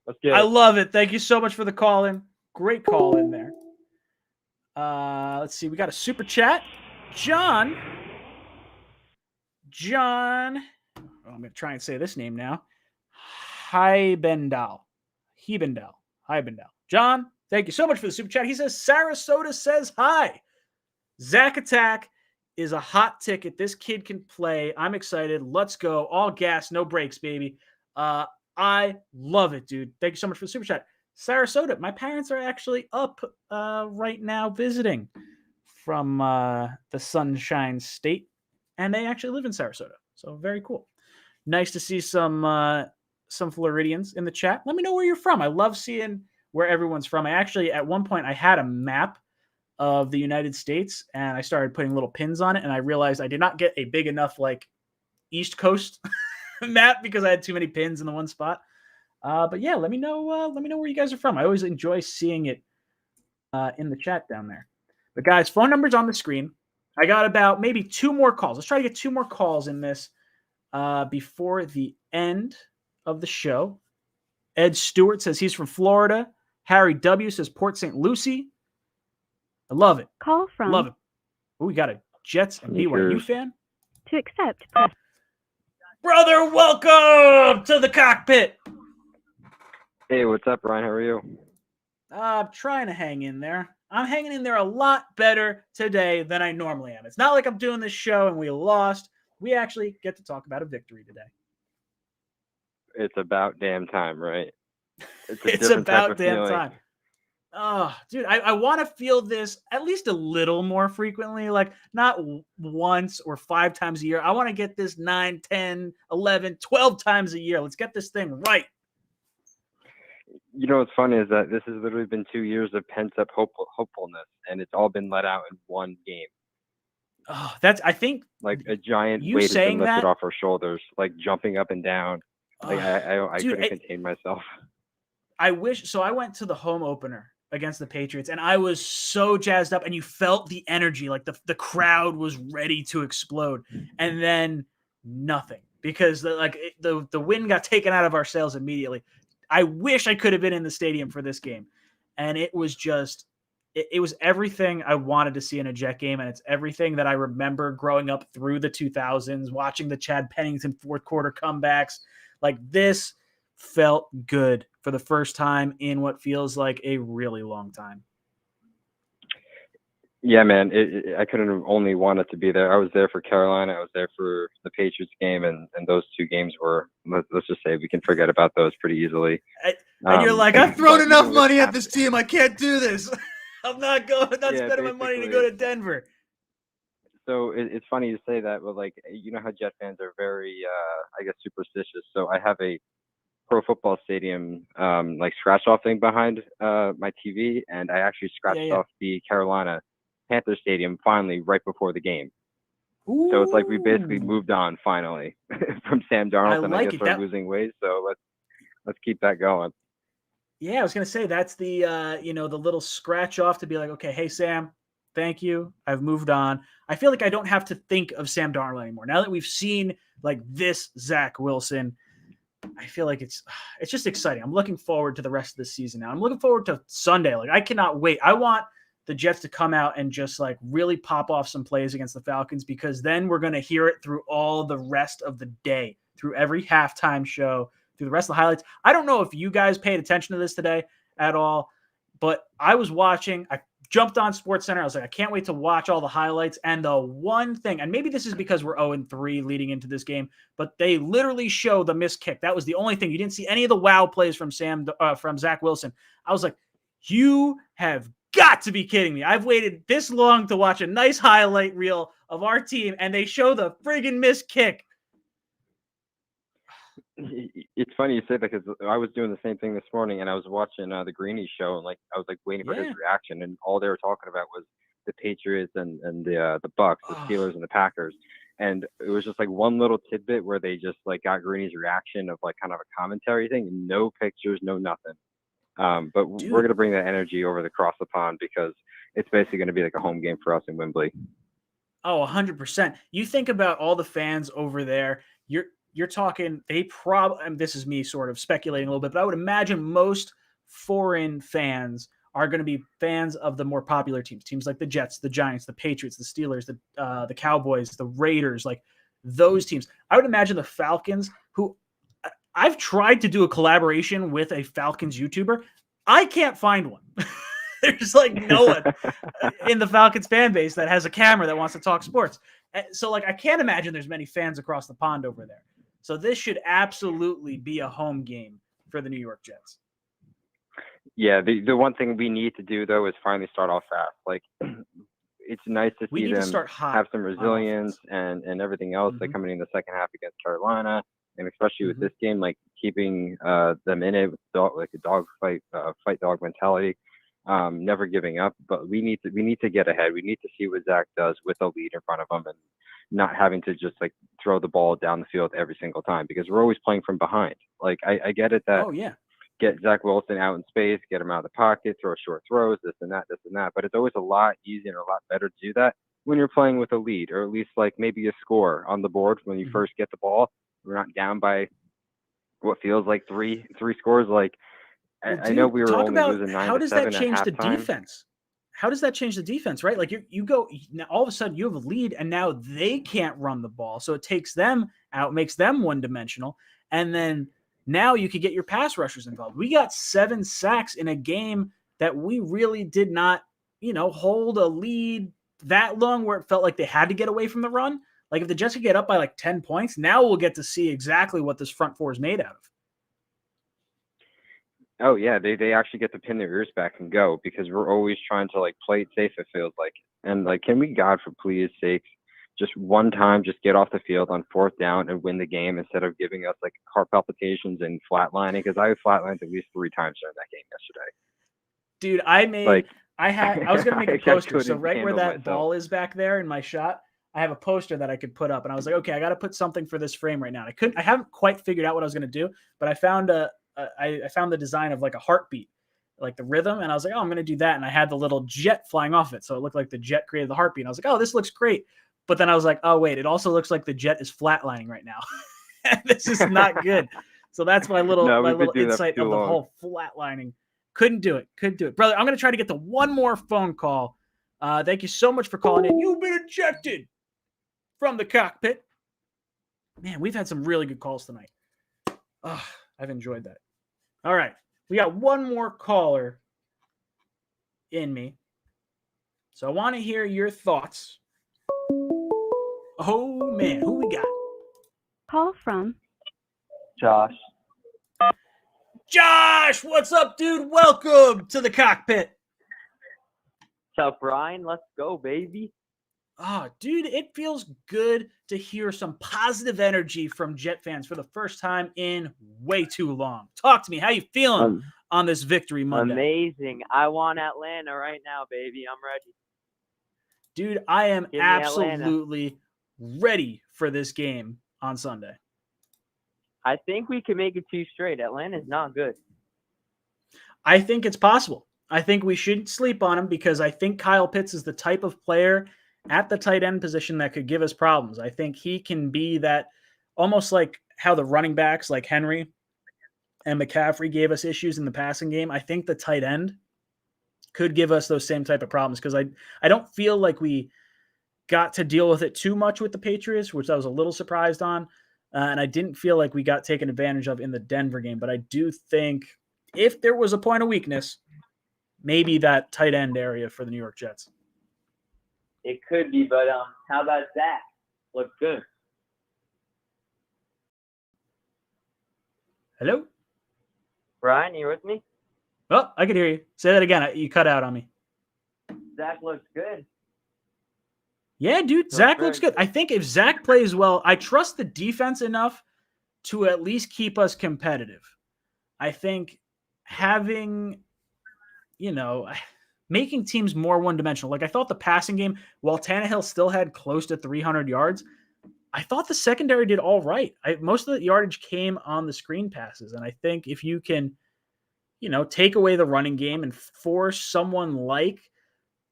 Let's get it. I love it. Thank you so much for the call in. Great call in there. Let's see. We got a super chat. John. I'm going to try and say this name now. Hibendal. John, thank you so much for the super chat. He says, Sarasota says hi. Zach Attack is a hot ticket. This kid can play. I'm excited. Let's go. All gas, no brakes, baby. I love it, dude. Thank you so much for the super chat. Sarasota, my parents are actually up right now visiting from the Sunshine State, and they actually live in Sarasota. So very cool. Nice to see some Floridians in the chat. Let me know where you're from. I love seeing where everyone's from. I actually, at one point, I had a map of the United States, and I started putting little pins on it, and I realized I did not get a big enough like East Coast map because I had too many pins in the one spot. But yeah, let me know where you guys are from. I always enjoy seeing it in the chat down there. But guys, phone numbers on the screen. I got about maybe 2 more calls. Let's try to get 2 more calls in this before the end of the show. Ed Stewart says he's from Florida. Harry W says Port St. Lucie. I love it. Call from. Love it. Ooh, we got a Jets and BYU fan. To accept, press. Brother, welcome to the cockpit. Hey, what's up, Ryan? How are you? I'm trying to hang in there. I'm hanging in there a lot better today than I normally am. It's not like I'm doing this show and we lost. We actually get to talk about a victory today. It's about damn time, right? It's about damn time. Oh, dude, I want to feel this at least a little more frequently, like not once or 5 times a year. I want to get this 9, 10, 11, 12 times a year. Let's get this thing right. You know what's funny is that this has literally been 2 years of pent-up hopefulness, and it's all been let out in one game. Oh, that's, I think, like a giant weight has been lifted off our shoulders, like jumping up and down. Like I dude, couldn't contain myself. I wish. So I went to the home opener against the Patriots, and I was so jazzed up, and you felt the energy, like the crowd was ready to explode, and then nothing, because the wind got taken out of our sails immediately. I wish I could have been in the stadium for this game, and it was just it was everything I wanted to see in a Jet game, and it's everything that I remember growing up through the 2000s, watching the Chad Pennington fourth quarter comebacks. Like, this felt good for the first time in what feels like a really long time. Yeah, man, I couldn't have only wanted to be there. I was there for Carolina. I was there for the Patriots game, and those 2 games were, let's just say, we can forget about those pretty easily. And you're like, I've thrown enough money at this team. I can't do this. I'm not spending my money to go to Denver. So it's funny you say that, but like, you know how Jet fans are very, I guess, superstitious. So I have a Pro Football Stadium like scratch off thing behind my TV, and I actually scratched off the Carolina Panther Stadium finally right before the game. Ooh. So it's like we basically moved on finally from Sam Darnold, and I guess we're losing ways. So let's keep that going. Yeah, I was gonna say that's the the little scratch off to be like, okay, hey Sam, thank you. I've moved on. I feel like I don't have to think of Sam Darnold anymore. Now that we've seen like this Zach Wilson, I feel like it's just exciting. I'm looking forward to the rest of the season now. I'm looking forward to Sunday. Like, I cannot wait. I want the Jets to come out and just like really pop off some plays against the Falcons, because then we're going to hear it through all the rest of the day, through every halftime show, through the rest of the highlights. I don't know if you guys paid attention to this today at all, but I was watching. I jumped on SportsCenter. I was like, I can't wait to watch all the highlights. And the one thing, and maybe this is because we're 0-3 leading into this game, but they literally show the missed kick. That was the only thing. You didn't see any of the wow plays from Zach Wilson. I was like, you have got to be kidding me. I've waited this long to watch a nice highlight reel of our team, and they show the friggin' missed kick. It's funny you say that, because I was doing the same thing this morning, and I was watching the Greeny show, and like I was like waiting for his reaction, and all they were talking about was the Patriots and the Bucks, the Steelers and the Packers, and it was just like one little tidbit where they just like got Greeny's reaction of like kind of a commentary thing, no pictures, no nothing. But we're gonna bring that energy over across the pond, because it's basically gonna be like a home game for us in Wembley. Oh, 100%. You think about all the fans over there. You're talking, they probably, and this is me sort of speculating a little bit, but I would imagine most foreign fans are going to be fans of the more popular teams like the Jets, the Giants, the Patriots, the Steelers, the Cowboys, the Raiders, like those teams. I would imagine the Falcons, who I've tried to do a collaboration with a Falcons YouTuber. I can't find one. There's like no one in the Falcons fan base that has a camera that wants to talk sports. So like, I can't imagine there's many fans across the pond over there. So this should absolutely be a home game for the New York Jets. Yeah, the one thing we need to do, though, is finally start off fast. Like, it's nice to see them have some resilience and everything else. Like, coming in the second half against Carolina, and especially with this game, like keeping them in it with like a dog fight dog mentality, never giving up. But we need to get ahead. We need to see what Zach does with a lead in front of him and not having to just like throw the ball down the field every single time, because we're always playing from behind. Like I get it that get Zach Wilson out in space, get him out of the pocket, throw short throws, this and that. But it's always a lot easier and a lot better to do that when you're playing with a lead, or at least like maybe a score on the board when you first get the ball. We're not down by what feels like three scores. Like I know we were only losing 9-7 how does that change at the halftime. defense? How does that change the defense, right? Like you go now, all of a sudden you have a lead and now they can't run the ball. So it takes them out, makes them one-dimensional. And then now you could get your pass rushers involved. We got 7 sacks in a game that we really did not, hold a lead that long where it felt like they had to get away from the run. Like if the Jets could get up by like 10 points, now we'll get to see exactly what this front four is made out of. Oh yeah, they actually get to pin their ears back and go, because we're always trying to like play it safe, it feels like. And like, can we, God for please sakes, just one time just get off the field on 4th down and win the game instead of giving us like heart palpitations and flatlining? Because I flatlined at least 3 times during that game yesterday. Dude, I was gonna make a poster. So right where that ball is back there in my shot, I have a poster that I could put up, and I was like, okay, I got to put something for this frame right now. I haven't quite figured out what I was gonna do, but I found I found the design of like a heartbeat, like the rhythm, and I was like, oh, I'm gonna do that, and I had the little jet flying off it, so it looked like the jet created the heartbeat. And I was like, oh, this looks great, but then I was like, oh wait, it also looks like the jet is flatlining right now. This is not good. So that's my little insight of the whole flatlining. Couldn't do it, brother. I'm gonna try to get to one more phone call. Thank you so much for calling in. You've been ejected from the cockpit. Man, we've had some really good calls tonight. Oh, I've enjoyed that. All right. We got one more caller in me. So I want to hear your thoughts. Oh, man. Who we got? Call from Josh. Josh, what's up, dude? Welcome to the cockpit. What's up, Brian? Let's go, baby. Oh, dude, it feels good to hear some positive energy from Jet fans for the first time in way too long. Talk to me. How you feeling on this victory Monday? Amazing. I want Atlanta right now, baby. I'm ready. Dude, I am absolutely ready for this game on Sunday. I think we can make it 2 straight. Atlanta's not good. I think it's possible. I think we shouldn't sleep on him, because I think Kyle Pitts is the type of player at the tight end position that could give us problems. I think he can be that, almost like how the running backs like Henry and McCaffrey gave us issues in the passing game. I think the tight end could give us those same type of problems, because I don't feel like we got to deal with it too much with the Patriots, which I was a little surprised on. And I didn't feel like we got taken advantage of in the Denver game. But I do think if there was a point of weakness, maybe that tight end area for the New York Jets. It could be, but how about Zach? Looks good. Hello? Brian, you with me? Oh, I could hear you. Say that again. You cut out on me. Zach looks good. Yeah, dude, Zach looks good. I think if Zach plays well, I trust the defense enough to at least keep us competitive. I think having, making teams more one-dimensional. Like I thought the passing game, while Tannehill still had close to 300 yards, I thought the secondary did all right. Most of the yardage came on the screen passes. And I think if you can, take away the running game and force someone like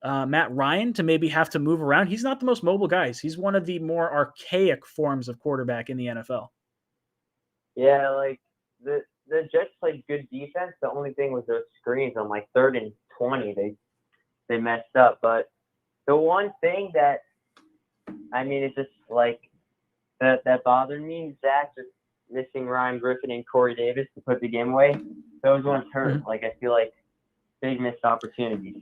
Matt Ryan to maybe have to move around. He's not the most mobile guy. He's one of the more archaic forms of quarterback in the NFL. Yeah, like the Jets played good defense. The only thing was those screens on like 3rd and 20. They messed up. But the one thing that, it's just like that bothered me, Zach just missing Ryan Griffin and Corey Davis to put the game away. Those ones hurt. Mm-hmm. Like I feel like big missed opportunities.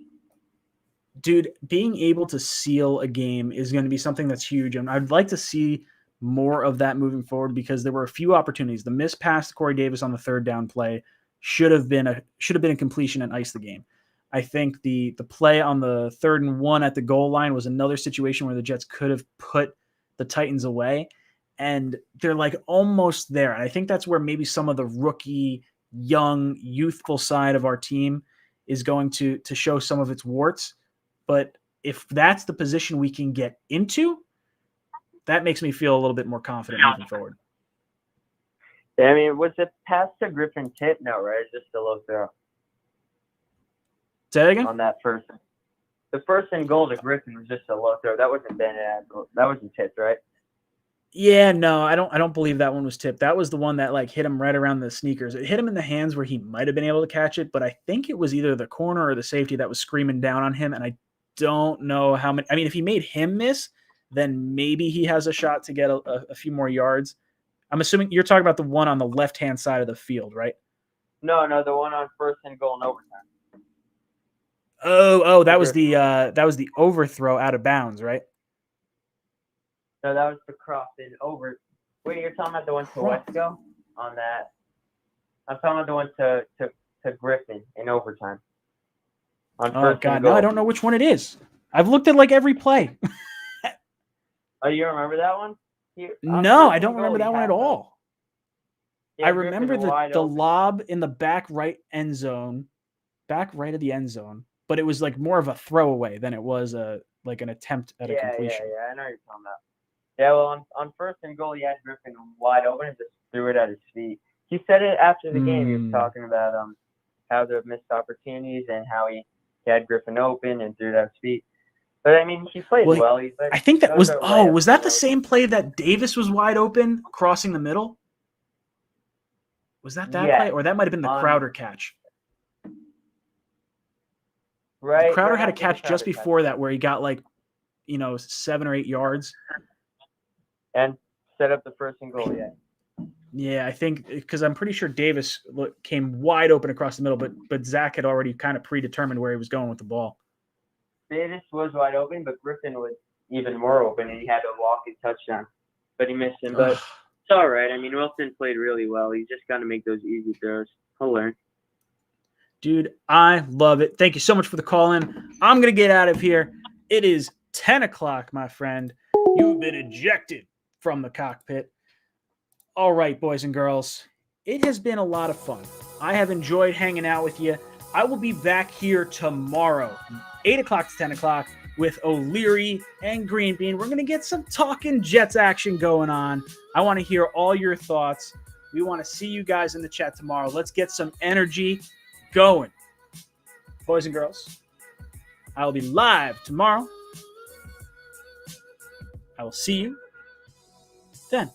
Dude, being able to seal a game is going to be something that's huge. And I'd like to see more of that moving forward, because there were a few opportunities. The missed pass to Corey Davis on the 3rd down play should have been a completion and ice the game. I think the play on the 3rd and 1 at the goal line was another situation where the Jets could have put the Titans away. and they're like almost there. And I think that's where maybe some of the rookie, young, youthful side of our team is going to show some of its warts. But if that's the position we can get into, that makes me feel a little bit more confident moving forward. Yeah, I mean, was the pass to Griffin tip? No, right? It's just a low throw. Say that again? On that first. The first and goal to Griffin was just a low throw. That wasn't Bennett. That wasn't tipped, right? Yeah, no, I don't believe that one was tipped. That was the one that like hit him right around the sneakers. It hit him in the hands where he might have been able to catch it, but I think it was either the corner or the safety that was screaming down on him. And I don't know how many. I mean, if he made him miss, then maybe he has a shot to get a few more yards. I'm assuming you're talking about the one on the left-hand side of the field, right? No, the one on first and goal in overtime. Oh, that was the overthrow out of bounds, right? No, that was the cross in over. Wait, you're talking about the one to Wesco on that? I'm talking about the one to Griffin in overtime. On Oh first God, and no, goal. I don't know which one it is. I've looked at like every play. Oh, you remember that one? No, I don't remember that one at all. Yeah, I Griffin remember wide the open. lob in the back right of the end zone, but it was like more of a throwaway than it was an attempt at a completion. Yeah, I know what you're talking about. Yeah, well, on first and goal, he had Griffin wide open and just threw it at his feet. He said it after the game. He was talking about how there were missed opportunities and how he had Griffin open and threw it at his feet. But I mean, he played well. He's like, I think that was those are was that the same play that Davis was wide open crossing the middle? Was that play, or that might have been the Crowder catch? Right. Crowder had a catch just before that where he got 7 or 8 yards. And set up the first and goal, yeah. Yeah, I think because I'm pretty sure Davis came wide open across the middle, but Zach had already kind of predetermined where he was going with the ball. Davis was wide open, but Griffin was even more open, and he had a walking touchdown. But he missed him. But it's all right. I mean, Wilson played really well. He's just got to make those easy throws. He'll learn. Dude, I love it. Thank you so much for the call in. I'm going to get out of here. It is 10 o'clock, my friend. You've been ejected from the cockpit. All right, boys and girls. It has been a lot of fun. I have enjoyed hanging out with you. I will be back here tomorrow, 8 o'clock to 10 o'clock, with O'Leary and Green Bean. We're going to get some Talking Jets action going on. I want to hear all your thoughts. We want to see you guys in the chat tomorrow. Let's get some energy going. Boys and girls, I will be live tomorrow. I will see you then.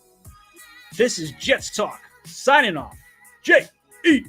This is Jets Talk, signing off. J-E-T-S.